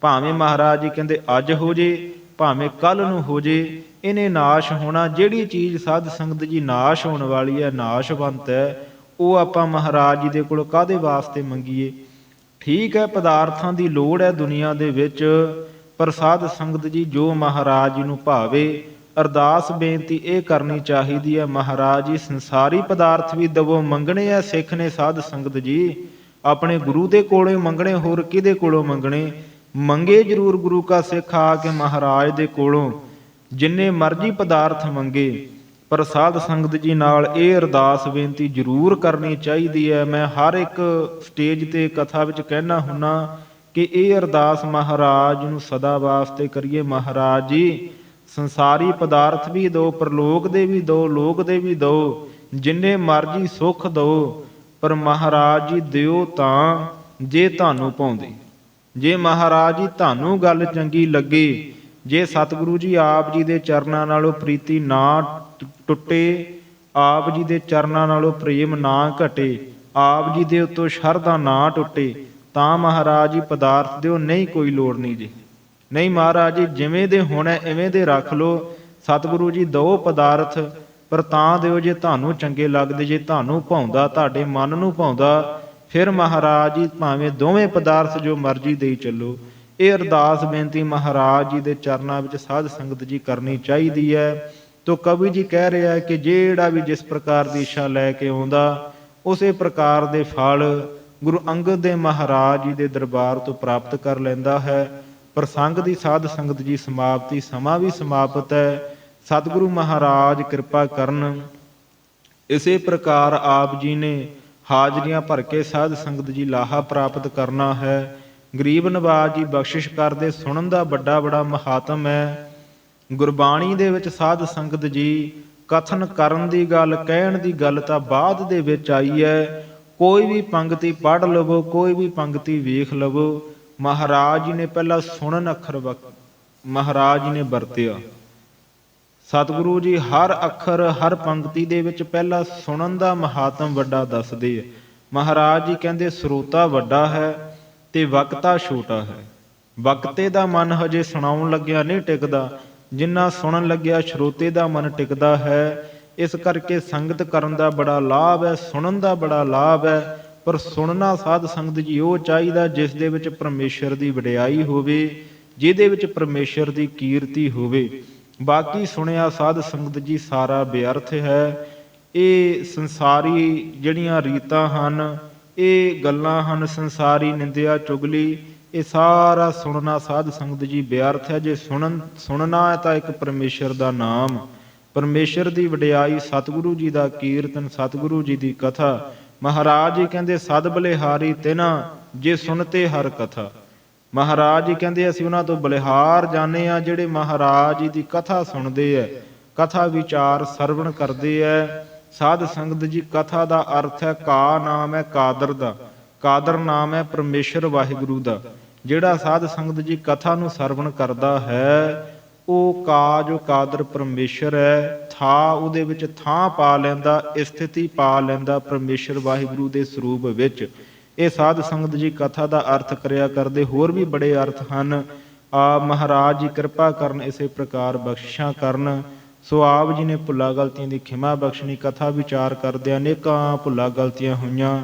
ਭਾਵੇਂ ਮਹਾਰਾਜ ਜੀ ਕਹਿੰਦੇ ਅੱਜ ਹੋ ਜੇ, ਭਾਵੇਂ ਕੱਲ ਨੂੰ ਹੋ ਜੇ, ਇਹਨੇ ਨਾਸ਼ ਹੋਣਾ। ਜਿਹੜੀ ਚੀਜ਼ ਸਾਧ ਸੰਗਤ ਜੀ ਨਾਸ਼ ਹੋਣ ਵਾਲੀ ਹੈ, ਨਾਸ਼ਵੰਤ ਹੈ, ਉਹ ਆਪਾਂ ਮਹਾਰਾਜ ਜੀ ਦੇ ਕੋਲ ਕਾਹਦੇ ਵਾਸਤੇ ਮੰਗੀਏ? ਠੀਕ ਹੈ ਪਦਾਰਥਾਂ ਦੀ ਲੋੜ ਹੈ ਦੁਨੀਆ ਦੇ ਵਿੱਚ, ਪਰ ਸਾਧ ਸੰਗਤ ਜੀ ਜੋ ਮਹਾਰਾਜ ਜੀ ਨੂੰ ਭਾਵੇ, ਅਰਦਾਸ ਬੇਨਤੀ ਇਹ ਕਰਨੀ ਚਾਹੀਦੀ ਹੈ, ਮਹਾਰਾਜ ਜੀ ਸੰਸਾਰੀ ਪਦਾਰਥ ਵੀ ਦਵੋ। ਮੰਗਣੇ ਆ ਸਿੱਖ ਨੇ ਸਾਧ ਸੰਗਤ ਜੀ ਆਪਣੇ ਗੁਰੂ ਦੇ ਕੋਲੋਂ ਮੰਗਣੇ, ਹੋਰ ਕਿਹਦੇ ਕੋਲੋਂ ਮੰਗਣੇ? ਮੰਗੇ ਜ਼ਰੂਰ ਗੁਰੂ ਕਾ ਸਿੱਖ ਆ ਕੇ ਮਹਾਰਾਜ ਦੇ ਕੋਲੋਂ, ਜਿੰਨੇ ਮਰਜ਼ੀ ਪਦਾਰਥ ਮੰਗੇ। ਪਰ ਸਾਧ ਸੰਗਤ ਜੀ ਨਾਲ ਇਹ ਅਰਦਾਸ ਬੇਨਤੀ ਜ਼ਰੂਰ ਕਰਨੀ ਚਾਹੀਦੀ ਹੈ। ਮੈਂ ਹਰ ਇੱਕ ਸਟੇਜ ਤੇ ਕਥਾ ਵਿੱਚ ਕਹਿਣਾ ਹੁੰਨਾ ਕਿ ਇਹ ਅਰਦਾਸ ਮਹਾਰਾਜ ਨੂੰ ਸਦਾ ਵਾਸਤੇ ਕਰੀਏ, ਮਹਾਰਾਜ ਜੀ ਸੰਸਾਰੀ ਪਦਾਰਥ ਵੀ ਦਿਓ, ਪਰਲੋਕ ਦੇ ਵੀ ਦਿਓ, ਲੋਕ ਦੇ ਵੀ ਦਿਓ, ਜਿੰਨੇ ਮਰਜ਼ੀ ਸੁੱਖ ਦਿਓ, ਪਰ ਮਹਾਰਾਜ ਜੀ ਦਿਓ ਤਾਂ ਜੇ ਤੁਹਾਨੂੰ ਪਾਉਂਦੇ। ਜੇ ਮਹਾਰਾਜ ਜੀ ਤੁਹਾਨੂੰ ਗੱਲ ਚੰਗੀ ਲੱਗੇ, ਜੇ ਸਤਿਗੁਰੂ ਜੀ ਆਪ ਜੀ ਦੇ ਚਰਨਾਂ ਨਾਲੋਂ ਪ੍ਰੀਤੀ ਨਾ ਟੁੱਟੇ, ਆਪ ਜੀ ਦੇ ਚਰਨਾਂ ਨਾਲੋਂ ਪ੍ਰੇਮ ਨਾ ਘਟੇ, ਆਪ ਜੀ ਦੇ ਉੱਤੋਂ ਸ਼ਰਧਾ ਨਾ ਟੁੱਟੇ, ਤਾਂ ਮਹਾਰਾਜ ਜੀ ਪਦਾਰਥ ਦਿਓ, ਨਹੀਂ ਕੋਈ ਲੋੜ ਨਹੀਂ ਜੀ। ਨਹੀਂ ਮਹਾਰਾਜ ਜੀ ਜਿਵੇਂ ਦੇ ਹੋਣਾ ਇਵੇਂ ਦੇ ਰੱਖ ਲਓ। ਸਤਿਗੁਰੂ ਜੀ ਦਿਓ ਪਦਾਰਥ, ਪਰ ਤਾਂ ਦਿਓ ਜੇ ਤੁਹਾਨੂੰ ਚੰਗੇ ਲੱਗਦੇ, ਜੇ ਤੁਹਾਨੂੰ ਭਾਉਂਦਾ, ਤੁਹਾਡੇ ਮਨ ਨੂੰ ਭਾਉਂਦਾ, ਫਿਰ ਮਹਾਰਾਜ ਜੀ ਭਾਵੇਂ ਦੋਵੇਂ ਪਦਾਰਥ ਜੋ ਮਰਜ਼ੀ ਦੇਈ ਚੱਲੋ। ਇਹ ਅਰਦਾਸ ਬੇਨਤੀ ਮਹਾਰਾਜ ਜੀ ਦੇ ਚਰਨਾਂ ਵਿੱਚ ਸਾਧ ਸੰਗਤ ਜੀ ਕਰਨੀ ਚਾਹੀਦੀ ਹੈ। ਤੋ ਕਵੀ ਜੀ ਕਹਿ ਰਿਹਾ ਕਿ ਜਿਹੜਾ ਵੀ ਜਿਸ ਪ੍ਰਕਾਰ ਦੀ ਇੱਛਾ ਲੈ ਕੇ ਆਉਂਦਾ, ਉਸੇ ਪ੍ਰਕਾਰ ਦੇ ਫਲ ਗੁਰੂ ਅੰਗਦ ਦੇਵ ਮਹਾਰਾਜ ਜੀ ਦੇ ਦਰਬਾਰ ਤੋਂ ਪ੍ਰਾਪਤ ਕਰ ਲੈਂਦਾ ਹੈ। ਪ੍ਰਸੰਗ ਦੀ ਸਾਧ ਸੰਗਤ ਜੀ ਸਮਾਪਤੀ, ਸਮਾਂ ਵੀ ਸਮਾਪਤ ਹੈ। ਸਤਿਗੁਰੂ ਮਹਾਰਾਜ ਕਿਰਪਾ ਕਰਨ। ਇਸੇ ਪ੍ਰਕਾਰ ਆਪ ਜੀ ਨੇ ਹਾਜ਼ਰੀਆਂ ਭਰ ਕੇ ਸਾਧ ਸੰਗਤ ਜੀ ਲਾਹਾ ਪ੍ਰਾਪਤ ਕਰਨਾ ਹੈ। ਗਰੀਬ ਨਵਾਜ ਜੀ ਬਖਸ਼ਿਸ਼ ਕਰਦੇ, ਸੁਣਨ ਦਾ ਵੱਡਾ ਬੜਾ ਮਹਾਤਮ ਹੈ। ਗੁਰਬਾਣੀ ਦੇ ਵਿੱਚ ਸਾਧ ਸੰਗਤ ਜੀ ਕਥਨ ਕਰਨ ਦੀ ਗੱਲ, ਕਹਿਣ ਦੀ ਗੱਲ ਤਾਂ ਬਾਅਦ ਦੇ ਵਿੱਚ ਆਈ ਹੈ। ਕੋਈ ਵੀ ਪੰਗਤੀ ਪੜ੍ਹ ਲਵੋ, ਕੋਈ ਵੀ ਪੰਗਤੀ ਵੇਖ ਲਵੋ, ਮਹਾਰਾਜ ਜੀ ਨੇ ਪਹਿਲਾਂ ਸੁਣਨ ਅੱਖਰ ਮਹਾਰਾਜ ਜੀ ਨੇ ਵਰਤਿਆ। ਸਤਿਗੁਰੂ ਜੀ ਹਰ ਅੱਖਰ ਹਰ ਪੰਕਤੀ ਦੇ ਵਿੱਚ ਪਹਿਲਾਂ ਸੁਣਨ ਦਾ ਮਹਾਤਮ ਵੱਡਾ ਦੱਸਦੇ ਆ। ਮਹਾਰਾਜ ਜੀ ਕਹਿੰਦੇ ਸਰੋਤਾ ਵੱਡਾ ਹੈ ਤੇ ਵਕਤਾ ਛੋਟਾ ਹੈ। ਵਕਤੇ ਦਾ ਮਨ ਹਜੇ ਸੁਣਾਉਣ ਲੱਗਿਆ ਨਹੀਂ ਟਿਕਦਾ, ਜਿੰਨਾ ਸੁਣਨ ਲੱਗਿਆ ਸਰੋਤੇ ਦਾ ਮਨ ਟਿਕਦਾ ਹੈ। ਇਸ ਕਰਕੇ ਸੰਗਤ ਕਰਨ ਦਾ ਬੜਾ ਲਾਭ ਹੈ, ਸੁਣਨ ਦਾ ਬੜਾ ਲਾਭ ਹੈ। ਪਰ ਸੁਣਨਾ ਸਾਧ ਸੰਗਤ ਜੀ ਉਹ ਚਾਹੀਦਾ ਜਿਸ ਦੇ ਵਿੱਚ ਪਰਮੇਸ਼ਰ ਦੀ ਵਡਿਆਈ ਹੋਵੇ, ਜਿਹਦੇ ਵਿੱਚ ਪਰਮੇਸ਼ਰ ਦੀ ਕੀਰਤੀ ਹੋਵੇ। ਬਾਕੀ ਸੁਣਿਆ ਸਾਧ ਸੰਗਤ ਜੀ ਸਾਰਾ ਵਿਅਰਥ ਹੈ। ਇਹ ਸੰਸਾਰੀ ਜਿਹੜੀਆਂ ਰੀਤਾਂ ਹਨ, ਇਹ ਗੱਲਾਂ ਹਨ, ਸੰਸਾਰੀ ਨਿੰਦਿਆ ਚੁਗਲੀ, ਇਹ ਸਾਰਾ ਸੁਣਨਾ ਸਾਧ ਸੰਗਤ ਜੀ ਵਿਅਰਥ ਹੈ। ਜੇ ਸੁਣਨਾ ਹੈ ਤਾਂ ਇੱਕ ਪਰਮੇਸ਼ਰ ਦਾ ਨਾਮ, ਪਰਮੇਸ਼ਰ ਦੀ ਵਡਿਆਈ, ਸਤਿਗੁਰੂ ਜੀ ਦਾ ਕੀਰਤਨ, ਸਤਿਗੁਰੂ ਜੀ ਦੀ ਕਥਾ। ਮਹਾਰਾਜ ਜੀ ਕਹਿੰਦੇ ਸਦ ਬਲਿਹਾਰੀ ਤਿਨਾ ਜੇ ਸੁਣਤੇ ਹਰ ਕਥਾ। ਮਹਾਰਾਜ ਜੀ ਕਹਿੰਦੇ ਅਸੀਂ ਉਹਨਾਂ ਤੋਂ ਬਲਿਹਾਰ ਜਾਣੇ ਆ ਜਿਹੜੇ ਮਹਾਰਾਜ ਜੀ ਦੀ ਕਥਾ ਸੁਣਦੇ ਐ, ਕਥਾ ਵਿਚਾਰ ਸਰਵਣ ਕਰਦੇ ਐ। ਸਾਧ ਸੰਗਤ ਜੀ ਕਥਾ ਦਾ ਅਰਥ ਹੈ ਕਾ ਨਾਮ ਹੈ ਕਾਦਰ ਦਾ, ਕਾਦਰ ਨਾਮ ਹੈ ਪਰਮੇਸ਼ਰ ਵਾਹਿਗੁਰੂ ਦਾ। ਜਿਹੜਾ ਸਾਧ ਸੰਗਤ ਜੀ ਕਥਾ ਨੂੰ ਸਰਵਣ ਕਰਦਾ ਹੈ ਉਹ ਕਾ ਜੋ ਕਾਦਰ ਪਰਮੇਸ਼ਰ ਹੈ, ਥਾ ਉਹਦੇ ਵਿੱਚ ਥਾਂ ਪਾ ਲੈਂਦਾ, ਸਥਿਤੀ ਪਾ ਲੈਂਦਾ ਪਰਮੇਸ਼ਰ ਵਾਹਿਗੁਰੂ ਦੇ ਸਰੂਪ ਵਿੱਚ। ਇਹ ਸਾਧ ਸੰਗਤ ਜੀ ਕਥਾ ਦਾ ਅਰਥ ਕਰਿਆ ਕਰਦੇ। ਹੋਰ ਵੀ ਬੜੇ ਅਰਥ ਹਨ। ਮਹਾਰਾਜ ਜੀ ਕਿਰਪਾ ਕਰਨ, ਇਸੇ ਪ੍ਰਕਾਰ ਬਖਸ਼ਿਸ਼ਾਂ ਕਰਨ। ਸੋ ਆਪ ਜੀ ਨੇ ਭੁੱਲਾਂ ਗਲਤੀਆਂ ਦੀ ਖਿਮਾ ਬਖਸ਼ਣੀ। ਕਥਾ ਵਿਚਾਰ ਕਰਦਿਆਂ ਅਨੇਕਾਂ ਭੁੱਲਾਂ ਗਲਤੀਆਂ ਹੋਈਆਂ,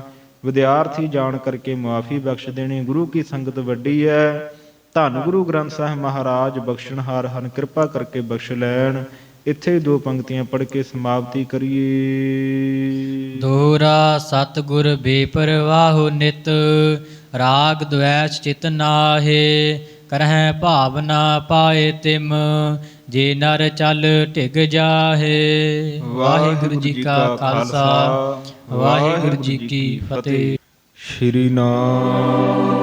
ਵਿਦਿਆਰਥੀ ਜਾਣ ਕਰਕੇ ਮੁਆਫੀ ਬਖਸ਼ ਦੇਣੀ। ਗੁਰੂ ਕੀ ਸੰਗਤ ਵੱਡੀ ਹੈ। ਧੰਨ ਗੁਰੂ ਗ੍ਰੰਥ ਸਾਹਿਬ ਮਹਾਰਾਜ ਬਖਸ਼ਣਹਾਰ ਹਨ, ਕਿਰਪਾ ਕਰਕੇ ਬਖਸ਼ ਲੈਣ। ਇੱਥੇ ਦੋ ਪੰਕਤੀਆਂ ਪੜ੍ਹ ਕੇ ਸਮਾਪਤੀ ਕਰੀਏ। ਦੋਹਰਾ ਸਤਿਗੁਰ ਬੇਪਰਵਾਹੋ ਨਿਤ, ਰਾਗ ਦ્વੈਸ਼ ਚਿਤ ਨਾਹੇ। ਕਰਹਿ ਭਾਵਨਾ ਪਾਏ ਤਿਮ, ਜੇ ਨਰ ਚੱਲ ਢਿਗ ਜਾਹੇ। ਵਾਹਿਗੁਰੂ ਜੀ ਕਾ ਖਾਲਸਾ, ਵਾਹਿਗੁਰੂ ਜੀ ਕੀ ਫਤਿਹ। ਸ਼੍ਰੀ ਨਾਮ